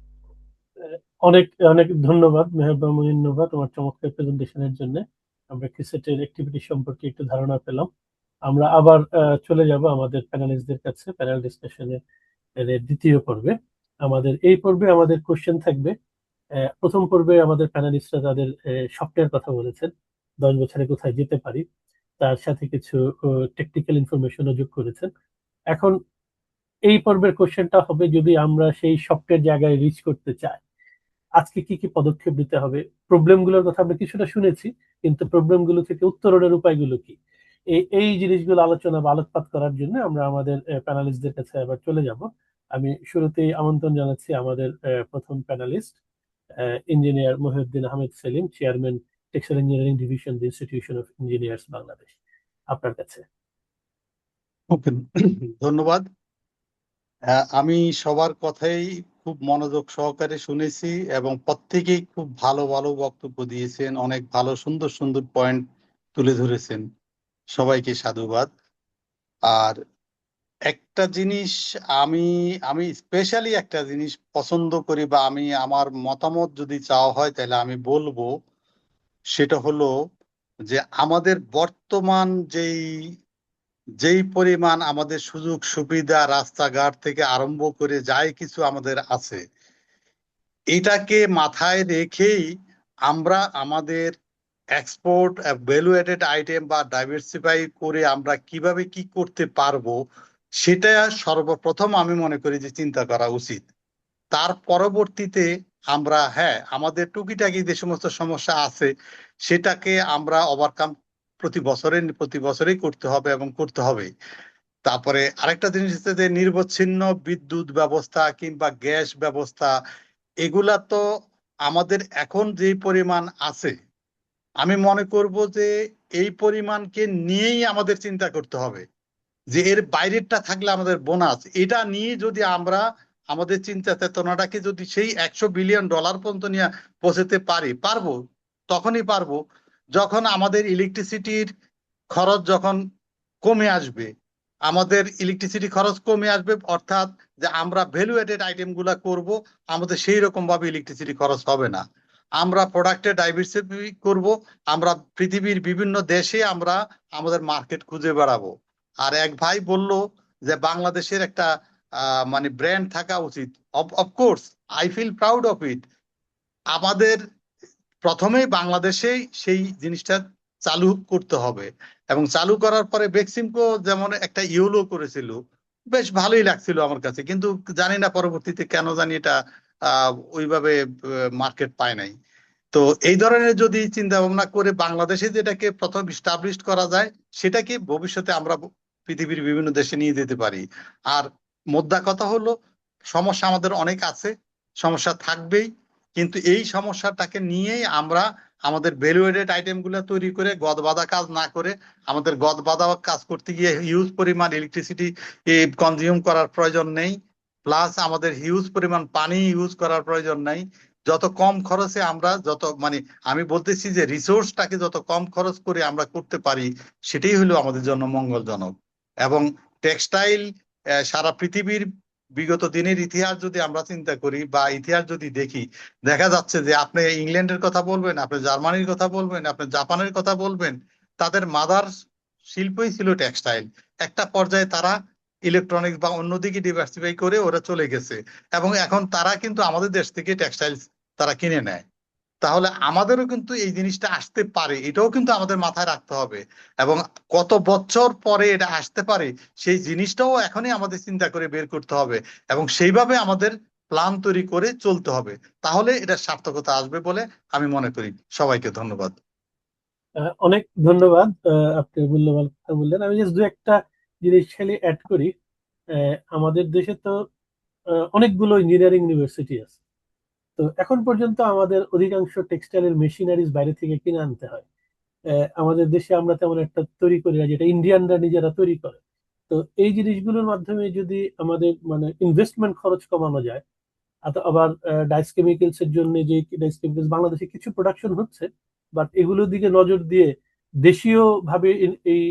[SPEAKER 1] অনেক অনেক ধন্যবাদ মেহবা মুইনুবা, তোমার চমৎকার প্রেজেন্টেশনের জন্য। আমরা ক্রিসেটের অ্যাক্টিভিটি সম্পর্কে একটু ধারণা পেলাম। আমরা আবার চলে যাব আমাদের প্যানেলিস্টদের কাছে প্যানেল ডিসকাশনের দ্বিতীয় পর্বে। আমাদের এই পর্বে আমাদের কোশ্চেন থাকবে। প্রথম পর্বে আমাদের প্যানেলিস্টরা তাদের স্বপ্নের কথা বলেছেন, 10 বছরে কোথায় যেতে পারি, তার সাথে কিছু টেকনিক্যাল ইনফরমেশনও যোগ করেছেন। এখন এই পর্বের কোশ্চেনটা হবে, যদি আমরা সেই স্বপ্নের জায়গায় রিচ করতে চাই, আজকে কি কি পদক্ষেপ নিতে হবে? প্রবলেমগুলোর কথা আমরা কিছুটা শুনেছি, কিন্তু প্রবলেমগুলো থেকে উত্তরণের উপায়গুলো কি, এই জিনিসগুলো আলোচনা বা আলোকপাত করার জন্য আমরা আমাদের প্যানেলিস্টদের কাছে আবার চলে যাব। আমি শুরুতেই আমন্ত্রণ জানাচ্ছি আমাদের প্রথম panellist engineer Mohiuddin Ahmed Selim, chairman textile engineering division, the institution of engineers Bangladesh. আপনার কাছে।
[SPEAKER 2] ওকে, ধন্যবাদ। আমি সবার কথাই খুব মনোযোগ সহকারে শুনেছি এবং প্রত্যেকেই খুব ভালো ভালো বক্তব্য দিয়েছেন, অনেক ভালো সুন্দর সুন্দর পয়েন্ট তুলে ধরেছেন। সবাইকে সাধুবাদ। আর একটা জিনিস আমি স্পেশালি একটা জিনিস পছন্দ করি, বা আমি আমার মতামত যদি চাওয়া হয় তাহলে আমি বলবো, সেটা হলো যে আমাদের বর্তমান যেই পরিমাণ আমাদের সুযোগ সুবিধা রাস্তাঘাট থেকে আরম্ভ করে যাই কিছু আমাদের আছে, এটাকে মাথায় রেখেই আমরা আমাদের এক্সপোর্ট ভ্যালু এডেড আইটেম বা ডাইভার্সিফাই করে আমরা কিভাবে কি করতে পারবো, সেটা সর্বপ্রথম আমি মনে করি যে চিন্তা করা উচিত। তার পরবর্তীতে আমরা আমাদের টুকিটাকি যে সমস্ত সমস্যা আছে সেটাকে আমরা ওভারকাম প্রতি বছরেই করতে হবে এবং করতে হবে। তারপরে আরেকটা জিনিস হচ্ছে যে নিরবচ্ছিন্ন বিদ্যুৎ ব্যবস্থা কিংবা গ্যাস ব্যবস্থা, এগুলা তো আমাদের এখন যে পরিমাণ আছে, আমি মনে করব যে এই পরিমাণকে নিয়েই আমাদের চিন্তা করতে হবে, যে এর বাইরেরটা থাকলে আমাদের বোনাস, এটা নিয়ে যদি আমরা আমাদের চিন্তা চেতনাটাকে যদি সেই $100 বিলিয়ন পর্যন্ত নিয়ে পৌঁছতে পারবো, তখনই পারবো যখন আমাদের ইলেকট্রিসিটির খরচ যখন কমে আসবে। আমাদের ইলেকট্রিসিটি খরচ কমে আসবে, অর্থাৎ যে আমরা ভ্যালু এডেড আইটেম গুলা করবো, আমাদের সেই রকম ভাবে ইলেকট্রিসিটি খরচ হবে না। আমরা প্রোডাক্টের ডাইভার্সিফাই করব, আমরা পৃথিবীর বিভিন্ন দেশে আমরা আমাদের মার্কেট খুঁজে বেড়াবো। আর এক ভাই বলল যে বাংলাদেশের একটা মানে ব্র্যান্ড থাকা উচিত। Of course I feel proud of it. আমাদের প্রথমেই বাংলাদেশেই সেই জিনিসটা চালু করতে হবে, এবং চালু করার পরে বেক্সিমকো যেমন একটা ইউলো করেছিল, বেশ ভালোই লাগছিল আমার কাছে, কিন্তু জানি না পরবর্তীতে কেন জানি এটা ওইভাবে মার্কেট পায় নাই। তো এই ধরনের যদি চিন্তা ভাবনা করে বাংলাদেশে যেটাকে প্রথম স্টাবলিশ করা যায়, সেটাকে ভবিষ্যতে আমরা পৃথিবীর বিভিন্ন দেশে নিয়ে যেতে পারি। আর মোদ্দা কথা হলো, সমস্যা আমাদের অনেক আছে, সমস্যা থাকবেই, কিন্তু এই সমস্যাটাকে নিয়েই আমরা আমাদের ভ্যালু এডেড আইটেম গুলা তৈরি করে গদবাঁধা কাজ না করে, আমাদের গদবাঁধা কাজ করতে গিয়ে হিউজ পরিমাণ ইলেকট্রিসিটি কনজিউম করার প্রয়োজন নেই, প্লাস আমাদের হিউজ পরিমাণ পানি ইউজ করার প্রয়োজন নাই। যত কম খরচে আমরা মানে আমি বলতেছি যে রিসোর্সটাকে যত কম খরচ করে আমরা করতে পারি, সেটাই হলো আমাদের জন্য মঙ্গলজনক। এবং টেক্সটাইল সারা পৃথিবীর বিগত দিনের ইতিহাস যদি আমরা চিন্তা করি বা ইতিহাস যদি দেখি, দেখা যাচ্ছে যে আপনি ইংল্যান্ডের কথা বলবেন, আপনি জার্মানির কথা বলবেন, আপনি জাপানের কথা বলবেন, তাদের মাদার শিল্পই ছিল টেক্সটাইল। একটা পর্যায়ে তারা ইলেকট্রনিক্স বা অন্যদিকে ডিভার্সিফাই করে ওরা চলে গেছে, এবং এখন তারা কিন্তু আমাদের দেশ থেকে টেক্সটাইল তারা কিনে নেয়। তাহলে আমাদেরও কিন্তু এই জিনিসটা আসতে পারে, এটাও কিন্তু আমাদের মাথায় রাখতে হবে, এবং কত বছর পরে এটা আসতে পারে সেই জিনিসটাও এখনই আমাদের চিন্তা করে বের করতে হবে, এবং সেইভাবে আমাদের প্ল্যান তৈরি করে চলতে হবে। তাহলে এটা সার্থকতা আসবে বলে আমি মনে করি। সবাইকে ধন্যবাদ।
[SPEAKER 1] অনেক ধন্যবাদ। আপনি মূল্যবান কথা বললেন। আমি জাস্ট দু একটা জিনিস খালি অ্যাড করি। আমাদের দেশে তো অনেকগুলো ইঞ্জিনিয়ারিং ইউনিভার্সিটি আছে। তো এখন পর্যন্ত আমাদের অধিকাংশ টেক্সটাইলের মেশিনারিজ বাইরে থেকে কিনে আনতে হয়। আমাদের দেশে আমরা তেমন একটা তৈরি করি না, যেটা ইন্ডিয়ানরা নিজেরা তৈরি করে। তো এই জিনিসগুলোর মাধ্যমে যদি আমাদের মানে ইনভেস্টমেন্ট খরচ কমানো যায়, আবার ডাইস কেমিক্যালস এর জন্য যে ডাইস কেমিক্যালস বাংলাদেশে কিছু প্রোডাকশন হচ্ছে, বাট এগুলোর দিকে নজর দিয়ে দেশীয় ভাবে এই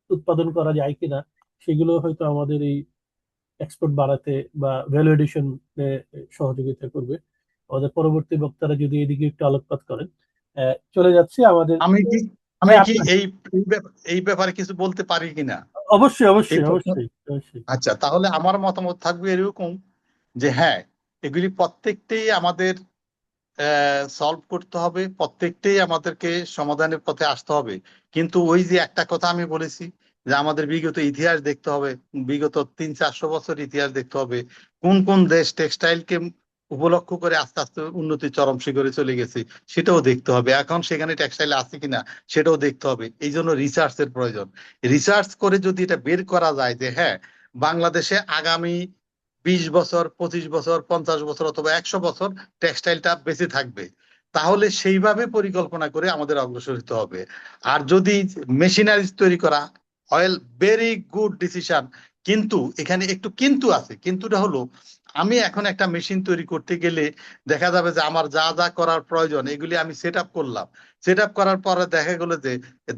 [SPEAKER 1] উৎপাদন করা যায় কিনা, সেগুলো হয়তো আমাদের এই এক্সপোর্ট বাড়াতে বা ভ্যালু এডিশন সহযোগিতা করবে। আমাদের পরবর্তী বক্তারা যদি এদিকে একটু আলোকপাত করেন। চলে যাচ্ছি আমাদের।
[SPEAKER 2] আমি কি
[SPEAKER 1] হ্যাঁ,
[SPEAKER 2] এই ব্যাপারে কিছু বলতে পারি কিনা?
[SPEAKER 1] অবশ্যই
[SPEAKER 2] এই
[SPEAKER 1] অবশ্যই
[SPEAKER 2] প্রশ্ন।
[SPEAKER 1] অবশ্যই অবশ্যই।
[SPEAKER 2] আচ্ছা, তাহলে আমার মতামত থাকবে এরকম যে হ্যাঁ, এগুলি প্রত্যেকটাই আমাদের সলভ করতে হবে, প্রত্যেকটাই আমাদেরকে সমাধানের পথে আসতে হবে। কিন্তু ওই যে একটা কথা আমি বলেছি যে আমাদের বিগত ইতিহাস দেখতে হবে, বিগত 300-400 বছর ইতিহাস দেখতে হবে, কোন কোন দেশ টেক্সটাইলকে উপলক্ষ করে আস্তে আস্তে উন্নতির চরম শিখরে চলে গেছে, সেটাও দেখতে হবে। এখন সেখানে টেক্সটাইল আছে কিনা সেটাও দেখতে হবে। এই জন্য রিসার্চের প্রয়োজন। রিসার্চ করে যদি এটা বের করা যায় যে হ্যাঁ, বাংলাদেশে আগামী 20 বছর, 25 বছর, 50 বছর অথবা 100 বছর টেক্সটাইলটা বেঁচে থাকবে, তাহলে সেইভাবে পরিকল্পনা করে আমাদের অগ্রসর হতে হবে। আর যদি মেশিনারিজ তৈরি করা, অয়েল, ভেরি গুড ডিসিশন, কিন্তু এখানে একটু কিন্তু আছে। কিন্তুটা হলো, আমি এখন একটা মেশিন তৈরি করতে গেলে দেখা যাবে যে আমার যা যা করার প্রয়োজন এগুলি আমি সেট আপ করলাম, সেট আপ করার পরে দেখা গেলো যে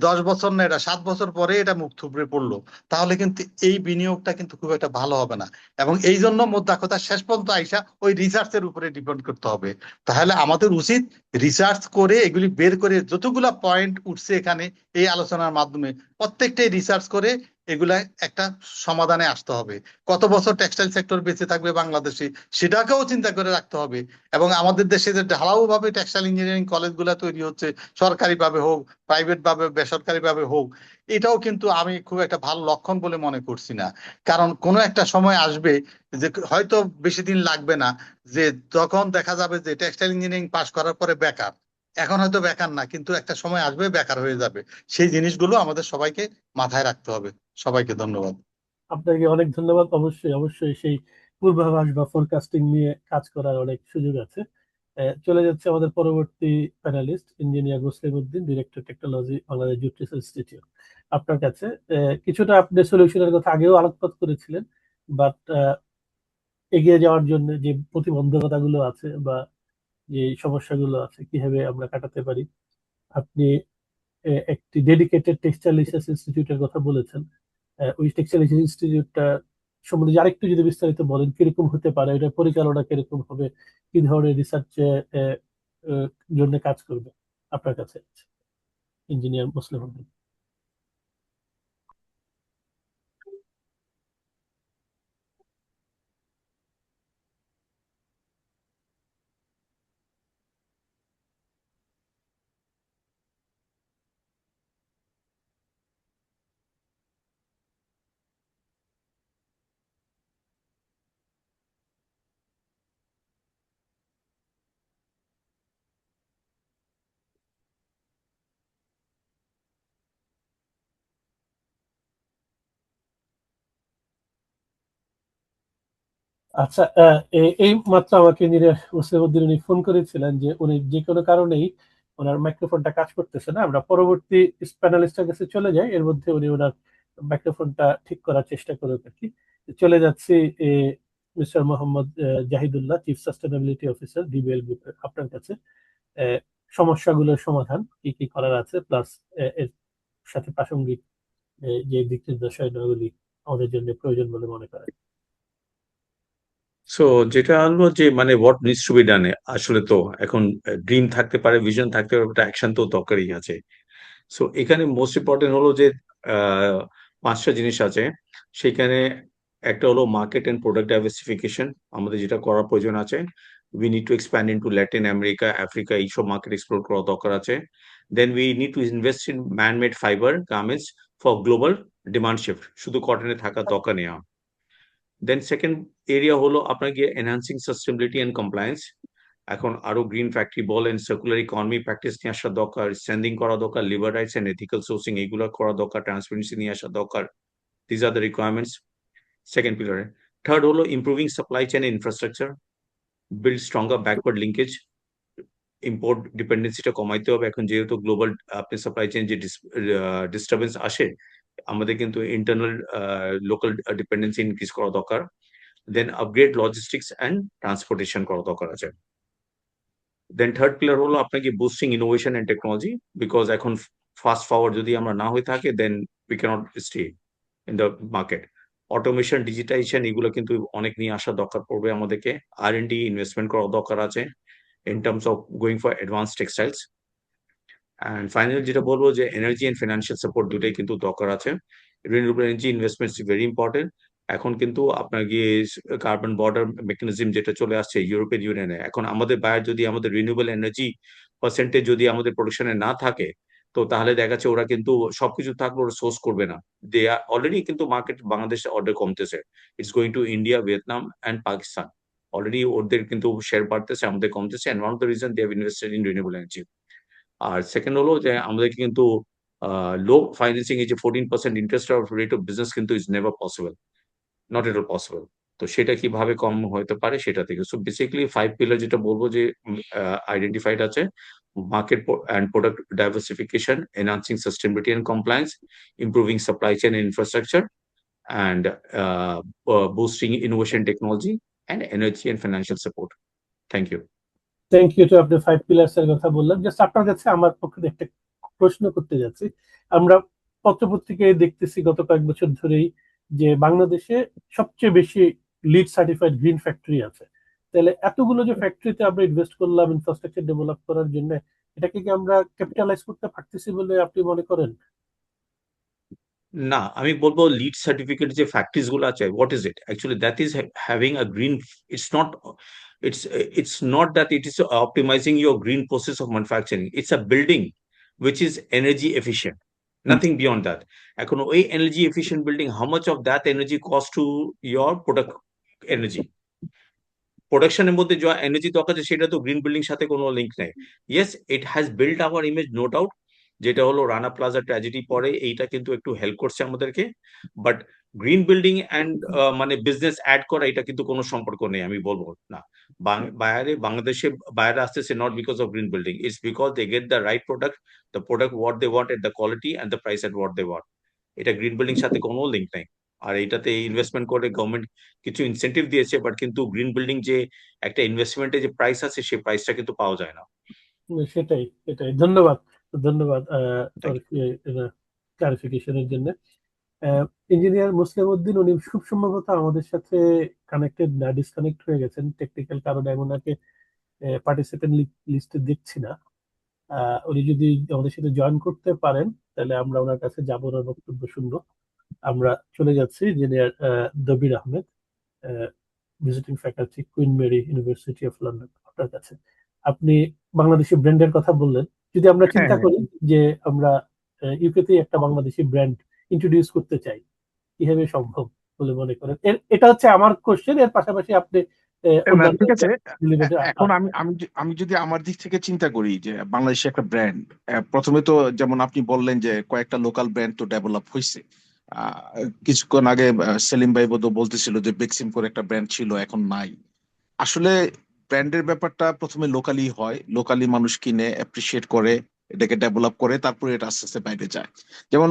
[SPEAKER 2] 10 বছর না, এটা 7 বছর পরে এটা মুখ থুবড়ে পড়লো, তাহলে কিন্তু এই বিনিয়োগটা কিন্তু খুব একটা ভালো হবে না। এবং এই জন্য মোদ্দা কথা, শেষ পর্যন্ত আইসা ওই রিসার্চের উপরে ডিপেন্ড করতে হবে। তাহলে আমাদের উচিত রিসার্চ করে এগুলি বের করে, যতগুলা পয়েন্ট উঠছে এখানে এই আলোচনার মাধ্যমে, প্রত্যেকটাই রিসার্চ করে এগুলা একটা সমাধানে আসতে হবে। কত বছর টেক্সটাইল সেক্টর বেঁচে থাকবে বাংলাদেশে, সেটাকেও চিন্তা করে রাখতে হবে। এবং আমাদের দেশে যে ঢালাও ভাবে টেক্সটাইল ইঞ্জিনিয়ারিং কলেজগুলা তৈরি হচ্ছে, সরকারি ভাবে হোক, প্রাইভেট ভাবে, বেসরকারি ভাবে হোক, এটাও কিন্তু আমি খুব একটা ভালো লক্ষণ বলে মনে করছি না। কারণ কোনো একটা সময় আসবে যে হয়তো বেশি দিন লাগবে না, যে যখন দেখা যাবে যে টেক্সটাইল ইঞ্জিনিয়ারিং পাস করার পরে বেকার, এখন হয়তো বেকার না, কিন্তু একটা সময় আসবে বেকার হয়ে যাবে। সেই জিনিসগুলো আমাদের সবাইকে মাথায় রাখতে হবে। সবাইকে ধন্যবাদ।
[SPEAKER 1] আপনাকে অনেক ধন্যবাদ। অবশ্যই অবশ্যই সেই পূর্বাভাস বা ফোরকাস্টিং নিয়ে কাজ করার অনেক সুযোগ আছে। চলে যাচ্ছে আমাদের পরবর্তী panelist engineer Muslim Uddin, director technology, Bangladesh jute institute. আপনার কাছে কিছুটা আপনি সলিউশনের কথা আগেও আলোকপাত করেছিলেন, বাট এগিয়ে যাওয়ার জন্য যে প্রতিবন্ধকতাগুলো আছে বা যে সমস্যাগুলো আছে কিভাবে আমরা কাটাতে পারি, আপনি একটি ডেডিকেটেড টেক্সটাইল রিসার্চ ইনস্টিটিউটের কথা বলেছেন। ওই টেক্সটাইল রিসার্চ ইনস্টিটিউটটা সম্বন্ধে আরেকটু যদি বিস্তারিত বলেন, কিরকম হতে পারে, এটা পরিচালনা কিরকম হবে, কি ধরনের রিসার্চ জন্য কাজ করবে? আপনার কাছে ইঞ্জিনিয়ার মুসলিম উদ্দিন। আচ্ছা, এই মাত্র আমাকে ইঞ্জিনিয়ার মুসলিম উদ্দিন উনি ফোন করেছিলেন যে উনি যে কোনো কারণেই ওনার মাইক্রোফোনটা কাজ করতেছে না। আমরা পরবর্তী প্যানেলিস্টের কাছে চলে যাই, এর মধ্যে উনি ওনার মাইক্রোফোনটা ঠিক করার চেষ্টা করুক আর কি। চলে যাচ্ছি mister Mohammad Zahidullah, chief sustainability officer, DBL গ্রুপের। আপনার কাছে আহ, সমস্যাগুলোর সমাধান কি কি করার আছে, প্লাস এর সাথে প্রাসঙ্গিক যে দিক নির্দেশনাগুলি আমাদের জন্য প্রয়োজন বলে মনে করেন।
[SPEAKER 3] সো যেটা হলো যে মানে what needs to be done, আসলে তো এখন ড্রিম থাকতে পারে, ভিশন থাকতে পারে, একটা অ্যাকশন তো দরকারই আছে। সো এখানে মোস্ট ইম্পর্টেন্ট হলো যে পাঁচটা জিনিস আছে সেখানে। একটা হলো মার্কেট অ্যান্ড প্রোডাক্ট ডাইভার্সিফিকেশন, আমাদের যেটা করার প্রয়োজন আছে। We need to expand into Latin America, Africa, এইসব মার্কেট এক্সপ্লোর করা দরকার আছে। Then we need to invest in man made fibre garments for global demand shift, শুধু কটনে থাকার দরকার নেই। দেন সেকেন্ড এরিয়া হলো আপনাকে এনহান্সিং সাস্টেনেবিলিটি অ্যান্ড কমপ্লায়েন্স। এখন আরো গ্রিন ফ্যাক্টরি বলেন, সার্কুলার ইকোনমি প্র্যাকটিস নিয়ে আসা দরকার, স্ট্যান্ডিং করা দরকার, লিবার রাইটস এন্ড এথিক্যাল সোর্সিং এগুলো করা দরকার, ট্রান্সপারেন্সি নিয়ে আসা দরকার। These are the requirements second পিলারে। থার্ড হলো improving supply chain infrastructure, build stronger backward linkage, import ডিপেন্ডেন্সিটা কমাইতে হবে। এখন যেহেতু গ্লোবাল আপনি সাপ্লাই চেইন যে ডিস্টারবেন্স আসে, আমাদের কিন্তু ইন্টারনাল লোকাল ডিপেন্ডেন্সি ইনক্রিজ করা দরকার। Then upgrade logistics and transportation করা দরকার আছে। দেন থার্ড পিলার হলো আপনাকে boosting innovation and technology, because এখন ফাস্ট ফরওয়ার্ড যদি আমরা না হয়ে থাকে then we cannot stay in the market. Automation, digitisation এগুলো কিন্তু অনেক নিয়ে আসা দরকার পড়বে আমাদেরকে। R&D ইনভেস্টমেন্ট করা দরকার আছে in terms of going for advanced textiles. And finally যেটা বলবো যে এনার্জি এন্ড ফিনান্সিয়াল সাপোর্ট দুটাই কিন্তু দরকার আছে। Renewable energy investments very important. এখন কিন্তু আপনার গিয়ে কার্বন বর্ডার মেকানিজম যেটা চলে আসছে ইউরোপিয়ান ইউনিয়নে, এখন আমাদের বাইরে যদি আমাদের রিনিউয়েবল এনার্জি পার্সেন্টেজ যদি আমাদের প্রোডাকশনে না থাকে, তো তাহলে দেখা যাচ্ছে ওরা কিন্তু সবকিছু থাকলে ওরা সোর্স করবে না। দে আর অলরেডি কিন্তু মার্কেট বাংলাদেশে অর্ডার কমতেছে, it's going to India, Vietnam and Pakistan. Already ওদের কিন্তু শেয়ার বাড়তেছে, আমাদের কমতেছে, and one of the reason they have invested in renewable energy. আর সেকেন্ড হলো যে আমাদেরকে কিন্তু লো ফাইন্যান্সিং এই যে 14% ইন্টারেস্ট রেট অফ বিজনেস কিন্তু is never possible, not at all possible. তো সেটা কিভাবে কম হতে পারে সেটা থেকে। সো বেসিক্যালি 5 পিলার যেটা বলবো যে আইডেন্টিফাইড আছে, market and product diversification, enhancing sustainability and compliance, improving supply chain infrastructure, and boosting innovation technology and energy and financial support. Thank you.
[SPEAKER 1] Thank you. তো আপনি 5 পিলার্স এর কথা বললাম। জাস্ট আপনার কাছে আমার পক্ষে একটা প্রশ্ন করতে যাচ্ছি। আমরা পত্রপত্রিকায় দেখতেছি গত কয়েক বছর ধরেই যে বাংলাদেশে সবচেয়ে বেশি লিড সার্টিফাইড গ্রিন ফ্যাক্টরি আছে। তাহলে এতগুলো যে ফ্যাক্টরিতে আমরা ইনভেস্ট করলাম ইনফ্রাস্ট্রাকচার ডেভেলপ করার জন্য, এটাকে কি আমরা ক্যাপিটালাইজ করতে পারতেছি বলে আপনি মনে করেন?
[SPEAKER 3] না, আমি বলবো লিড সার্টিফিকেট যে ফ্যাক্টরিজ গুলো আছে, what is it actually? That is having a green, it's not, it's not that it is optimizing your green process of manufacturing. It's a building which is energy efficient, nothing beyond that. এখন ওই energy efficient building, how much of that energy cost to your product energy? প্রোডাকশনের মধ্যে যা energy দরকার আছে সেটা তো green building সাথে কোনো লিঙ্ক নেই। Yes, it has build our image, no doubt. যেটা হলো রানা প্লাজা ট্র্যাজেডি পরে এইটা কিন্তু একটু হেল্প করছে আমাদেরকে, বাট গ্রিন বিল্ডিং অ্যান্ড মানে বিজনেস অ্যাড করা এটা কিন্তু কোনো সম্পর্ক নেই, আমি বলবো না। বাংলাদেশে বাইরে আসতেছে not because of green building, it's because they get the right product, the product what they want at the quality and the price at what they want. এটা গ্রিন বিল্ডিং সাথে কোনো লিঙ্ক নাই। আর এটাতে ইনভেস্টমেন্ট করে government কিছু incentive দিয়েছে, but কিন্তু green building যে একটা ইনভেস্টমেন্টের যে প্রাইস আছে সেই প্রাইসটা কিন্তু পাওয়া যায় না।
[SPEAKER 1] সেটাই সেটাই, ধন্যবাদ ধন্যবাদ
[SPEAKER 3] Thank you.
[SPEAKER 1] ক্লারিফিকেশনের জন্য। ইঞ্জিনিয়ার মুসলিম উদ্দিন, উনি খুব সম্ভবত আমাদের সাথে কানেক্টেড না, ডিসকানেক্ট হয়ে গেছেন টেকনিক্যাল কারণে, আমি ওনাকে পার্টিসিপেন্ট লিস্টে দেখছি না। উনি যদি আমাদের সাথে জয়েন করতে পারেন তাহলে আমরা ওনার কাছে যাবো, ওনার বক্তব্য শুনবো। আমরা চলে যাচ্ছি engineer Dabir Ahmed, visiting faculty, Queen Mary university of London, আপনার কাছে। আপনি বাংলাদেশি ব্র্যান্ডের কথা বললেন, যদি আমরা চিন্তা করি যে আমরা ইউকেতে একটা বাংলাদেশি ব্র্যান্ড ইন্ট্রোডিউস করতে চাই, কিভাবে সম্ভব বলে মনে করেন? এটা হচ্ছে আমার কোশ্চেন, এর পাশাপাশি আপনি
[SPEAKER 5] না,
[SPEAKER 1] অন্যান্য
[SPEAKER 5] ঠিক আছে।
[SPEAKER 1] related
[SPEAKER 5] এখন আমি যদি আমার দিক থেকে চিন্তা করি যে বাংলাদেশে একটা ব্র্যান্ড, প্রথমে তো যেমন আপনি বললেন যে কয়েকটা লোকাল ব্র্যান্ড তো ডেভেলপ হয়েছে। কিছুক্ষণ আগে সেলিম ভাই বোধহয় বলতেছিল যে বেক্সিম করে একটা ব্র্যান্ড ছিল, এখন নাই। আসলে ব্র্যান্ডের ব্যাপারটা প্রথমে লোকালি হয়, লোকালি মানুষ কিনে অ্যাপ্রিসিয়েট করে, এটাকে ডেভেলপ করে, তারপরে এটা আস্তে আস্তে বাইরে যায়। যেমন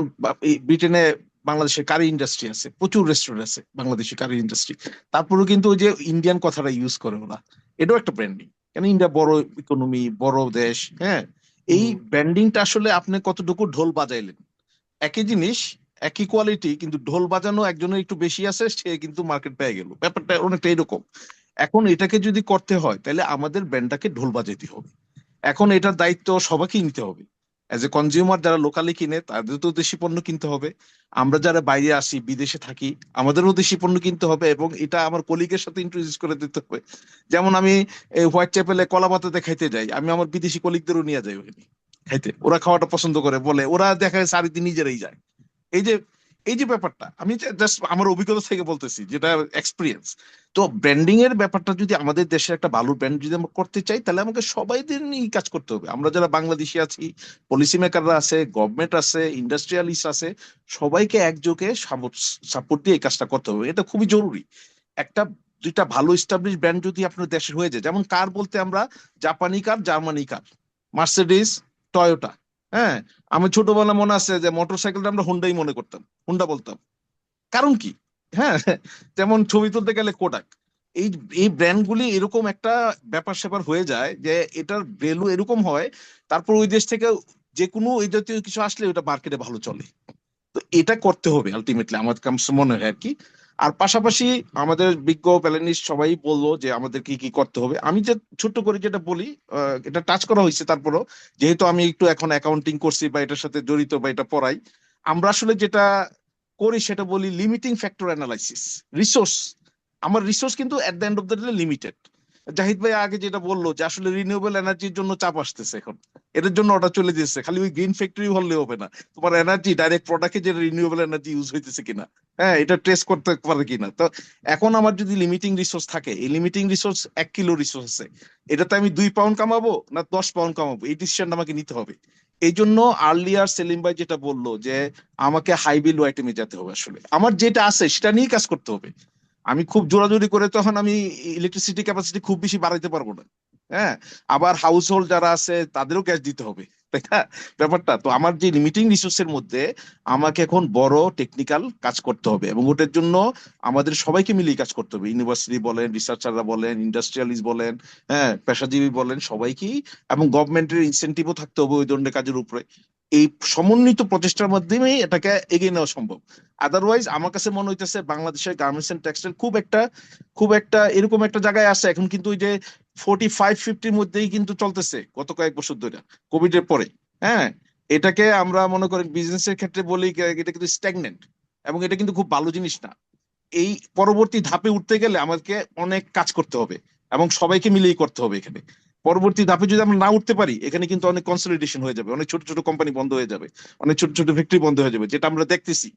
[SPEAKER 5] এই ব্রিটেনে বাংলাদেশের কারি ইন্ডাস্ট্রি আছে, প্রচুর রেস্টুরেন্ট আছে বাংলাদেশি কারি ইন্ডাস্ট্রি, তারপরেও কিন্তু ওই যে ইন্ডিয়ান কথাটা ইউজ করে ওরা, এটাও একটা ব্র্যান্ডিং। কেন, ইন্ডিয়া বড় ইকোনমি, বড় দেশ, হ্যাঁ। এই ব্র্যান্ডিংটা আসলে আপনি কতটুকু ঢোল বাজাইলেন, একই জিনিস, একই কোয়ালিটি, কিন্তু ঢোল বাজানো একজনের একটু বেশি আছে, সে কিন্তু মার্কেট পেয়ে গেল, ব্যাপারটা অনেকটা এরকম। এখন এটাকে যদি করতে হয় তাহলে আমাদের ব্র্যান্ডটাকে ঢোল বাজাইতে হবে। এখন এটার দায়িত্ব সবাইকেই নিতে হবে। অ্যাজ এ কনজিউমার যারা লোকালি কিনে তাদের তো দেশি পণ্য কিনতে হবে, আমরা যারা বাইরে আসি বিদেশে থাকি আমাদেরও দেশি পণ্য কিনতে হবে, এবং এটা আমার কলিগের সাথে ইন্ট্রোডিউস করে দিতে হবে। যেমন আমি হোয়াইট চ্যাপেলে কলা পাতাতে খাইতে যাই, আমি আমার বিদেশি কলিগদেরও নিয়ে যাই ওখানে খাইতে, ওরা খাওয়াটা পছন্দ করে, বলে ওরা দেখা যায় সারিতে নিজেরাই যায়। এই যে এই যে ব্যাপারটা, আমি জাস্ট আমার অভিজ্ঞতা থেকে বলতেছি, যেটা এক্সপিরিয়েন্স। তো ব্র্যান্ডিং এর ব্যাপারটা যদি আমাদের দেশে একটা ভালো ব্র্যান্ড যদি আমরা করতে চাই, তাহলে আমাকে সবাইদের নিয়ে কাজ করতে হবে। আমরা যারা বাংলাদেশি আছি, পলিসি মেকাররা আছে, গভর্নমেন্ট আছে, ইন্ডাস্ট্রিয়ালিস্ট আছে, সবাইকে একযোগে সাপোর্ট দিয়ে এই কাজটা করতে হবে, এটা খুবই জরুরি। একটা দুইটা ভালো এস্টাবলিশ ব্র্যান্ড যদি আপনার দেশে হয়ে যায়, যেমন কার বলতে আমরা জাপানি কার, জার্মানি কার, মার্সিডিজ, টয়োটা, হ্যাঁ। আমি ছোটবেলা মনে আছে যে মোটরসাইকেলটা আমরা হুন্ডাই মনে করতাম, হুন্ডা বলতাম, কারণ কি, হ্যাঁ। যেমন ছবি তুলতে গেলে কোডাক। এই এই ব্র্যান্ড গুলি এরকম একটা ব্যাপার স্যাপার হয়ে যায় যে এটার ভ্যালু এরকম হয়, তারপর ওই দেশ থেকে যে কোনো এই জাতীয় কিছু আসলে ওটা মার্কেটে ভালো চলে। তো এটা করতে হবে আলটিমেটলি, আমার কাছে মনে হয় আর কি। আর পাশাপাশি আমাদের বিজ্ঞ প্যানেলিস্ট সবাই বললো যে আমাদের কি কি করতে হবে। আমি যে ছোট্ট করে যেটা বলি, এটা টাচ করা হয়েছে, তারপরও যেহেতু আমি একটু এখন অ্যাকাউন্টিং করছি বা এটার সাথে জড়িত বা এটা পড়াই, আমরা আসলে যেটা করি সেটা বলি লিমিটিং ফ্যাক্টর অ্যানালাইসিস। রিসোর্স, আমার রিসোর্স কিন্তু at the end of the day limited. Zahid ভাই আগে যেটা বললো যে আসলে রিনিউয়েবল এনার্জির জন্য চাপ আসতেছে এখন, এটার জন্য ওটা চলে যাচ্ছে, খালি ওই গ্রিন ফ্যাক্টরি হলে হবে না, তোমার এনার্জি ডাইরেক্ট প্রোডাক্টে যে রিনিউয়েবল এনার্জি ইউজ হইতেছে কিনা, হ্যাঁ, এটা ট্রেস করতে পারে কিনা। তো এখন আমার যদি লিমিটিং রিসোর্স থাকে, এই লিমিটিং রিসোর্স 1 কিলো রিসোর্স আছে, এটাতে আমি 2 পাউন্ড কামাবো না 10 পাউন্ড কামাবো, এই ডিসিশনটা আমাকে নিতে হবে। এই জন্য আর্লিয়ার সেলিম ভাই যেটা বললো যে আমাকে হাই ভ্যালু আইটেমে যেতে হবে, আসলে আমার যেটা আছে সেটা নিয়েই কাজ করতে হবে। আমি খুব জোরাজোরি করে তখন আমি ইলেকট্রিসিটি ক্যাপাসিটি খুব বেশি বাড়াইতে পারবো না, হ্যাঁ। আবার হাউস হোল্ড যারা আছে তাদেরও ক্যাশ দিতে হবে, তাই না ব্যাপারটা? তো আমার যে লিমিটিং রিসোর্সের মধ্যে আমাকে এখন বড় টেকনিক্যাল কাজ করতে হবে, এবং ওটার জন্য আমাদের সবাইকে মিলিয়ে কাজ করতে হবে। ইউনিভার্সিটি বলেন, রিসার্চাররা বলেন, ইন্ডাস্ট্রিয়ালিস্ট বলেন, হ্যাঁ, পেশাজীবী বলেন, সবাইকেই, এবং গভর্নমেন্টের ইনসেন্টিভও থাকতে হবে ওই ধরনের কাজের উপরে। এই সমন্বিত প্রচেষ্টার মাধ্যমেই এটাকে এগিয়ে নেওয়া সম্ভব। আদারওয়াইজ আমার কাছে মনে হইতেছে বাংলাদেশের গার্মেন্টস এন্ড টেক্সটাইল খুব একটা এরকম একটা জায়গায় আছে এখন, কিন্তু ওই যে 45-50 মধ্যেই কিন্তু চলতেছে গত কয়েক বছর ধরে, কোভিড এর পরে, হ্যাঁ। এটাকে আমরা মনে করি বিজনেসের ক্ষেত্রে বলি এটা কিন্তু স্ট্যাগনেন্ট, এবং এটা কিন্তু খুব ভালো জিনিস না। এই পরবর্তী ধাপে উঠতে গেলে আমাদেরকে অনেক কাজ করতে হবে, এবং সবাইকে মিলিয়ে করতে হবে। এখানে পরবর্তী ধাপে যদি আমরা না উঠতে পারি, এখানে কিন্তু অনেক কনসলিডেশন হয়ে যাবে, অনেক ছোট ছোট কোম্পানি বন্ধ হয়ে যাবে, অনেক ছোট ছোট ফ্যাক্টরি বন্ধ হয়ে যাবে, যেটা আমরা দেখতেছি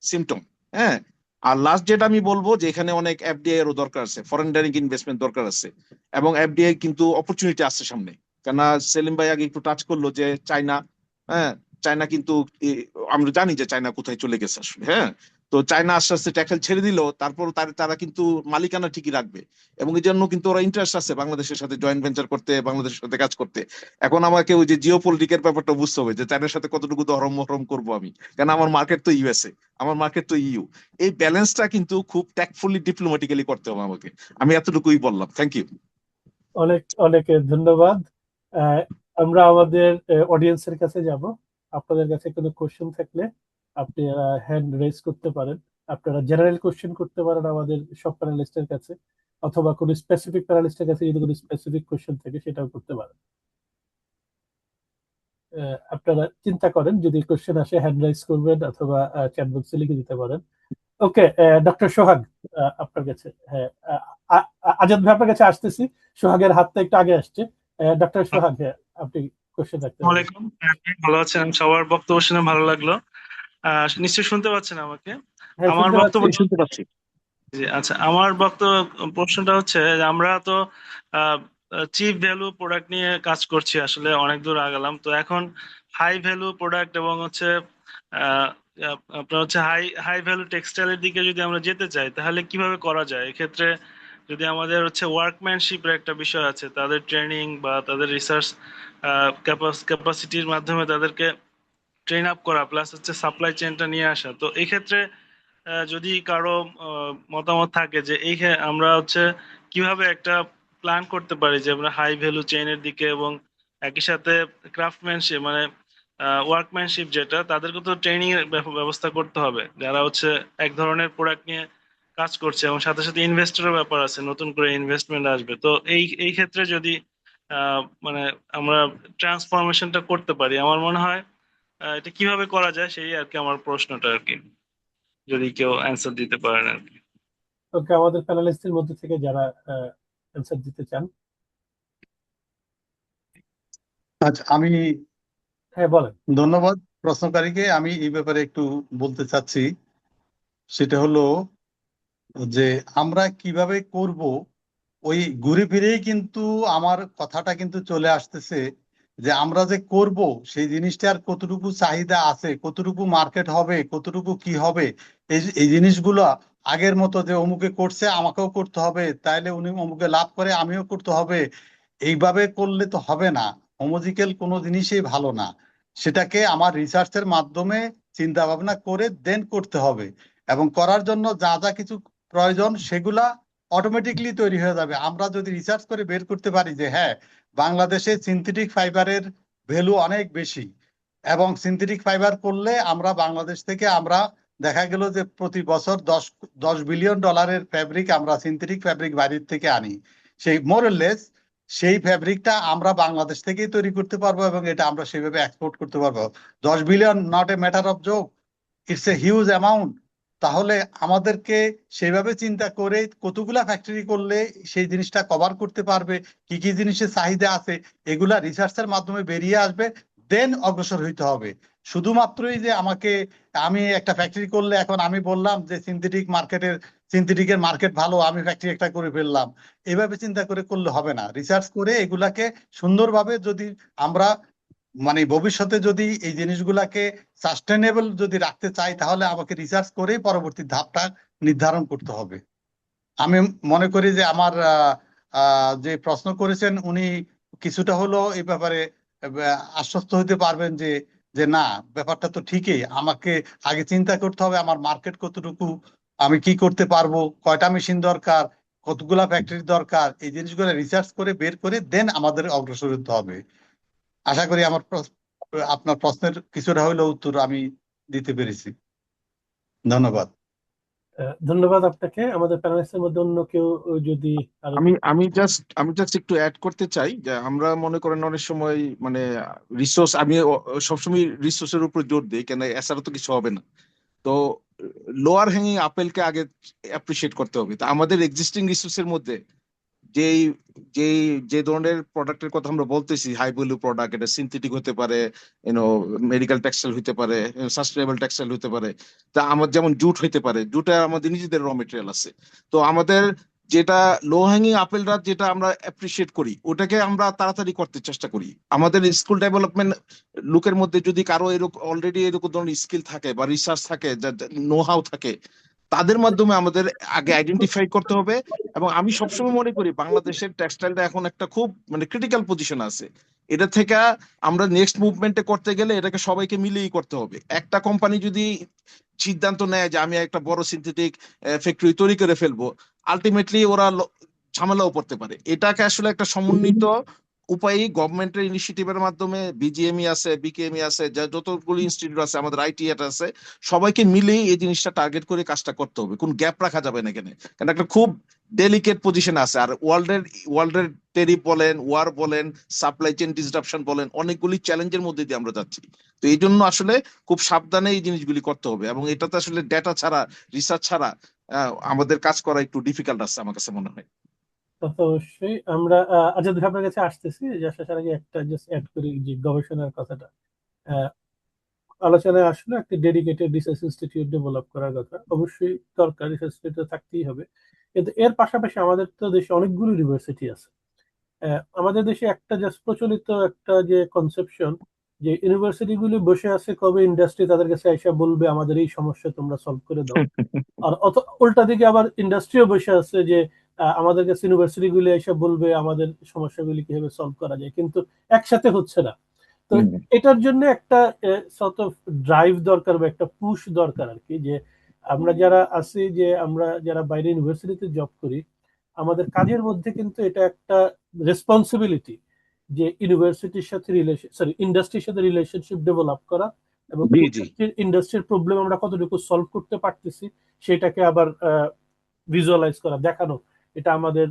[SPEAKER 5] সিমটম, হ্যাঁ। আর লাস্ট যেটা আমি বলবো যে এখানে অনেক এফডিআই এরও দরকার আছে, ফরেন ডাইরেক্ট ইনভেস্টমেন্ট দরকার আছে, এবং এফডিআই কিন্তু অপরচুনিটি আসছে সামনে। কেননা সেলিম ভাই আগে একটু টাচ করলো যে চায়না, হ্যাঁ, চায়না কিন্তু আমরা জানি যে চায়না কোথায় চলে গেছে আসলে, হ্যাঁ। তো চায়না আস্তে আস্তে ট্যাক্সেল ছেড়ে দিল, তারপর তারা কিন্তু মালিকানা ঠিকই রাখবে, এবং এই জন্য কিন্তু ওরা ইন্টারেস্ট আছে বাংলাদেশের সাথে জয়েন্ট ভেঞ্চার করতে, বাংলাদেশের সাথে কাজ করতে। এখন আমাকে ওই যে জিও পলিটিক্যাল ব্যাপারটা বুঝতে হবে যে চায়নার সাথে কতটুকু দহরম মহরম করবো আমি, কারণ আমার মার্কেট তো ইউএসএ, আমার মার্কেট তো ইউ। এই ব্যালেন্সটা কিন্তু খুব ট্যাক্টফুলি ডিপ্লোম্যাটিক্যালি করতে হবে আমাকে। আমি এতটুকুই বললাম, থ্যাংক ইউ।
[SPEAKER 1] অনেক অনেক ধন্যবাদ। আহ, আমরা আমাদের অডিয়েন্সের কাছে যাব। আপনাদের কাছে কোনো কোশ্চেন থাকলে আপনি হ্যান্ড রেজ করতে পারেন। আপনারা জেনারেল কোশ্চেন করতে পারেন আমাদের সব প্যানেলিস্টের কাছে, অথবা কোনো স্পেসিফিক প্যানেলিস্টের কাছে যদি কোনো স্পেসিফিক কোশ্চেন থাকে সেটাও করতে পারেন। আপনারা চিন্তা করেন, যদি কোশ্চেন আসে হ্যান্ড রাইজ করবেন অথবা চ্যাট বক্সে লিখে দিতে পারেন। ওকে, ডক্টর সোহাগ, আপনার কাছে। হ্যাঁ, আজাদ ভাই আপনার কাছে আসতেছি। সোহাগের হাতটা একটু আগে আসছে। ডক্টর সোহাগ, হ্যাঁ, আপনি কোশ্চেন রাখতে পারেন।
[SPEAKER 7] ওয়ালাইকুম, ভালো আছেন? সবার বক্তব্য শুনে ভালো লাগলো। নিশ্চয়ই শুনতে পাচ্ছেন আমাকে?
[SPEAKER 1] হ্যাঁ,
[SPEAKER 7] আমার
[SPEAKER 1] শুনতে
[SPEAKER 7] বক্তব্য
[SPEAKER 1] পাচ্ছি।
[SPEAKER 5] শুনতে পাচ্ছি।
[SPEAKER 7] জি, আচ্ছা, আমার বক্তব্য প্রশ্নটা হচ্ছে যে আমরা তো চিপ ভ্যালু প্রোডাক্ট নিয়ে কাজ করছি, আসলে অনেক দূর আগালাম। তো এখন হাই ভ্যালু প্রোডাক্ট এবং হচ্ছে আহ, আপনার হচ্ছে হাই হাই ভ্যালু টেক্সটাইলের দিকে যদি আমরা যেতে চাই, তাহলে কিভাবে করা যায়? এক্ষেত্রে যদি আমাদের হচ্ছে ওয়ার্কম্যানশিপের একটা বিষয় আছে, তাদের ট্রেনিং বা তাদের রিসার্চ ক্যাপাসিটির মাধ্যমে তাদেরকে ট্রেন আপ করা, প্লাস হচ্ছে সাপ্লাই চেনটা নিয়ে আসা। তো এই ক্ষেত্রে যদি কারো মতামত থাকে যে আমরা হচ্ছে কিভাবে একটা প্ল্যান করতে পারি যে আমরা হাই ভ্যালু চেইনের দিকে, এবং একই সাথে ক্রাফটম্যানশিপ মানে ওয়ার্কম্যানশিপ যেটা, তাদেরকে তো ট্রেনিং এর ব্যবস্থা করতে হবে, যারা হচ্ছে এক ধরনের প্রোডাক্ট নিয়ে কাজ করছে, এবং সাথে সাথে ইনভেস্টরের ব্যাপার আছে, নতুন করে ইনভেস্টমেন্ট আসবে। তো এই ক্ষেত্রে যদি মানে আমরা ট্রান্সফরমেশনটা করতে পারি, আমার মনে হয় এটা কিভাবে করা যায় সেই আর কি আমার প্রশ্নটা আর কি, যদি কেউ অ্যান্সার দিতে পারেন আর কি।
[SPEAKER 1] ওকে, আমাদের প্যানেলিস্টের মধ্যে থেকে যারা অ্যান্সার দিতে চান।
[SPEAKER 2] আচ্ছা, আমি
[SPEAKER 1] হ্যাঁ, বলেন।
[SPEAKER 2] ধন্যবাদ প্রশ্নকারীকে। আমি এই ব্যাপারে একটু বলতে চাচ্ছি। সেটা হলো যে আমরা কিভাবে করব, ওই ঘুরে ফিরেই কিন্তু আমার কথাটা কিন্তু চলে আসতেছে যে আমরা যে করব সেই জিনিসটার কতটুকু চাহিদা আছে, কতটুকু মার্কেট হবে, কতটুকু কি হবে। এই জিনিসগুলো আগের মতো যে অমুকে করছে আমাকেও করতে হবে, তাইলে উনি অমুকে লাভ করে আমিও করতে হবে, এইভাবে করলে তো হবে না। হোমোজিক্যাল কোনো জিনিসই ভালো না। সেটাকে আমার রিসার্চের মাধ্যমে চিন্তা ভাবনা করে দেন করতে হবে, এবং করার জন্য যা যা কিছু প্রয়োজন সেগুলা অটোমেটিকলি তৈরি হয়ে যাবে। আমরা যদি রিসার্চ করে বের করতে পারি যে হ্যাঁ, বাংলাদেশে সিনথেটিক ফাইবারের ভ্যালু অনেক বেশি, এবং সিনথেটিক ফাইবার করলে আমরা বাংলাদেশ থেকে আমরা দেখা গেল যে প্রতি বছর 10 বিলিয়ন ডলারের ফ্যাব্রিক আমরা সিনথেটিক ফ্যাব্রিক বাইরের থেকে আনি, সেই মোরলেস সেই ফ্যাব্রিকটা আমরা বাংলাদেশ থেকেই তৈরি করতে পারবো, এবং এটা আমরা সেভাবে এক্সপোর্ট করতে পারবো। 10 billion not a matter of joke, it's a huge amount. তাহলে আমাদেরকে সেইভাবে চিন্তা করে কতগুলা ফ্যাক্টরি করলে সেই জিনিসটা কভার করতে পারবে, কি কি জিনিসের চাহিদা আছে, এগুলা রিসার্চের মাধ্যমে বেরিয়ে আসবে, দেন অগ্রসর হইতে হবে। শুধুমাত্রই যে আমি একটা ফ্যাক্টরি করলে, এখন আমি বললাম যে সিনথেটিকের মার্কেট ভালো, আমি ফ্যাক্টরি একটা করে ফেললাম, এভাবে চিন্তা করে করলে হবে না। রিসার্চ করে এগুলাকে সুন্দরভাবে যদি আমরা মানে ভবিষ্যতে যদি এই জিনিসগুলাকে সাস্টেনেবল যদি রাখতে চাই, তাহলে আমাকে রিসার্চ করে পরবর্তী ধাপটা নির্ধারণ করতে হবে। আমি মনে করি যে আমার যে প্রশ্ন করেছেন উনি কিছুটা হলো এই ব্যাপারে আশ্বস্ত হতে পারবেন যে যে না, ব্যাপারটা তো ঠিকই, আমাকে আগে চিন্তা করতে হবে আমার মার্কেট কতটুকু, আমি কি করতে পারবো, কয়টা মেশিন দরকার, কতগুলা ফ্যাক্টরি দরকার, এই জিনিসগুলো রিসার্চ করে বের করে দেন আমাদের অগ্রসর হতে হবে। আশা করি আপনার প্রশ্নের কিছুটা হইলেও উত্তর আমি দিতে পেরেছি। ধন্যবাদ।
[SPEAKER 1] ধন্যবাদ আপনাকে। আমাদের প্যানেলিস্টের মধ্যে অন্য কেউ যদি আরো
[SPEAKER 5] আমি জাস্ট একটু অ্যাড করতে চাই যে আমরা মনে করেন অনেক সময় মানে রিসোর্স, আমি সবসময় রিসোর্সের উপর জোর দিই, কেন এছাড়া তো কিছু হবে না। তো লোয়ার হ্যাঙ্গিং আপেলকে আগে অ্যাপ্রিসিয়েট করতে হবে। তো আমাদের এক্সিস্টিং রিসোর্সের মধ্যে যেই যেই যে ধরনের প্রোডাক্টের কথা আমরা বলতেছি, হাই ভ্যালু প্রোডাক্ট, এটা সিনথেটিক হতে পারে, মেডিকেল টেক্সটাইল হতে পারে, সাস্টেনেবল টেক্সটাইল হতে পারে। তা আমার যেমন জুট হতে পারে, জুটে আমাদের নিজেদের র মেটেরিয়াল আছে। তো আমাদের যেটা লো হ্যাঙ্গিং আপেলরা যেটা আমরা অ্যাপ্রিসিয়েট করি ওটাকে আমরা তাড়াতাড়ি করতে চেষ্টা করি। আমাদের স্কুল ডেভেলপমেন্ট লোকের মধ্যে যদি কারো এরকম অলরেডি এরকম ধরনের স্কিল থাকে বা রিসার্চ থাকে, নো হাউ থাকে, তাদের মাধ্যমে আমাদের আগে আইডেন্টিফাই করতে হবে। এবং আমি সবসময় মনে করি বাংলাদেশের টেক্সটাইলটা এখন একটা খুব মানে ক্রিটিক্যাল পজিশন আছে। এটা থেকে আমরা নেক্সট মুভমেন্টে করতে গেলে এটাকে সবাইকে মিলিয়েই করতে হবে। একটা কোম্পানি যদি সিদ্ধান্ত নেয় যে আমি একটা বড় সিনথেটিক ফ্যাক্টরি তৈরি করে ফেলবো, আলটিমেটলি ওরা ঝামেলাও পড়তে পারে। এটাকে আসলে একটা সমন্বিত উপায়ে গভর্নমেন্টের ইনিশিয়েটিভের মাধ্যমে, বিজিএমই আছে, বিকেএমই আছে, যতগুলো ইনস্টিটিউট আছে, আমাদের আইটিএট আছে, সবাইকে মিলেই এই জিনিসটা টার্গেট করে কাজটা করতে হবে। কোন গ্যাপ রাখা যাবে না এখানে, কারণ একটা খুব ডেলিকেট পজিশন আছে। আর ওয়ার্ল্ডের টেরিফ বলেন, ওয়ার বলেন, সাপ্লাই চেইন ডিসরাপশন বলেন, অনেকগুলি চ্যালেঞ্জের মধ্যে দিয়ে আমরা যাচ্ছি। তো এই জন্য আসলে খুব সাবধানে এই জিনিসগুলি করতে হবে, এবং এটাতে আসলে ডেটা ছাড়া, রিসার্চ ছাড়া আমাদের কাজ করা একটু ডিফিকাল্ট আছে আমার কাছে মনে হয়।
[SPEAKER 1] তা তো অবশ্যই আমরা আজাদ ভাই আপনার কাছে আসতেছি, যে আসার আগে একটা জাস্ট অ্যাড করি যে গবেষণার কথাটা। আহ, আলোচনায় আসলে একটা ডেডিকেটেড রিসার্চ ইনস্টিটিউট ডেভেলপ করার কথা অবশ্যই দরকার, রিসার্চ ইনস্টিটিউট থাকতেই হবে। কিন্তু এর পাশাপাশি আমাদের তো দেশে অনেকগুলো ইউনিভার্সিটি আছে। আমাদের দেশে একটা জাস্ট প্রচলিত একটা যে কনসেপশন, যে ইউনিভার্সিটি গুলি বসে আছে কবে ইন্ডাস্ট্রি তাদের কাছে এসে বলবে আমাদের এই সমস্যা তোমরা সলভ করে দাও। আর উল্টা দিকে আবার ইন্ডাস্ট্রিও বসে আছে যে আমাদের কাছে ইউনিভার্সিটি গুলি এসে বলবে আমাদের সমস্যাগুলি কিভাবে সলভ করা যায়, কিন্তু একসাথে হচ্ছে না। তো এটার জন্য একটা সর্ট অফ ড্রাইভ দরকার বা একটা পুশ দরকার আর কি, যে আমরা যারা আছি, যে আমরা যারা বাইরে ইউনিভার্সিটিতে জব করি, আমাদের কাজের মধ্যে কিন্তু এটা একটা রেসপন্সিবিলিটি যে ইউনিভার্সিটির সাথে ইন্ডাস্ট্রির সাথে রিলেশনশিপ ডেভেলপ করা, এবং
[SPEAKER 5] জি জি
[SPEAKER 1] ইন্ডাস্ট্রির প্রবলেম আমরা কতটুকু সলভ করতে পারতেছি সেটাকে আবার ভিজুয়ালাইজ করা, দেখানো, এটা আমাদের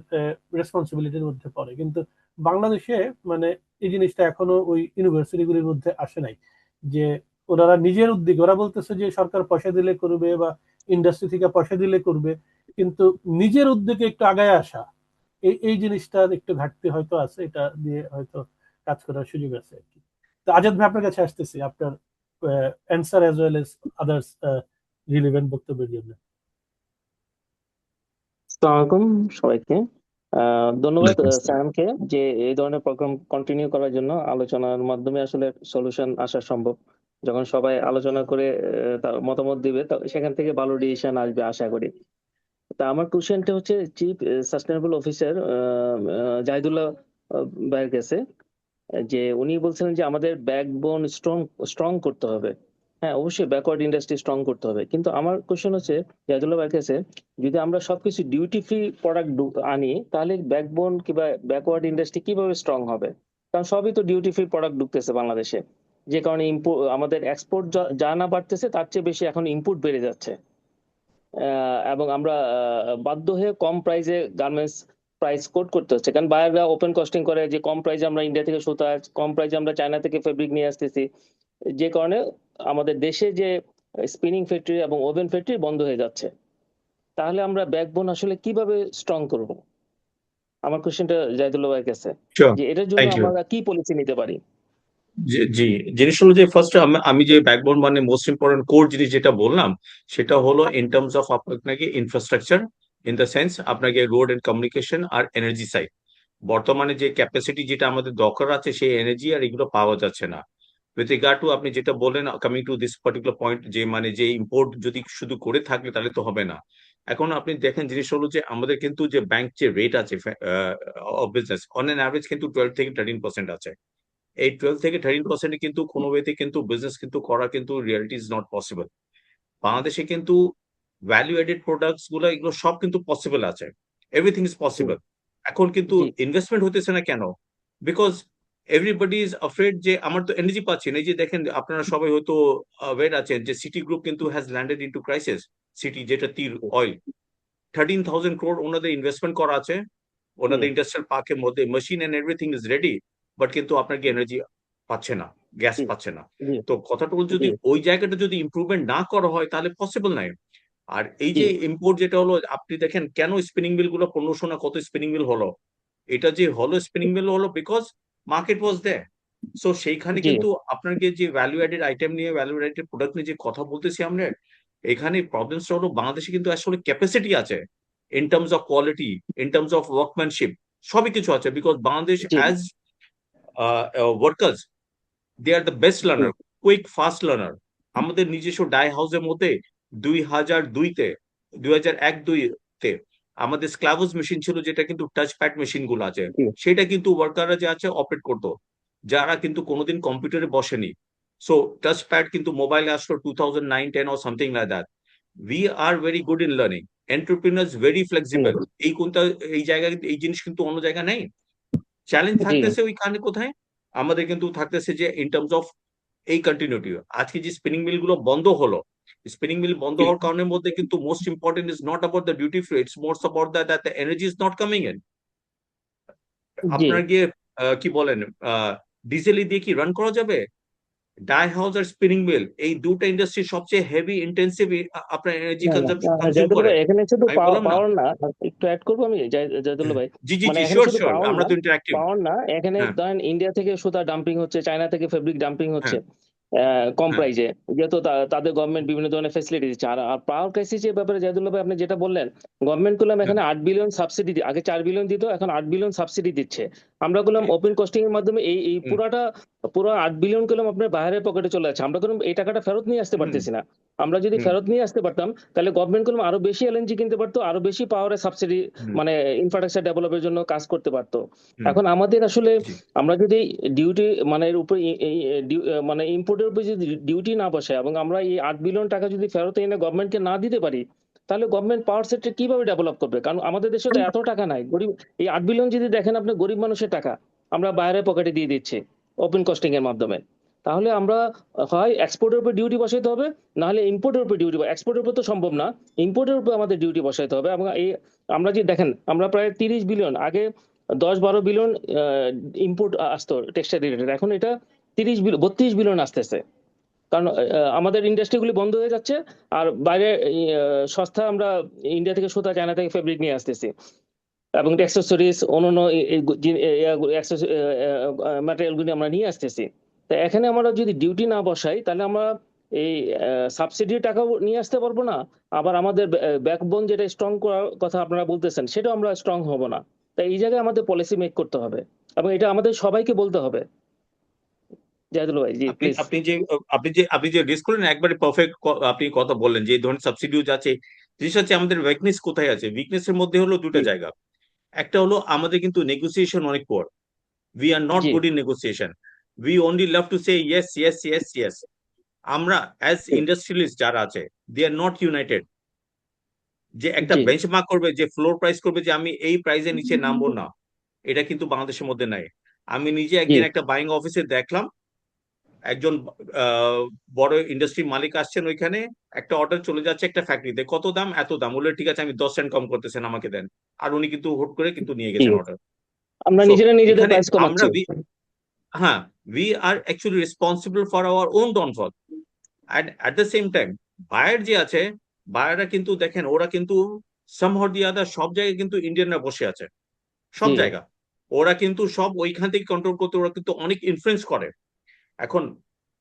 [SPEAKER 1] রেসপন্সিবিলিটির মধ্যে পড়ে। কিন্তু বাংলাদেশে মানে এই জিনিসটা এখনো ওই ইউনিভার্সিটি গুলির মধ্যে আসে নাই, যে ওনারা নিজের উদ্যোগে, ওরা বলতেছে যে সরকার পয়সা দিলে করবে বা ইন্ডাস্ট্রি থেকে পয়সা দিলে করবে, কিন্তু নিজের উদ্যোগে একটু আগায় আসা, এই জিনিসটার একটু ঘাটতি হয়তো আছে, এটা দিয়ে হয়তো কাজ করার সুযোগ আছে আর কি। তো আজাদ ভাই আপনার কাছে আসতেছি আপনার answer as well as others relevant বক্তব্যের জন্য।
[SPEAKER 8] আসসালামু আলাইকুম সবাইকে। ধন্যবাদ
[SPEAKER 3] ওয়ালাইকুম আসসালাম।
[SPEAKER 8] স্যামকে যে এই ধরনের প্রোগ্রাম কন্টিনিউ করার জন্য। আলোচনার মাধ্যমে আসলে সলিউশন আসা সম্ভব। যখন সবাই আলোচনা করে তার মতামত দিবে, সেখান থেকে ভালো ডিসিশন আসবে আশা করি। তা আমার কোশ্চেনটা হচ্ছে চিফ সাস্টেনেবল অফিসার জাহিদুল্লাহ ভাইয়ের কাছে, যে উনি বলছিলেন যে আমাদের ব্যাকবোন স্ট্রং করতে হবে। হ্যাঁ, অবশ্যই ব্যাকওয়ার্ড ইন্ডাস্ট্রি স্ট্রং করতে হবে, কিন্তু আমার কোশ্চেন হচ্ছে জাহিদুল্লাহ ভাইয়ের কাছে, যদি আমরা সবকিছু ডিউটি ফ্রি প্রোডাক্ট আনি, তাহলে ব্যাকবোন কিংবা ব্যাকওয়ার্ড ইন্ডাস্ট্রি কিভাবে স্ট্রং হবে? কারণ সবই তো ডিউটি ফ্রি প্রোডাক্ট ঢুকতেছে বাংলাদেশে, যে কারণে আমাদের এক্সপোর্ট যা না বাড়তেছে তার চেয়ে বেশি এখন ইম্পোর্ট বেড়ে যাচ্ছে। এবং আমরা বাধ্য হয়ে কম প্রাইসে গার্মেন্টস প্রাইস কোট করতে হচ্ছে, কারণ বায়াররা ওপেন কস্টিং করে যে কম প্রাইসে আমরা ইন্ডিয়া থেকে সুতা, কম প্রাইসে আমরা চায়না থেকে ফেব্রিক নিয়ে আসতেছি, যে কারণে আমাদের দেশে যে স্পিনিং ফ্যাক্টরি এবং ওভেন ফ্যাক্টরি বন্ধ হয়ে যাচ্ছে। তাহলে আমরা ব্যাকবোন আসলে কিভাবে স্ট্রং করব? আমার কোশ্চেনটা জাহিদুল্লাহ ভাইয়ের কাছে,
[SPEAKER 3] শিওর,
[SPEAKER 8] যে এটার জন্য
[SPEAKER 3] থ্যাংক ইউ।
[SPEAKER 8] আমরা কি পলিসি নিতে পারি?
[SPEAKER 3] জি, জিনিস হলো যে ফার্স্ট আমি যে ব্যাকবোন মানে মোস্ট ইম্পর্টেন্ট কোর জিনিস যেটা বললাম, সেটা হলো ইন টার্মস অফ আপনাকে ইনফ্রাস্ট্রাকচার, ইন দ্য সেন্স আপনাকে রোড এন্ড কমিউনিকেশন আর এনার্জি সাইড। বর্তমানে যে ক্যাপাসিটি যেটা আমাদের দরকার আছে সেই এনার্জি আর এগুলো পাওয়া যাচ্ছে না। উইথ রিগার্ড টু আপনি যেটা বললেন, coming to this particular point, যে মানে যে ইম্পোর্ট যদি শুধু করে থাকলে তাহলে তো হবে না। এখন আপনি দেখেন জিনিস হলো যে আমাদের কিন্তু যে ব্যাংক যে রেট আছে of business on an average কিন্তু 12 থেকে 13% আছে। এই 12 থেকে 13% কিন্তু কোনো ওয়েতে কিন্তু বিজনেস কিন্তু করা কিন্তু রিয়ালিটি ইজ নট পসিবল। বাংলাদেশে কিন্তু ভ্যালু এডেড প্রোডাক্টস গুলো এগুলো সব কিন্তু পসিবল আছে, এভরিথিং ইজ পসিবল। এখন কিন্তু
[SPEAKER 8] জি
[SPEAKER 3] ইনভেস্টমেন্ট হতেছে না কেন? বিকজ এভরিবডি ইজ অফ্রেড যে আমার তো এনার্জি পাচ্ছি না। এই যে দেখেন আপনারা সবাই হয়তো অ্যাওয়্যার আছেন যে সিটি গ্রুপ কিন্তু has landed into crisis. City যেটা তীর অয়েল, 13,000 crore ওনাদের ইনভেস্টমেন্ট করা আছে, ওনাদের ইন্ডাস্ট্রিয়াল পার্কের মধ্যে machine and everything is ready, but কিন্তু আপনার কি এনার্জি পাচ্ছে না, গ্যাস
[SPEAKER 8] জি
[SPEAKER 3] পাচ্ছে না।
[SPEAKER 8] জি
[SPEAKER 3] তো কথাটা হলো
[SPEAKER 8] জি
[SPEAKER 3] যদি ওই জায়গাটা যদি ইমপ্রুভমেন্ট না করা হয় তাহলে পসিবল নাই। আর এই
[SPEAKER 8] জি
[SPEAKER 3] যে ইম্পোর্ট যেটা হলো, আপনি দেখেন কেন স্পিনিং মিল গুলো 1500 না কত স্পিনিং মিল হলো, এটা যে হলো স্পিনিং মিল হলো because market was there. So সেইখানে
[SPEAKER 8] জি
[SPEAKER 3] কিন্তু আপনাকে যে ভ্যালু অ্যাডেড আইটেম নিয়ে, ভ্যালু অ্যাডেড প্রোডাক্ট নিয়ে যে কথা বলতেছি আমরা, এখানে প্রবলেমসটা হলো বাংলাদেশে কিন্তু আসলে ক্যাপাসিটি আছে, in terms of quality, in terms of workmanship, সবই কিছু আছে, because Bangladesh
[SPEAKER 8] G
[SPEAKER 3] as workers, they are the best
[SPEAKER 8] G
[SPEAKER 3] learner, quick, fast learner. আমাদের নিজস্ব ডাই হাউসের মধ্যে 2002-তে 2001-2-তে আমাদের স্ক্লাভোস মেশিন ছিল, যেটা কিন্তু টাচ প্যাড মেশিন গুলো আছে,
[SPEAKER 8] জি
[SPEAKER 3] সেটা কিন্তু ওয়ার্কাররা যে আছে অপারেট করতো, যারা কিন্তু কোনোদিন কম্পিউটারে বসেনি। সো টাচ প্যাড কিন্তু মোবাইলে আসলো 2009-10 or something like that. We are very good in learning. Entrepreneurs very
[SPEAKER 8] G
[SPEAKER 3] flexible. এই কোনটা, এই জায়গায় এই জিনিস কিন্তু অন্য জায়গা নেই। চ্যালেঞ্জ
[SPEAKER 8] জি
[SPEAKER 3] থাকতেছে ওইখানে কোথায়, আমাদের কিন্তু থাকতেছে যে ইন টার্মস অফ এই কন্টিনিউটি। আজকে যে স্পিনিং মিল গুলো বন্ধ হলো, স্পিনিং মিল বন্ধ হওয়ার কারণের মধ্যে কিন্তু most important is not about the duty free, it's most about that the energy is not coming in.
[SPEAKER 8] জি
[SPEAKER 3] আপনার গিয়ে কি বলেন, ডিজেলি দিয়ে কি রান করা যাবে? ডাই হাউস আর স্পিনিং মিল, এই দুটো ইন্ডাস্ট্রি সবচেয়ে হেভি ইন্টেন্সিভ আপনার এনার্জি
[SPEAKER 8] না না
[SPEAKER 3] কনজিউম
[SPEAKER 8] জাহিদুল
[SPEAKER 3] করে।
[SPEAKER 8] ভাই, এখানে শুধু
[SPEAKER 3] আমি বললাম না,
[SPEAKER 8] পাওয়ার না, একটু অ্যাড করবো আমি জাহিদুল ভাই,
[SPEAKER 3] জি জি
[SPEAKER 8] মানে
[SPEAKER 3] জি,
[SPEAKER 8] এখানে
[SPEAKER 3] শিওর
[SPEAKER 8] শুধু
[SPEAKER 3] শিওর,
[SPEAKER 8] পাওয়ার
[SPEAKER 3] আমরা
[SPEAKER 8] না,
[SPEAKER 3] তো ইন্টারঅ্যাক্টিভ।
[SPEAKER 8] পাওয়ার না, এখানে
[SPEAKER 3] হ্যাঁ
[SPEAKER 8] ধরেন ইন্ডিয়া থেকে সুতা ডাম্পিং হচ্ছে, চায়না থেকে ফেব্রিক ডাম্পিং হচ্ছে
[SPEAKER 3] হ্যাঁ
[SPEAKER 8] কম
[SPEAKER 3] হ্যাঁ
[SPEAKER 8] প্রাইজে, যেহেতু তাদের গভর্নমেন্ট বিভিন্ন ধরনের ফেসিলিটি দিচ্ছে। আর পাওয়ার ক্রাইসিসের ব্যাপারে জাহিদুল ভাই আপনি যেটা বললেন, গভর্নমেন্ট করলাম
[SPEAKER 3] হ্যাঁ
[SPEAKER 8] এখানে 8 বিলিয়ন সাবসিডি, আগে 4 বিলিয়ন দিত, এখন 8 বিলিয়ন সাবসিডি দিচ্ছে। আমরা করলাম ওপেন কস্টিং এর মাধ্যমে এই
[SPEAKER 3] হুম,
[SPEAKER 8] পুরো 8 বিলিয়ন করলাম আপনার বাইরের পকেটে চলে যাচ্ছে, আমরা করলাম এই টাকাটা ফেরত নিয়ে আসতে
[SPEAKER 3] হুম,
[SPEAKER 8] পারতেছি না। আমরা যদি
[SPEAKER 3] হুম,
[SPEAKER 8] ফেরত নিয়ে আসতে পারতাম, তাহলে গভর্নমেন্ট করলাম আরো বেশি এলএনজি কিনতে পারতো, আরো বেশি পাওয়ারের সাবসিডি
[SPEAKER 3] হুম,
[SPEAKER 8] মানে ইনফ্রাস্ট্রাকচার ডেভেলপের জন্য কাজ করতে পারতো।
[SPEAKER 3] হুম,
[SPEAKER 8] এখন আমাদের আসলে
[SPEAKER 3] জি
[SPEAKER 8] আমরা যদি ডিউটি মানে এর উপরে মানে ইম্পোর্টের উপরে যদি ডিউটি না বসে, এবং আমরা এই 8 বিলিয়ন টাকা যদি ফেরত এনে গভর্নমেন্টকে না দিতে পারি, তাহলে গভর্নমেন্ট পাওয়ার সেক্টর কিভাবে ডেভেলপ করবে? কারণ আমাদের দেশে তো এত টাকা নাই। গরিব এই 8 বিলিয়ন যদি দেখেন আপনি, গরিব মানুষের টাকা আমরা বাইরের পকেটে দিয়ে দিচ্ছি ওপেন কস্টিং এর মাধ্যমে। তাহলে আমরা হয় এক্সপোর্টের উপর ডিউটি বসাইতে হবে, না হলে ইম্পোর্টের উপর ডিউটি, এক্সপোর্টের উপর তো সম্ভব না, ইম্পোর্টের উপর আমাদের ডিউটি বসাইতে হবে। এবং এই আমরা যদি দেখেন, আমরা প্রায় 30 বিলিয়ন, আগে 10-12 বিলিয়ন ইম্পোর্ট আসতো টেক্সটাইল রিলেটেড, এখন এটা 32 বিলিয়ন আসতেছে। কারণ আমাদের ইন্ডাস্ট্রিগুলি বন্ধ হয়ে যাচ্ছে, আর বাইরে সস্তা আমরা ইন্ডিয়া থেকে সুতা, চায়না থেকে ফেব্রিক নিয়ে আসতেছি, এবং অ্যাক্সেসরিজ অন্যান্য ম্যাটেরিয়ালগুলি আমরা নিয়ে আসতেছি। তো এখানে আমরা যদি ডিউটি না বসাই, তাহলে আমরা এই সাবসিডির টাকাও নিয়ে আসতে পারবো না, আবার আমাদের ব্যাকবোন যেটা স্ট্রং করার কথা আপনারা বলতেছেন, সেটাও আমরা স্ট্রং হব না। তাই এই জায়গায় আমাদের পলিসি মেক করতে হবে, এবং এটা আমাদের সবাইকে বলতে হবে। জাহিদুল ভাই, জি
[SPEAKER 3] আপনি
[SPEAKER 8] প্লিজ।
[SPEAKER 3] আপনি যে রিস্ক করলেন একবারে পারফেক্ট, আপনি কথা বললেন যে এই ধরনের সাবসিডিজ আছে। জিনিস হচ্ছে আমাদের উইকনেস কোথায় আছে, উইকনেস এর মধ্যে হলো দুটো
[SPEAKER 8] জি
[SPEAKER 3] জায়গা। একটা হলো আমাদের কিন্তু নেগোসিয়েশন অনেক poor, we are not
[SPEAKER 8] the
[SPEAKER 3] good in negotiation, we only love to say yes yes yes yes. আমরা অ্যাজ
[SPEAKER 8] জি
[SPEAKER 3] ইন্ডাস্ট্রিয়ালিস্ট যারা আছে, দে আর নট ইউনাইটেড, যে একটা
[SPEAKER 8] জি
[SPEAKER 3] বেঞ্চমার্ক করবে, যে ফ্লোর প্রাইস করবে যে আমি এই প্রাইসের নিচে নামবো না, এটা কিন্তু বাংলাদেশের মধ্যে নাই। আমি নিজে
[SPEAKER 8] জি
[SPEAKER 3] একদিন একটা বাইং অফিসে দেখলাম, একজন বড় ইন্ডাস্ট্রি মালিক আসছেন ওইখানে, একটা অর্ডার চলে যাচ্ছে একটা ফ্যাক্টরিতে, কত দাম, এত দাম, বলে ঠিক আছে আমি 10 সেন্ট কম করতেছেন আমাকে দেন, আর উনি কিন্তু হুট করে কিন্তু নিয়ে
[SPEAKER 8] জি
[SPEAKER 3] গেছেন অর্ডার।
[SPEAKER 8] আমরা
[SPEAKER 3] সো
[SPEAKER 8] নিজেদের
[SPEAKER 3] এখানে
[SPEAKER 8] প্রাইস
[SPEAKER 3] আমরা
[SPEAKER 8] কমাচ্ছি।
[SPEAKER 3] হ্যাঁ, we are actually responsible for our own downfall. And at the same time buyer যে আছে, বায়াররা কিন্তু দেখেন ওরা কিন্তু সামহাউ দি আদার সব জায়গায় কিন্তু ইন্ডিয়ানরা বসে আছে, সব
[SPEAKER 8] জি
[SPEAKER 3] জায়গা ওরা কিন্তু সব ওইখান থেকে কন্ট্রোল করতে, ওরা কিন্তু অনেক ইনফ্লুয়েন্স করে। এখন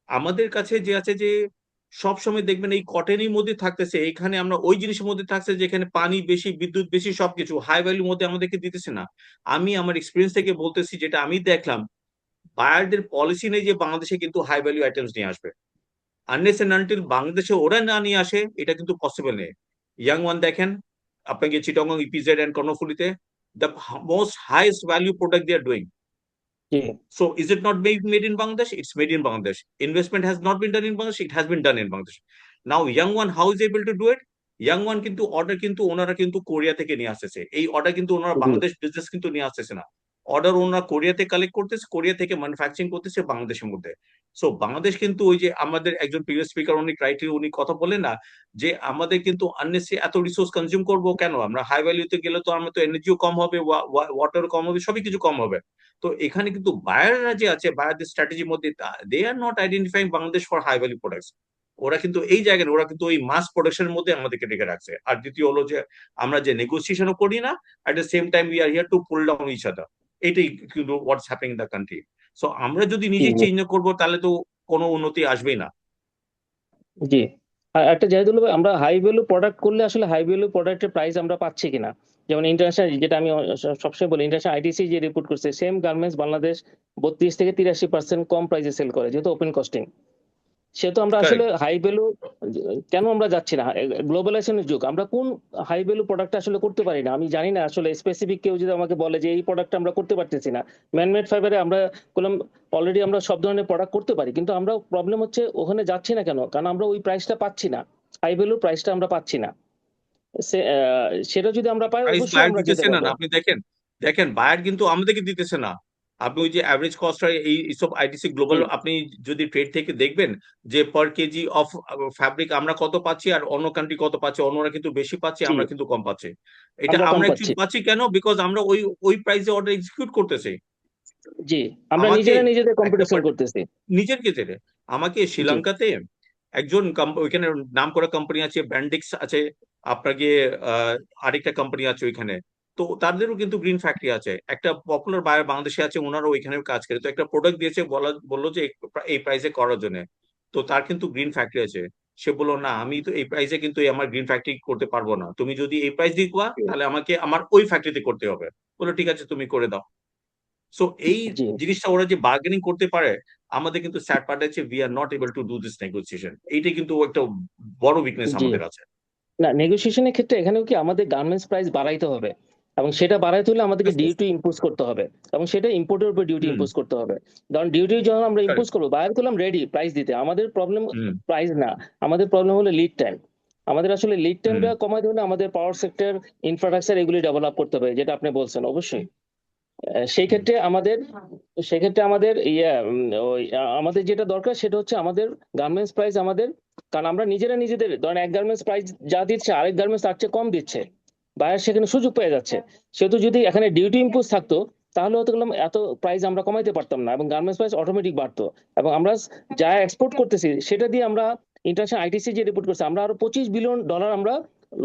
[SPEAKER 3] আমাদের কাছে যে আছে যে সব সময় দেখবেন এই কটনের মধ্যে থাকতেছে, এখানে আমরা ওই জিনিসের মধ্যে থাকছে যেখানে পানি বেশি, বিদ্যুৎ বেশি, সবকিছু হাই ভ্যালুর মধ্যে আমাদেরকে দিতেছে না। আমি আমার এক্সপিরিয়েন্স থেকে বলতেছি, যেটা আমি দেখলাম, বায়ারদের পলিসি নেই যে বাংলাদেশে কিন্তু হাই ভ্যালু আইটেমস নিয়ে আসবে। আনলেস এন্ড আনটিল বাংলাদেশে ওরা না নিয়ে আসে, এটা কিন্তু পসিবল নেই। ইয়াং ওয়ান দেখেন, আপনাকে চিটাগং, ইপিজেড এন্ড কর্ণফুলিতে the most highest value product they are doing.
[SPEAKER 8] জি
[SPEAKER 3] So is it not made in Bangladesh? It's made in Bangladesh. Investment has not been done in Bangladesh. It has been done in Bangladesh. Now young one how is able to do it? Young one কিন্তু order কিন্তু ওনারা কিন্তু Korea থেকে নিয়ে আসতেছে, এই order কিন্তু ওনারা
[SPEAKER 8] জি
[SPEAKER 3] বাংলাদেশ বিজনেস কিন্তু নিয়ে আসতেছে না, অর্ডার ওনারা কোরিয়া থেকে কালেক্ট করতেছে, কোরিয়া থেকে ম্যানুফ্যাকচারিং করতেছে বাংলাদেশের মধ্যে। সো বাংলাদেশ কিন্তু ওই যে আমাদের একজন প্রিভিয়াস স্পিকার উনি ক্রাইটেরিয়া উনি কথা বলেন না, যে আমাদের কিন্তু আননেসেসারি এত রিসোর্স কনজিউম করবো কেন, আমরা হাই ভ্যালুতে গেলে তো আমরা তো এনার্জিও কম হবে, ওয়াটার কম হবে, সবই কিছু কম হবে। তো এখানে কিন্তু বায়াররা যে আছে, বায়ারদের স্ট্র্যাটেজির মধ্যে they are not identifying Bangladesh for high value products. ওরা কিন্তু এই জায়গায়, ওরা কিন্তু ওই মাস প্রোডাকশনের মধ্যে আমাদেরকে রেখে রাখছে। আর দ্বিতীয় হলো যে আমরা যে নেগোসিয়েশনও করি না, at the same time we are here to pull down each other. এটাই কিন্তু what's happening in the country. So আমরা যদি নিজে চেঞ্জ করবো, তাহলে তো কোনো উন্নতি আসবেই না।
[SPEAKER 8] জি আর একটা জাহিদুল ভাই, আমরা হাই ভ্যালু প্রোডাক্ট করলে আসলে হাই ভ্যালু প্রোডাক্টের প্রাইস আমরা পাচ্ছি কিনা, যেমন ইন্টারন্যাশনাল, যেটা আমি সবসময় বলি, ইন্টারন্যাশনাল আইটিসি যে রিপোর্ট করছে, সেম গার্মেন্টস বাংলাদেশ 32 থেকে 83% কম প্রাইসে সেল করে, যেহেতু ওপেন কস্টিং। সেহেতু আমরা আসলে
[SPEAKER 3] কারেক্ট।
[SPEAKER 8] হাই ভ্যালু কেন আমরা যাচ্ছি না? গ্লোবালাইজেশনের যুগ, আমরা কোন হাই ভ্যালু প্রোডাক্ট আসলে করতে পারি না? আমি জানি না আসলে স্পেসিফিক কেউ যদি আমাকে বলে যে এই প্রোডাক্টটা আমরা করতে পারতেছি না। ম্যানমেড ফাইবারে আমরা করলাম, অলরেডি আমরা সব ধরনের প্রোডাক্ট করতে পারি, কিন্তু আমরা প্রবলেম হচ্ছে ওখানে যাচ্ছি না কেন? কারণ আমরা ওই প্রাইসটা পাচ্ছি না, হাই ভ্যালু প্রাইসটা আমরা পাচ্ছি না। সেটা যদি আমরা পাই,
[SPEAKER 3] প্রাইস
[SPEAKER 8] অবশ্যই
[SPEAKER 3] বায়ার
[SPEAKER 8] আমরা যেতে
[SPEAKER 3] দিতেছে না,
[SPEAKER 8] পারবো।
[SPEAKER 3] আপনি দেখেন, বায়ার কিন্তু আমাদেরকে দিতেছে না। আপনি ওই যে অ্যাভারেজ কস্ট এইসব আইটিসি গ্লোবাল,
[SPEAKER 8] জি
[SPEAKER 3] আপনি যদি ট্রেড থেকে দেখবেন যে পার কেজি অফ ফ্যাব্রিক আমরা কত পাচ্ছি আর অন্য কান্ট্রি কত পাচ্ছে, অন্যরা কিন্তু বেশি পাচ্ছে,
[SPEAKER 8] জি,
[SPEAKER 3] আমরা কিন্তু কম পাচ্ছি। এটা
[SPEAKER 8] আমরা কম
[SPEAKER 3] আমরা
[SPEAKER 8] পাচ্ছি।
[SPEAKER 3] অ্যাকচুয়ালি পাচ্ছি কেন? বিকজ আমরা ওই ওই প্রাইসে অর্ডার এক্সিকিউট করতেছি।
[SPEAKER 8] জি, আমরা
[SPEAKER 3] আমাকে
[SPEAKER 8] নিজেরা নিজেদের
[SPEAKER 3] একটা
[SPEAKER 8] কম্পিটিশন করতেছি।
[SPEAKER 3] নিজের ক্ষেত্রে আমাকে
[SPEAKER 8] জি
[SPEAKER 3] শ্রীলঙ্কাতে একজন ওইখানে নাম করা কোম্পানি আছে, ব্র্যান্ডিক্স আছে, আপনাকে আরেকটা কোম্পানি আছে ওইখানে। তো তাদেরও কিন্তু গ্রিন ফ্যাক্টরি আছে, একটা পপুলার বায়ার বাংলাদেশে আছে, ওনারও ওইখানে কাজ করে। তো একটা প্রোডাক্ট দিয়েছে, বললো যে এই প্রাইসে করার জন্য। তো তার কিন্তু গ্রিন ফ্যাক্টরি আছে। সে বললো না, আমি তো এই প্রাইসে কিন্তু আমার গ্রিন ফ্যাক্টরি করতে পারবো না, তুমি যদি এই প্রাইস দিবা তাহলে আমাকে আমার ওই ফ্যাক্টরিতে করতে হবে। বললো ঠিক আছে, তুমি করে দাও। সো এই
[SPEAKER 8] জি।
[SPEAKER 3] জিনিসটা ওরা যে বার্গেনিং করতে পারে, আমাদের কিন্তু স্যাড পার্ট হচ্ছে we are not able to do this negotiation. এইটা কিন্তু একটা বড় উইকনেস
[SPEAKER 8] জি,
[SPEAKER 3] আমাদের আছে।
[SPEAKER 8] না, নেগোসিয়েশনের ক্ষেত্রে এখানেও কি আমাদের গার্মেন্টস প্রাইস বাড়াইতে হবে, এবং সেটা বাড়াইতে হলে আমাদেরকে ডিউটি ইম্পোজ করতে হবে, এবং সেটা ইম্পোর্টের উপর ডিউটি
[SPEAKER 3] হুম,
[SPEAKER 8] ইম্পোজ করতে হবে। কারণ ডিউটি যখন আমরা ইম্পোজ
[SPEAKER 3] correct,
[SPEAKER 8] করবো, বাইরে করলাম রেডি প্রাইস দিতে, আমাদের প্রবলেম
[SPEAKER 3] হুম,
[SPEAKER 8] প্রাইস না, আমাদের প্রবলেম হলো লিড টাইম। আমাদের আসলে লিড
[SPEAKER 3] হুম,
[SPEAKER 8] টাইমটা কমাতে হলে আমাদের পাওয়ার সেক্টর ইনফ্রাস্ট্রাকচার এগুলি ডেভেলপ করতে হবে, যেটা আপনি বলছেন অবশ্যই। সেই
[SPEAKER 3] হুম,
[SPEAKER 8] ক্ষেত্রে আমাদের আমাদের যেটা দরকার সেটা হচ্ছে আমাদের গার্মেন্টস প্রাইস আমাদের, কারণ আমরা নিজেরা নিজেদের, ধরেন এক গার্মেন্টস প্রাইস যা দিচ্ছে আরেক গার্মেন্টস তার চেয়ে কম দিচ্ছে, বায়ার সেখানে সুযোগ পেয়ে যাচ্ছে। সেহেতু যদি এখানে ডিউটি ইম্পোজ থাকতো, তাহলে হয়তো গেলাম এত প্রাইস আমরা কমাইতে পারতাম না, এবং গার্মেন্টস প্রাইস অটোমেটিক বাড়তো, এবং আমরা যা এক্সপোর্ট করতেছি সেটা দিয়ে আমরা, ইন্টারন্যাশনাল আইটিসি যে রিপোর্ট করছে, আমরা আরো $25 বিলিয়ন আমরা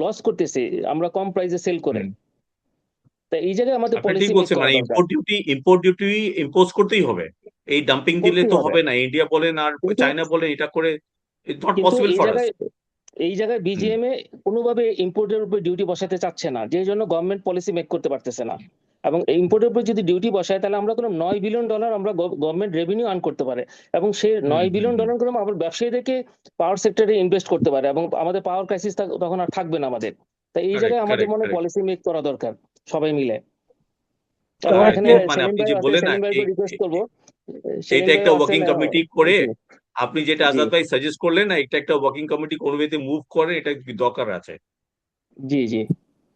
[SPEAKER 8] লস করতেছি আমরা কম প্রাইসে সেল করে।
[SPEAKER 3] হুম।
[SPEAKER 8] তা এই জায়গায় আমাদের
[SPEAKER 3] আপনি ঠিক
[SPEAKER 8] পলিসি মেক
[SPEAKER 3] বলছেন,
[SPEAKER 8] করা
[SPEAKER 3] মানে
[SPEAKER 8] দরকার,
[SPEAKER 3] ইম্পোর্ট ডিউটি ইম্পোজ করতেই হবে। এই ডাম্পিং দিলে
[SPEAKER 8] করতেই
[SPEAKER 3] তো
[SPEAKER 8] হবে।
[SPEAKER 3] হবে না, ইন্ডিয়া বলেন আর
[SPEAKER 8] কিন্তু
[SPEAKER 3] চায়না বলেন, এটা করে ইটস নট
[SPEAKER 8] কিন্তু
[SPEAKER 3] পসিবল ফর আস।
[SPEAKER 8] এই জায়গায় বিজিএমএ কোনোভাবে ইম্পোর্টের উপর ডিউটি বসাতে চাচ্ছে না, যে জন্য গভর্নমেন্ট পলিসি মেক করতে পারতেছে না। এবং ইম্পোর্টের উপর যদি ডিউটি বসায়, তাহলে আমরা কোনো $9 বিলিয়ন আমরা গভর্নমেন্ট রেভিনিউ আর্ন করতে পারে, এবং সেই
[SPEAKER 3] হুম, হুম, হুম,
[SPEAKER 8] $9 বিলিয়ন করে আবার ব্যবসায়ীদেরকে পাওয়ার সেক্টরে ইনভেস্ট করতে পারে, এবং আমাদের পাওয়ার ক্রাইসিস তখন আর থাকবে না আমাদের। তাই এই
[SPEAKER 3] কারেক্ট,
[SPEAKER 8] জায়গায় আমাদের
[SPEAKER 3] কারেক্ট,
[SPEAKER 8] মনে
[SPEAKER 3] কারেক্ট।
[SPEAKER 8] পলিসি মেক করা দরকার, সবাই মিলে।
[SPEAKER 1] তোমার
[SPEAKER 8] এখানে
[SPEAKER 1] কি
[SPEAKER 3] মানে
[SPEAKER 8] সেলিম
[SPEAKER 3] আপনি
[SPEAKER 8] ভাই
[SPEAKER 3] যে
[SPEAKER 8] আছে,
[SPEAKER 3] বলেন না,
[SPEAKER 8] সেলিম ভাইকে রিকোয়েস্ট করবো, সেলিম
[SPEAKER 3] এইটা
[SPEAKER 8] ভাই
[SPEAKER 3] একটা
[SPEAKER 8] আছেন।
[SPEAKER 3] ওয়ার্কিং কমিটি করে,
[SPEAKER 8] জি
[SPEAKER 3] আপনি যেটা
[SPEAKER 8] জি
[SPEAKER 3] আজাদ ভাই সাজেস্ট করলেন না, এটা একটা ওয়ার্কিং কমিটি কোন ওয়েতে মুভ করে, এটা দরকার আছে।
[SPEAKER 8] জি জি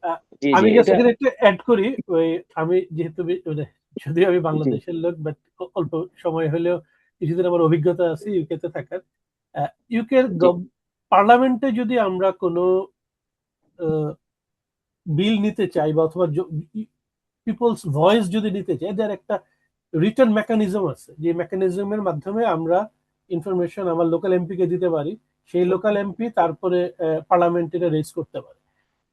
[SPEAKER 1] আহ,
[SPEAKER 8] জি জি
[SPEAKER 1] আমি জাস্ট
[SPEAKER 8] এটা
[SPEAKER 1] এখানে একটু অ্যাড করি। ওই আমি যেহেতু মানে যদিও আমি
[SPEAKER 8] জি
[SPEAKER 1] বাংলাদেশের লোক, বাট অল্প সময় হলেও কিছুদিন আমার অভিজ্ঞতা আছে ইউকে তে থাকার। ইউকের
[SPEAKER 8] জি
[SPEAKER 1] পার্লামেন্টে যদি আমরা কোনো বিল নিতে চাই বা অথবা পিপলস ভয়েস যদি নিতে চাই, যার একটা রিটার্ন মেকানিজম আছে, যে মেকানিজমের মাধ্যমে আমরা ইনফরমেশন আমার লোকাল এমপি কে দিতে পারি, সেই লোকাল এমপি তারপরে পার্লামেন্টে রেজ করতে পারে।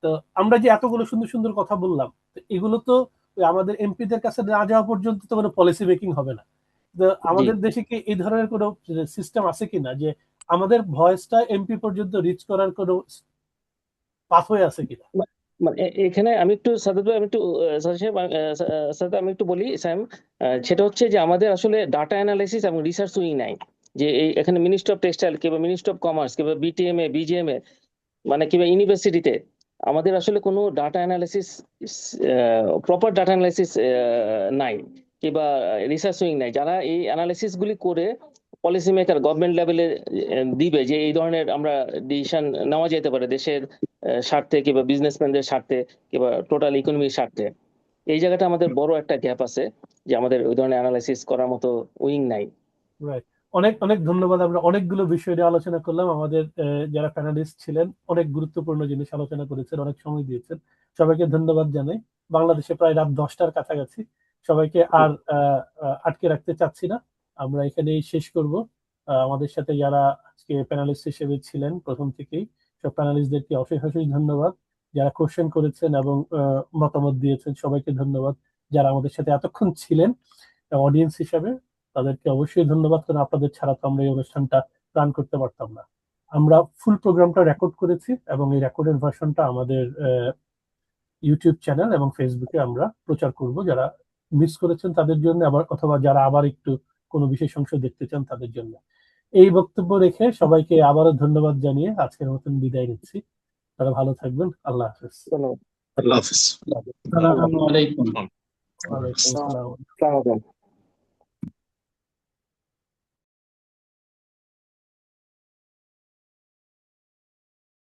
[SPEAKER 1] তো আমরা যে এতগুলো সুন্দর সুন্দর কথা বললাম, তো এগুলো তো ওই আমাদের এমপিদের কাছে না যাওয়া পর্যন্ত তো কোনো পলিসি মেকিং হবে না। তো
[SPEAKER 8] জি
[SPEAKER 1] আমাদের দেশে কি এই ধরনের কোনো সিস্টেম আছে কিনা, যে আমাদের ভয়েসটা এমপি পর্যন্ত রিচ করার কোনো পাথওয়ে আছে কিনা?
[SPEAKER 8] মানে এখানে আমি একটু সাদাত ভাই, আমি একটু সাদাত, আমি একটু বলি স্যাম। সেটা হচ্ছে যে আমাদের আসলে ডাটা অ্যানালাইসিস এবং রিসার্চ উইং নাই, যে এখানে মিনিস্ট্রি অফ টেক্সটাইল কিংবা মিনিস্ট্রি অফ কমার্স কিংবা বিটিএমএ বিজিএমএ, মানে কিংবা ইউনিভার্সিটিতে আমাদের আসলে কোনো data analysis, proper data analysis নাই, কিংবা রিসার্চ উইং নাই, যারা এই অ্যানালাইসিস গুলি করে পলিসি মেকার গভর্নমেন্ট লেভেলে দিবে যে এই ধরনের আমরা ডিসিশন নেওয়া যেতে পারে দেশের স্বার্থে কিংবা বিজনেসম্যানদের স্বার্থে কিংবা টোটাল ইকোনমির স্বার্থে। এই জায়গাটা আমাদের বড় একটা গ্যাপ আছে, যে আমাদের ওই ধরনের অ্যানালাইসিস করার মতো উইং নাই।
[SPEAKER 1] রাইট। অনেক অনেক ধন্যবাদ। আমরা অনেকগুলো বিষয় নিয়ে আলোচনা করলাম। আমাদের যারা প্যানেলিস্ট ছিলেন অনেক গুরুত্বপূর্ণ জিনিস আলোচনা করেছেন, অনেক সময় দিয়েছেন। সবাইকে ধন্যবাদ জানাই। বাংলাদেশে প্রায় রাত 10টার কাছাকাছি। সবাইকে আর আটকে রাখতে চাচ্ছি না, আমরা এখানেই শেষ করব। আমাদের সাথে যারা আজকে প্যানেলিস্ট হিসেবে ছিলেন প্রথম থেকেই, সব প্যানেলিস্টদেরকে অশেষ অশেষ ধন্যবাদ। যারা কোশ্চেন করেছেন এবং মতামত দিয়েছেন, সবাইকে ধন্যবাদ। যারা আমাদের সাথে এতক্ষণ ছিলেন অডিয়েন্স হিসাবে, তাদেরকে অবশ্যই ধন্যবাদ, কারণ আপনাদের ছাড়া তো আমরা এই অনুষ্ঠানটা রান করতে পারতাম না। আমরা ফুল প্রোগ্রামটা রেকর্ড করেছি এবং এই রেকর্ডের ভার্সনটা আমাদের ইউটিউব চ্যানেল এবং ফেসবুকে আমরা প্রচার করব, যারা মিস করেছেন তাদের জন্য, আবার অথবা যারা আবার একটু কোনো বিশেষ অংশ দেখতে চান তাদের জন্য। এই বক্তব্য রেখে সবাইকে আবারও ধন্যবাদ জানিয়ে আজকের মতন বিদায় নিচ্ছি। তারা ভালো থাকবেন। আল্লাহ হাফেজ।
[SPEAKER 8] ধন্যবাদ।
[SPEAKER 5] আল্লাহ হাফিজ।
[SPEAKER 2] আসসালামু আলাইকুম।
[SPEAKER 1] ওয়ালাইকুম আসসালাম।
[SPEAKER 8] আসসালামু আলাইকুম।